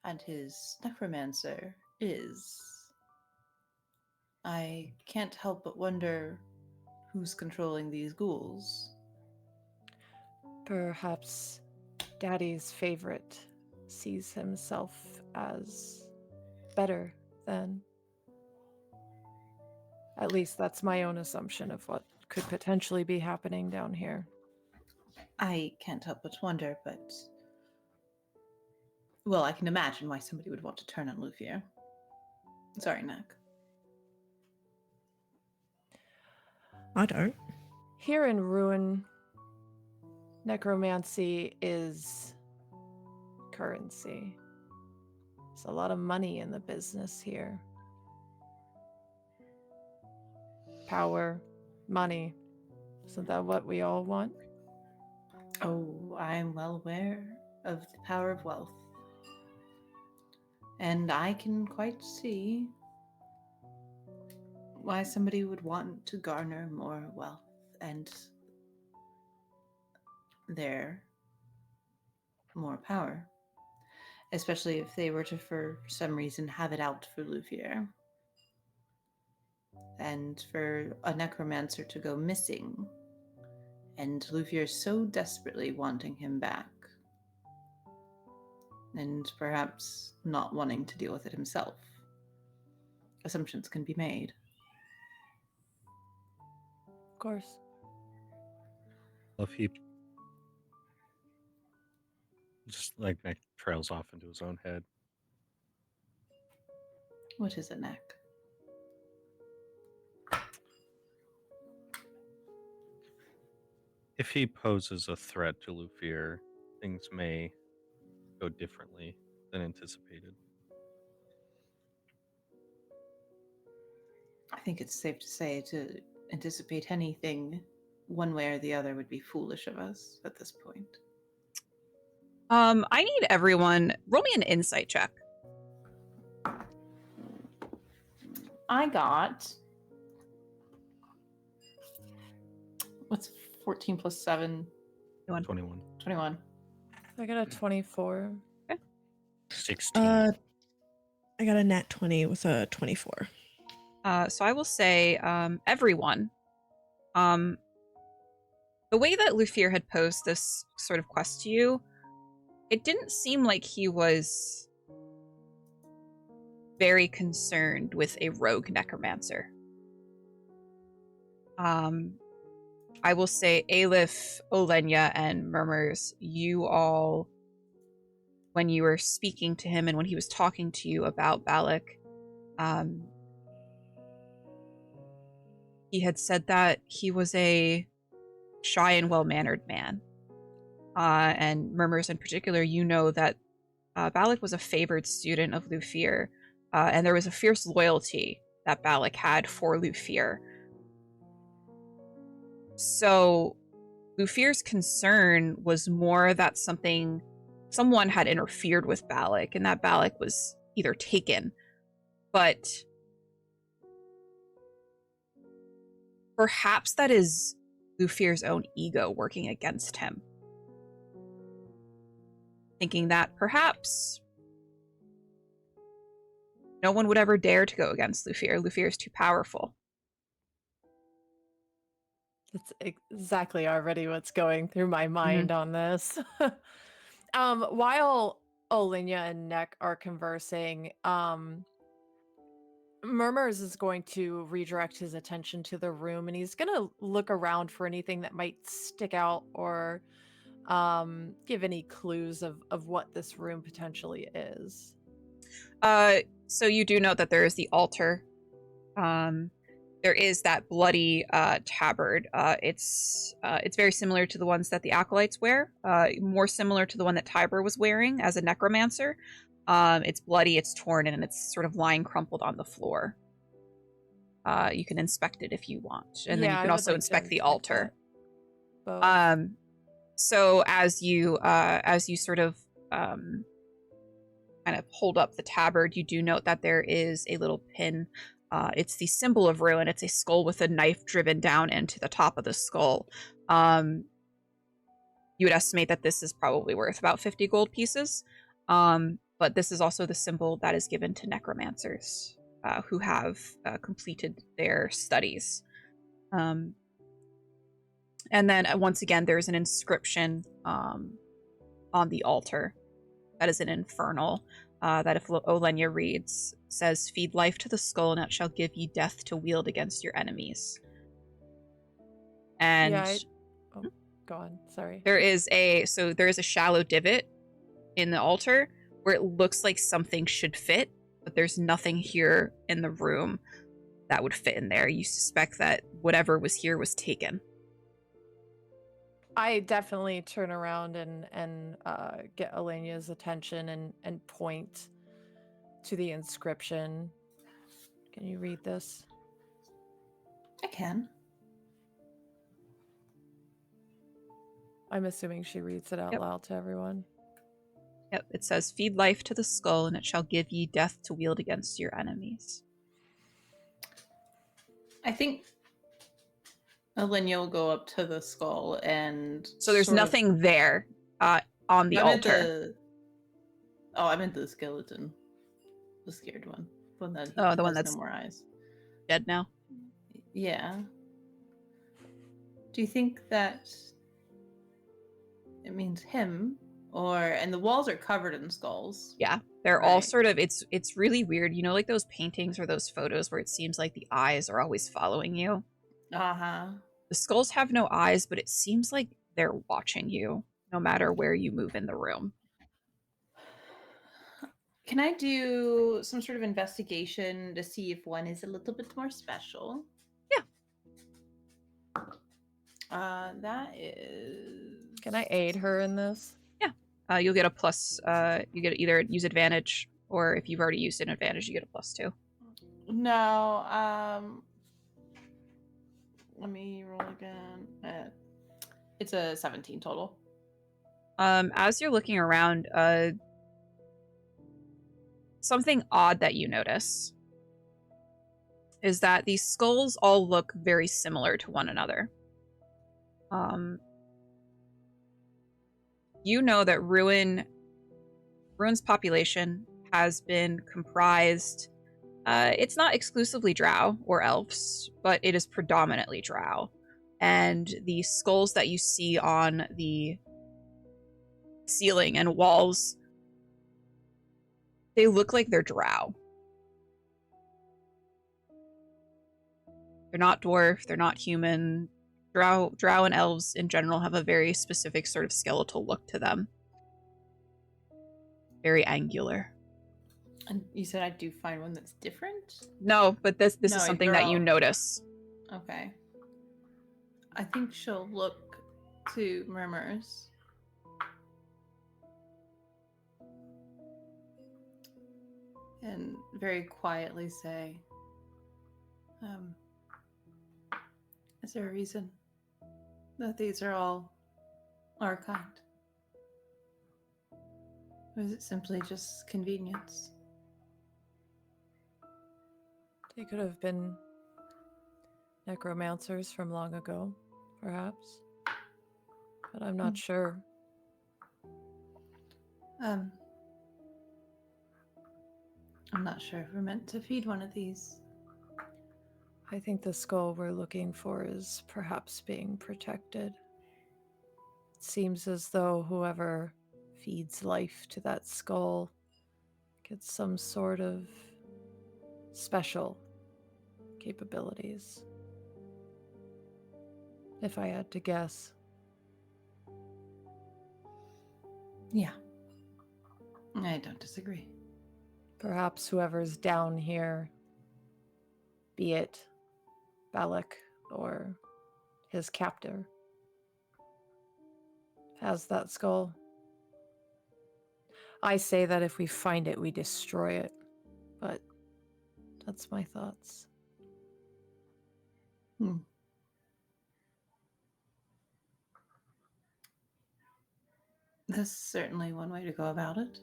and his necromancer is, I can't help but wonder who's controlling these ghouls. Perhaps Daddy's favorite sees himself as better than. At least that's my own assumption of what could potentially be happening down here. I can't help but wonder, but well, I can imagine why somebody would want to turn on Lufier. Sorry, Nick. I don't. Here in Ruin, necromancy is currency. There's a lot of money in the business here. Power, money. Isn't that what we all want? Oh, I'm well aware of the power of wealth. And I can quite see why somebody would want to garner more wealth and their more power. Especially if they were to, for some reason, have it out for Lufier. And for a necromancer to go missing. And Lufier so desperately wanting him back. And perhaps not wanting to deal with it himself. Assumptions can be made. Of course. if he just like trails off into his own head. What is it, Neck? If he poses a threat to Lufier, things may go differently than anticipated. I think it's safe to say to anticipate anything one way or the other would be foolish of us at this point. I need everyone roll me an insight check. I got what's 14 plus 7? 21. 21. I got a 24. 16. I got a nat 20 with a 24. So I will say, everyone. The way that Lufier had posed this sort of quest to you, it didn't seem like he was very concerned with a rogue necromancer. I will say Eilif, Oleyna, and Mermur'ss, you all, when you were speaking to him and when he was talking to you about Balak, he had said that he was a shy and well-mannered man. And Mermur'ss in particular, you know that Balak was a favored student of Lufier, and there was a fierce loyalty that Balak had for Lufier. So Lufier's concern was more that something someone had interfered with Balak, and that Balak was either taken, but perhaps that is Lufir's own ego working against him. Thinking that perhaps no one would ever dare to go against Lufir. Lufir is too powerful. That's exactly already what's going through my mind on this. While Oleyna and Neck are conversing, Mermur'ss is going to redirect his attention to the room, and he's going to look around for anything that might stick out or give any clues of what this room potentially is. So you do note that there is the altar. There is that bloody tabard. It's very similar to the ones that the acolytes wear. More similar to the one that Tiber was wearing as a necromancer. It's bloody, it's torn, and it's sort of lying crumpled on the floor. You can inspect it if you want, and then you can also inspect the altar. So as you sort of kind of hold up the tabard, you do note that there is a little pin. It's the symbol of ruin. It's a skull with a knife driven down into the top of the skull. You would estimate that this is probably worth about 50 gold pieces. But this is also the symbol that is given to necromancers who have completed their studies. And then once again, there's an inscription on the altar that is an infernal. That if Oleyna reads, says, "Feed life to the skull, and it shall give ye death to wield against your enemies." And go on. Sorry. There is a shallow divot in the altar where it looks like something should fit, but there's nothing here in the room that would fit in there. You suspect that whatever was here was taken. I definitely turn around and get Oleyna's attention and point to the inscription. Can you read this? I can. I'm assuming she reads it out loud to everyone. Yep, it says, "Feed life to the skull, and it shall give ye death to wield against your enemies." I think Oleyna will go up to the skull and... So there's nothing there on the altar. I meant the skeleton. The scared one. The one that the one that's no more eyes. Dead now? Yeah. Do you think that it means him? And the walls are covered in skulls. Yeah, they're all sort of, it's really weird. You know, like those paintings or those photos where it seems like the eyes are always following you? Uh-huh. The skulls have no eyes, but it seems like they're watching you no matter where you move in the room. Can I do some sort of investigation to see if one is a little bit more special? Yeah. That is... Can I aid her in this? You'll get a plus. You get either use advantage, or if you've already used an advantage, you get a +2. No. Let me roll again. It's a 17 total. As you're looking around, something odd that you notice is that these skulls all look very similar to one another. You know that Ruin's population has been comprised, it's not exclusively Drow or Elves, but it is predominantly Drow. And the skulls that you see on the ceiling and walls, they look like they're Drow. They're not dwarf, they're not human. Drow and elves in general have a very specific sort of skeletal look to them. Very angular. And you said I do find one that's different? No, but this is something that you notice. Okay. I think she'll look to Mermur'ss. And very quietly say, is there a reason that these are all our kind? Or is it simply just convenience? They could have been necromancers from long ago, perhaps. But I'm not sure. I'm not sure if we're meant to feed one of these. I think the skull we're looking for is perhaps being protected. It seems as though whoever feeds life to that skull gets some sort of special capabilities. If I had to guess. Yeah. I don't disagree. Perhaps whoever's down here, be it Balak or his captor, has that skull. I say that if we find it, we destroy it. But that's my thoughts. That's certainly one way to go about it.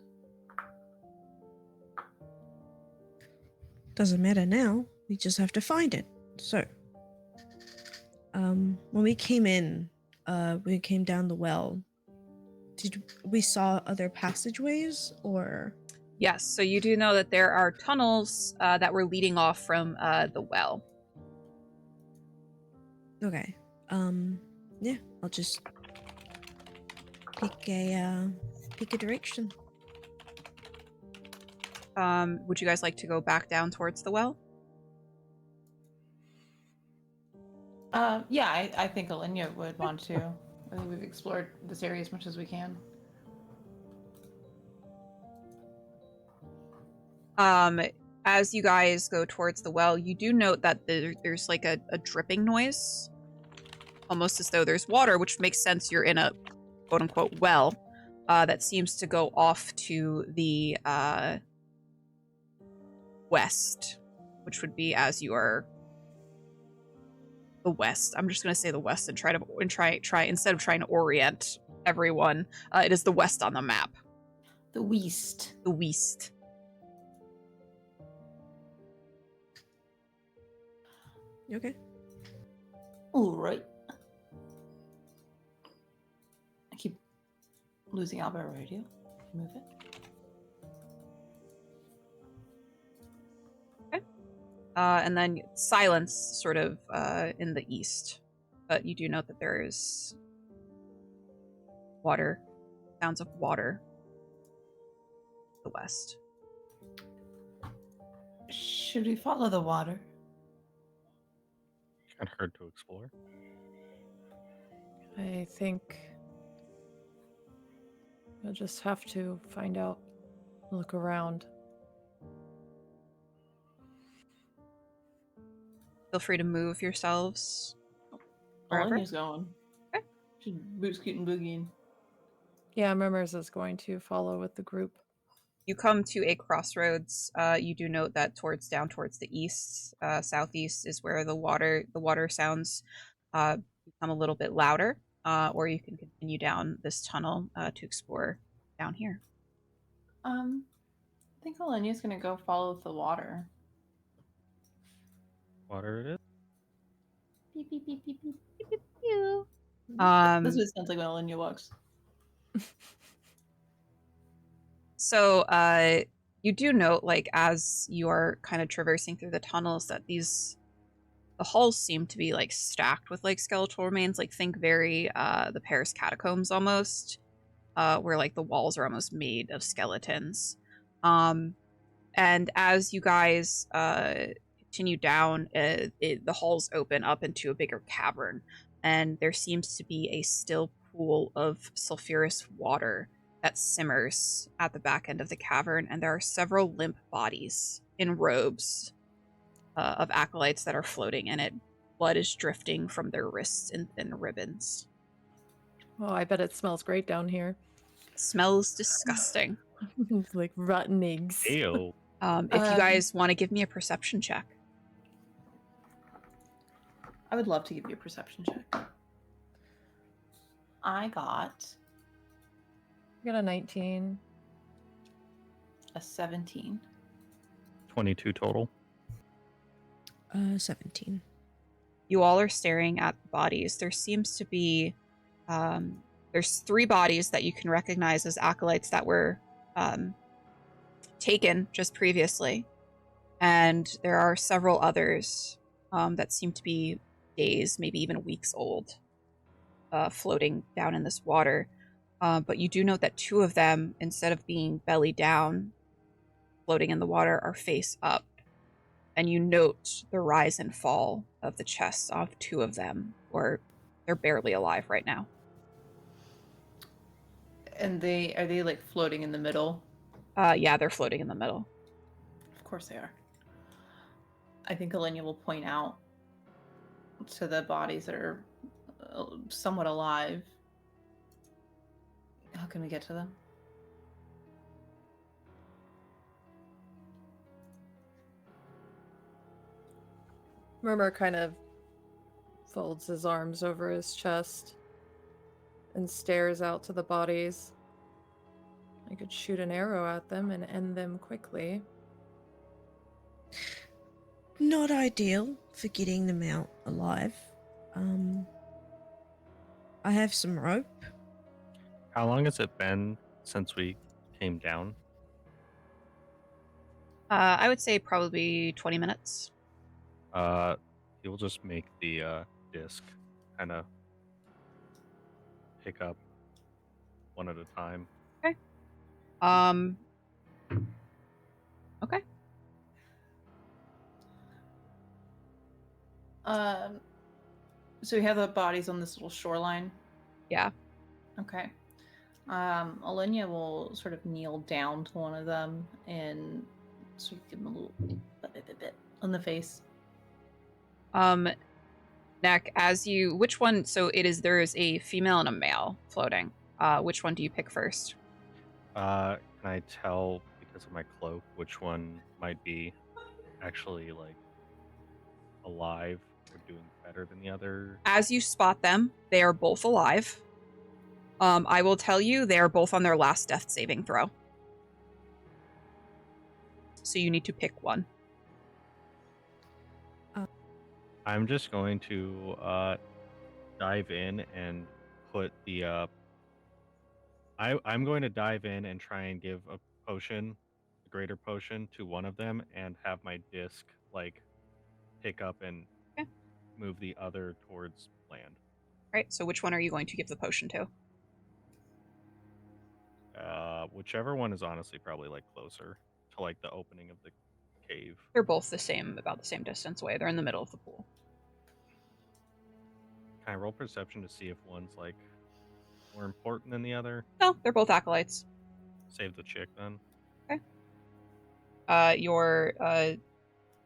Doesn't matter now. We just have to find it. So, when we came in, we came down the well. Did we saw other passageways or? Yes, so you do know that there are tunnels that were leading off from the well. Okay. Yeah, I'll just pick a direction. Would you guys like to go back down towards the well? Yeah, I think Oleyna would want to. I think we've explored this area as much as we can. As you guys go towards the well, you do note that there's like a dripping noise. Almost as though there's water, which makes sense. You're in a quote-unquote well that seems to go off to the west, which would be as you are the west. I'm just gonna say the west and try instead of trying to orient everyone. It is the west on the map. The West. The west. Okay. All right. I keep losing Albert Radio. Move it. And then silence sort of in the east. But you do note that there is water, sounds of water to the west. Should we follow the water? Can't hurt to explore. I think we'll just have to find out, look around. Feel free to move yourselves wherever. Oleyna's going. Okay. She's boot scooting boogieing. Yeah, Mermur'ss is going to follow with the group. You come to a crossroads. You do note that down towards the east, southeast is where the water sounds become a little bit louder. Or you can continue down this tunnel to explore down here. I think Oleyna's gonna go follow the water. Water it is. Beep, beep, beep, beep, beep. Pew, pew, pew. That's what it sounds like when Oleyna walks. So you do note, like, as you are kind of traversing through the tunnels, that the halls seem to be like stacked with like skeletal remains. Like, think very the Paris catacombs almost, where like the walls are almost made of skeletons. And as you guys continue down, the halls open up into a bigger cavern, and there seems to be a still pool of sulfurous water that simmers at the back end of the cavern, and there are several limp bodies in robes of acolytes that are floating in it. Blood is drifting from their wrists in thin ribbons. Oh, I bet it smells great down here. It smells disgusting. It's like rotten eggs. Ayo. If you guys want to give me a perception check. I would love to give you a perception check. I got I got a 19. A 17. 22 total. 17. You all are staring at the bodies. There seems to be, there's 3 bodies that you can recognize as acolytes that were taken just previously. And there are several others that seem to be days, maybe even weeks old, floating down in this water. But you do note that 2 of them, instead of being belly down, floating in the water, are face up. And you note the rise and fall of the chests of 2 of them, or they're barely alive right now. And are they like floating in the middle? Yeah, they're floating in the middle. Of course they are. I think Oleyna will point out to the bodies that are somewhat alive. How can we get to them? Murmur kind of folds his arms over his chest and stares out to the bodies. I could shoot an arrow at them and end them quickly. Not ideal for getting them out alive. I have some rope. How long has it been since we came down? I would say probably 20 minutes. You'll just make the disc kind of pick up one at a time. Okay. Okay. So we have the bodies on this little shoreline. Yeah. Okay. Oleyna will sort of kneel down to one of them and sort of give him a little bit on the face. Neck, which one? So there is a female and a male floating. Which one do you pick first? Can I tell because of my cloak which one might be actually like alive or doing better than the other? As you spot them, they are both alive. I will tell you, they are both on their last death saving throw. So you need to pick one. I'm just going to dive in and put the I'm going to dive in and try and give a potion, a greater potion, to one of them and have my disc like pick up and Okay. move the other towards land. Right, so which one are you going to give the potion to? Whichever one is honestly probably like closer to like the opening of the cave. They're both about the same distance away. They're in the middle of the pool. Can I roll perception to see if one's like more important than the other? No, they're both acolytes. Save the chick then. Okay. Your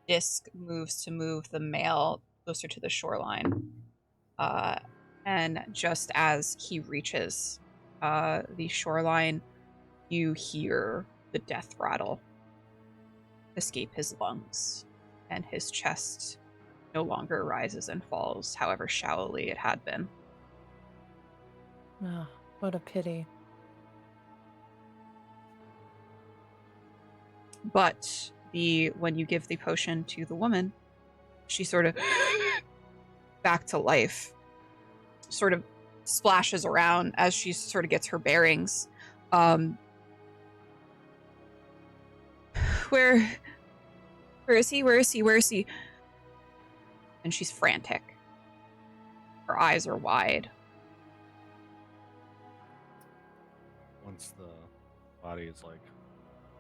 disc moves to move the male closer to the shoreline. And just as he reaches the shoreline, you hear the death rattle escape his lungs, and his chest no longer rises and falls, however shallowly it had been. Oh, what a pity. But when you give the potion to the woman, she sort of back to life, sort of splashes around as she sort of gets her bearings. Where is he? Where is he? Where is he? And she's frantic. Her eyes are wide. Once the body is like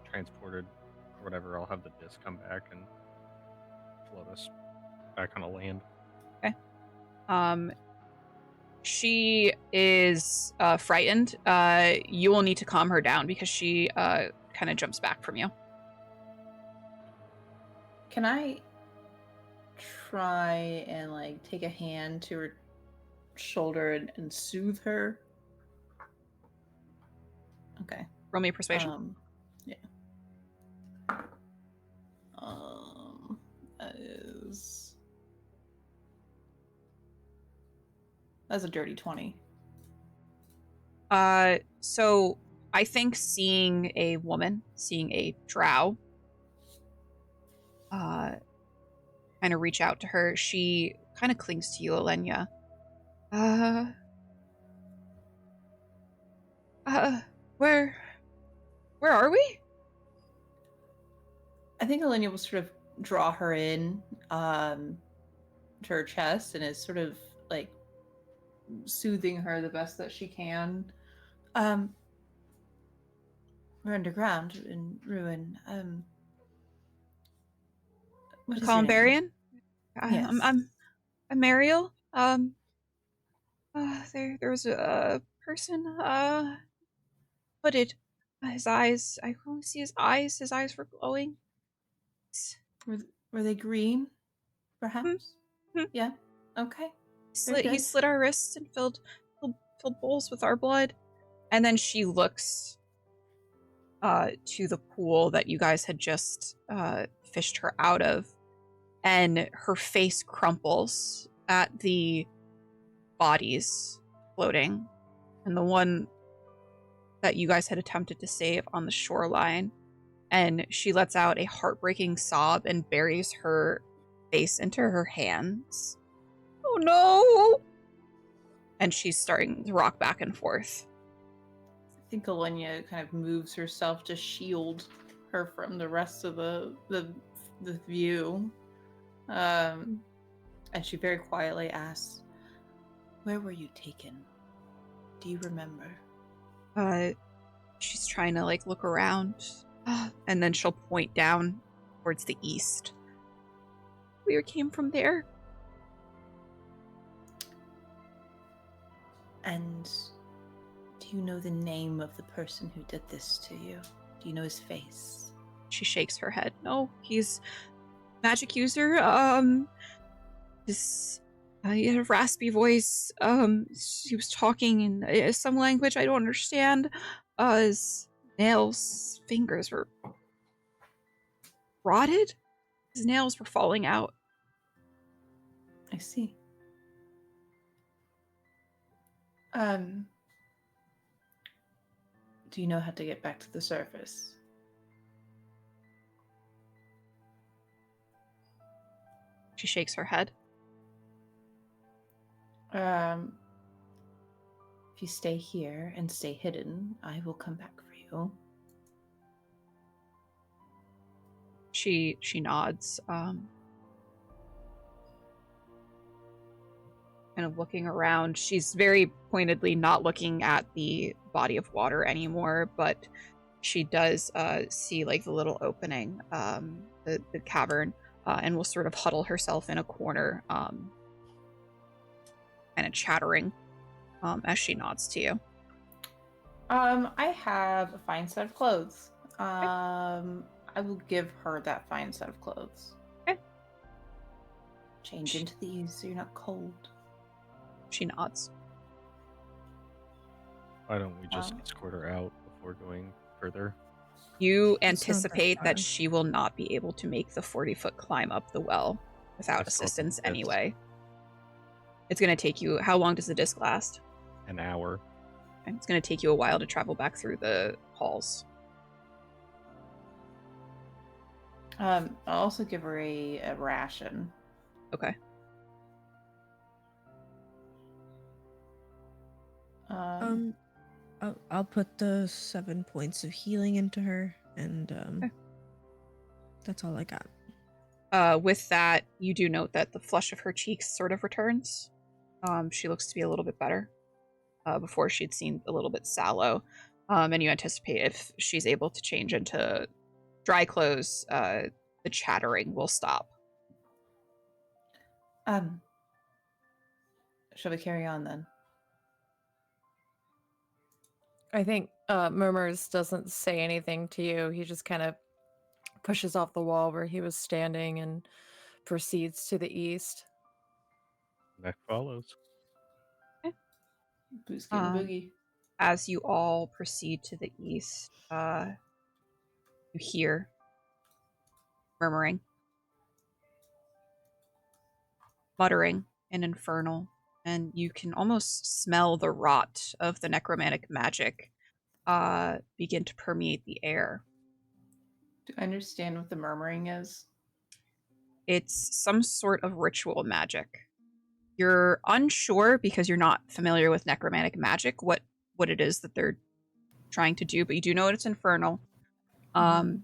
transported or whatever, I'll have the disc come back and float us back on a land. Okay. She is frightened. You will need to calm her down because she kind of jumps back from you. Can I try and like take a hand to her shoulder and soothe her? Okay. Roll me a persuasion. Yeah. That's a dirty 20. So I think seeing a woman, seeing a drow, kind of reach out to her, she kind of clings to you, Oleyna. Where are we? I think Oleyna will sort of draw her in to her chest and is sort of like soothing her the best that she can. We're underground in ruin. What is your name? Columbarian? Yes. I'm Mariel. There was a person, hooded. His eyes, I can only see his eyes. His eyes were glowing. Were they green, perhaps? Mhm. Yeah. Okay. He good. slit our wrists and filled bowls with our blood. And then she looks to the pool that you guys had just fished her out of, and her face crumples at the bodies floating, and the one that you guys had attempted to save on the shoreline. And she lets out a heartbreaking sob and buries her face into her hands. Oh no! And she's starting to rock back and forth. I think Oleyna kind of moves herself to shield her from the rest of the view. And she very quietly asks, "Where were you taken? Do you remember?" She's trying to like look around, and then she'll point down towards the east. We came from there. And do you know the name of the person who did this to you? Do you know his face? She shakes her head. No, he's magic user. He had a raspy voice. He was talking in some language I don't understand. His nails, fingers were rotted. His nails were falling out. I see. Do you know how to get back to the surface? She shakes her head. If you stay here and stay hidden, I will come back for you. She nods. Kind of looking around. She's very pointedly not looking at the body of water anymore, but she does see like the little opening, the cavern, and will sort of huddle herself in a corner, kind of chattering as she nods to you. I have a fine set of clothes. I will give her that fine set of clothes. Okay. Change into these so you're not cold. She nods. Why don't we just escort her out before going further? You It's not that anticipate far. that she will not be able to make the 40-foot climb up the well without Let's hope assistance it gets anyway. It's going to take you... How long does the disc last? an hour. And it's going to take you a while to travel back through the halls. I'll also give her a ration. Okay. I'll put the 7 points of healing into her, and Okay. That's all I got. With that, you do note that the flush of her cheeks sort of returns. She looks to be a little bit better. Before she'd seemed a little bit sallow. And you anticipate if she's able to change into dry clothes, the chattering will stop. Shall we carry on then? I think Mermur'ss doesn't say anything to you. He just kind of pushes off the wall where he was standing and proceeds to the east. Neck follows. Boots getting boogie. As you all proceed to the east, you hear murmuring, muttering, and infernal, and you can almost smell the rot of the necromantic magic begin to permeate the air. Do I understand what the murmuring is? It's some sort of ritual magic. You're unsure because you're not familiar with necromantic magic, what it is that they're trying to do, but you do know it's infernal. And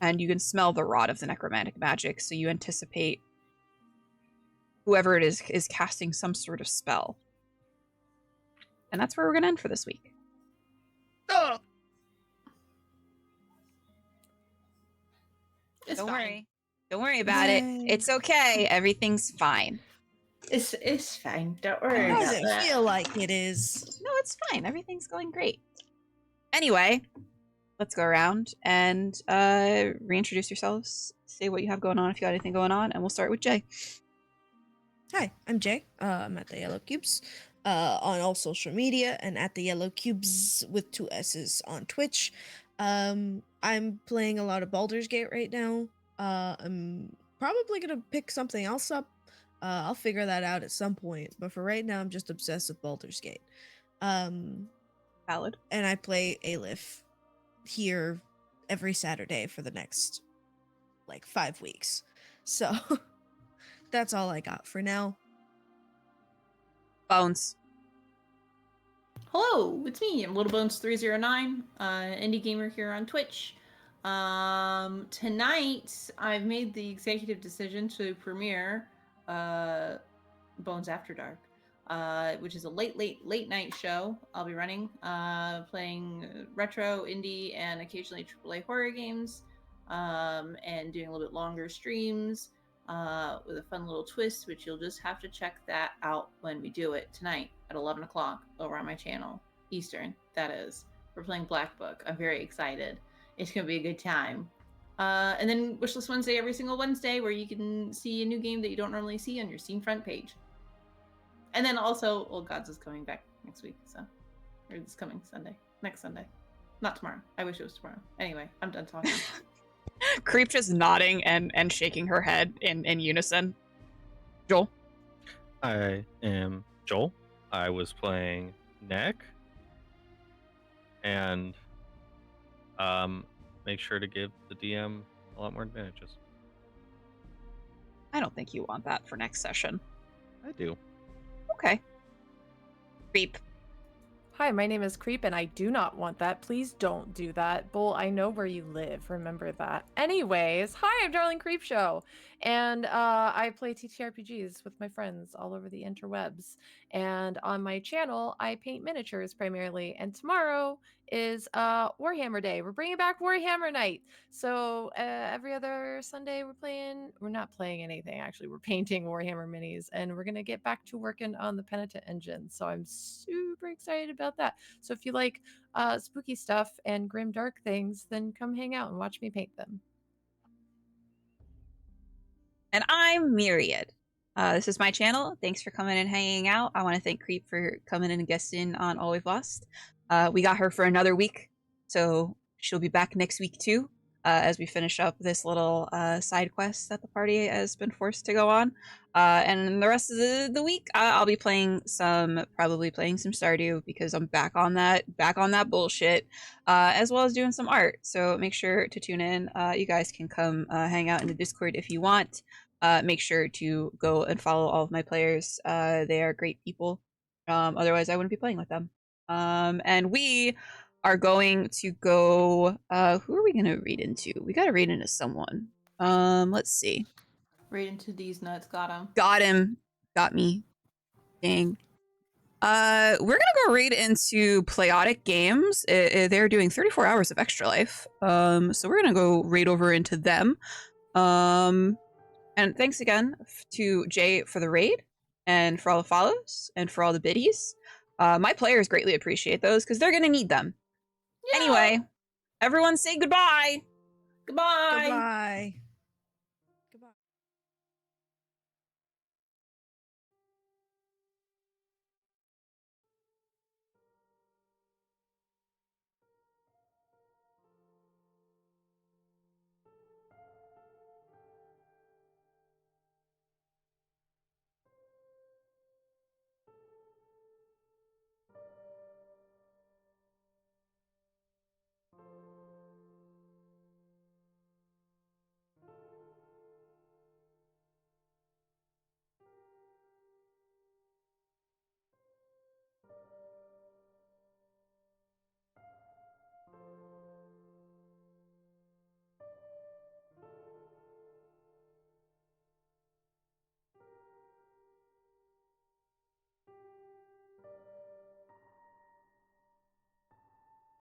you can smell the rot of the necromantic magic, so you anticipate whoever it is casting some sort of spell. And that's where we're going to end for this week. Oh. It's Don't fine. worry. Don't worry about it. Yay. It's okay. Everything's fine. It's fine. Don't worry How about does it that. feel like it is? No, it's fine. Everything's going great. Anyway, let's go around and reintroduce yourselves. Say what you have going on if you got anything going on, and we'll start with Jay. Hi, I'm Jay. I'm at TheYellowCubes on all social media, and at TheYellowCubes with 2 S's on Twitch. I'm playing a lot of Baldur's Gate right now. I'm probably gonna pick something else up. I'll figure that out at some point, but for right now, I'm just obsessed with Baldur's Gate. Valid. And I play Eilif here every Saturday for the next, 5 weeks. So, that's all I got for now. Bones. Hello, it's me. I'm LittleBones309, indie gamer here on Twitch. Tonight, I've made the executive decision to premiere Bones After Dark, which is a late night show I'll be running, playing retro, indie, and occasionally AAA horror games, and doing a little bit longer streams with a fun little twist, which you'll just have to check that out when we do it tonight at 11 o'clock over on my channel, Eastern, that is. We're playing Black Book. I'm very excited. It's going to be a good time. And then Wishlist Wednesday every single Wednesday, where you can see a new game that you don't normally see on your Steam front page. And then also, Old Gods is coming back next week, or this coming Sunday. Next Sunday. Not tomorrow. I wish it was tomorrow. Anyway, I'm done talking. Creep just nodding and shaking her head in unison. Joel? I am Joel. I was playing Neck. And make sure to give the DM a lot more advantages. I don't think you want that for next session. I do. Okay. Creep. Hi, my name is Creep, and I do not want that. Please don't do that. Bull, I know where you live. Remember that. Anyways, hi, I'm DarlingCreepshow, and I play TTRPGs with my friends all over the interwebs. And on my channel, I paint miniatures primarily. And tomorrow is Warhammer Day. We're bringing back Warhammer Night. So every other Sunday we're not playing anything, actually. We're painting Warhammer minis, and we're going to get back to working on the Penitent engine. So I'm super excited about that. So if you like spooky stuff and grim dark things, then come hang out and watch me paint them. And I'm Myriad. This is my channel. Thanks for coming and hanging out. I want to thank Creep for coming in and guesting on All We've Lost. We got her for another week, so she'll be back next week too, as we finish up this little side quest that the party has been forced to go on. And the rest of the week, I'll be probably playing some Stardew, because I'm back on that bullshit, as well as doing some art. So make sure to tune in. You guys can come hang out in the Discord if you want. Make sure to go and follow all of my players. They are great people. Otherwise, I wouldn't be playing with them. And we are going to go. Who are we going to read into? We got to read into someone. Let's see. Right into these nuts. Got him. Got him. Got me. Dang. We're gonna go raid into Playodic Games. They're doing 34 hours of Extra Life. So we're gonna go raid over into them. And thanks again to Jay for the raid, and for all the follows, and for all the biddies. My players greatly appreciate those, because they're gonna need them. Yeah. Anyway, everyone say goodbye. Goodbye. Goodbye.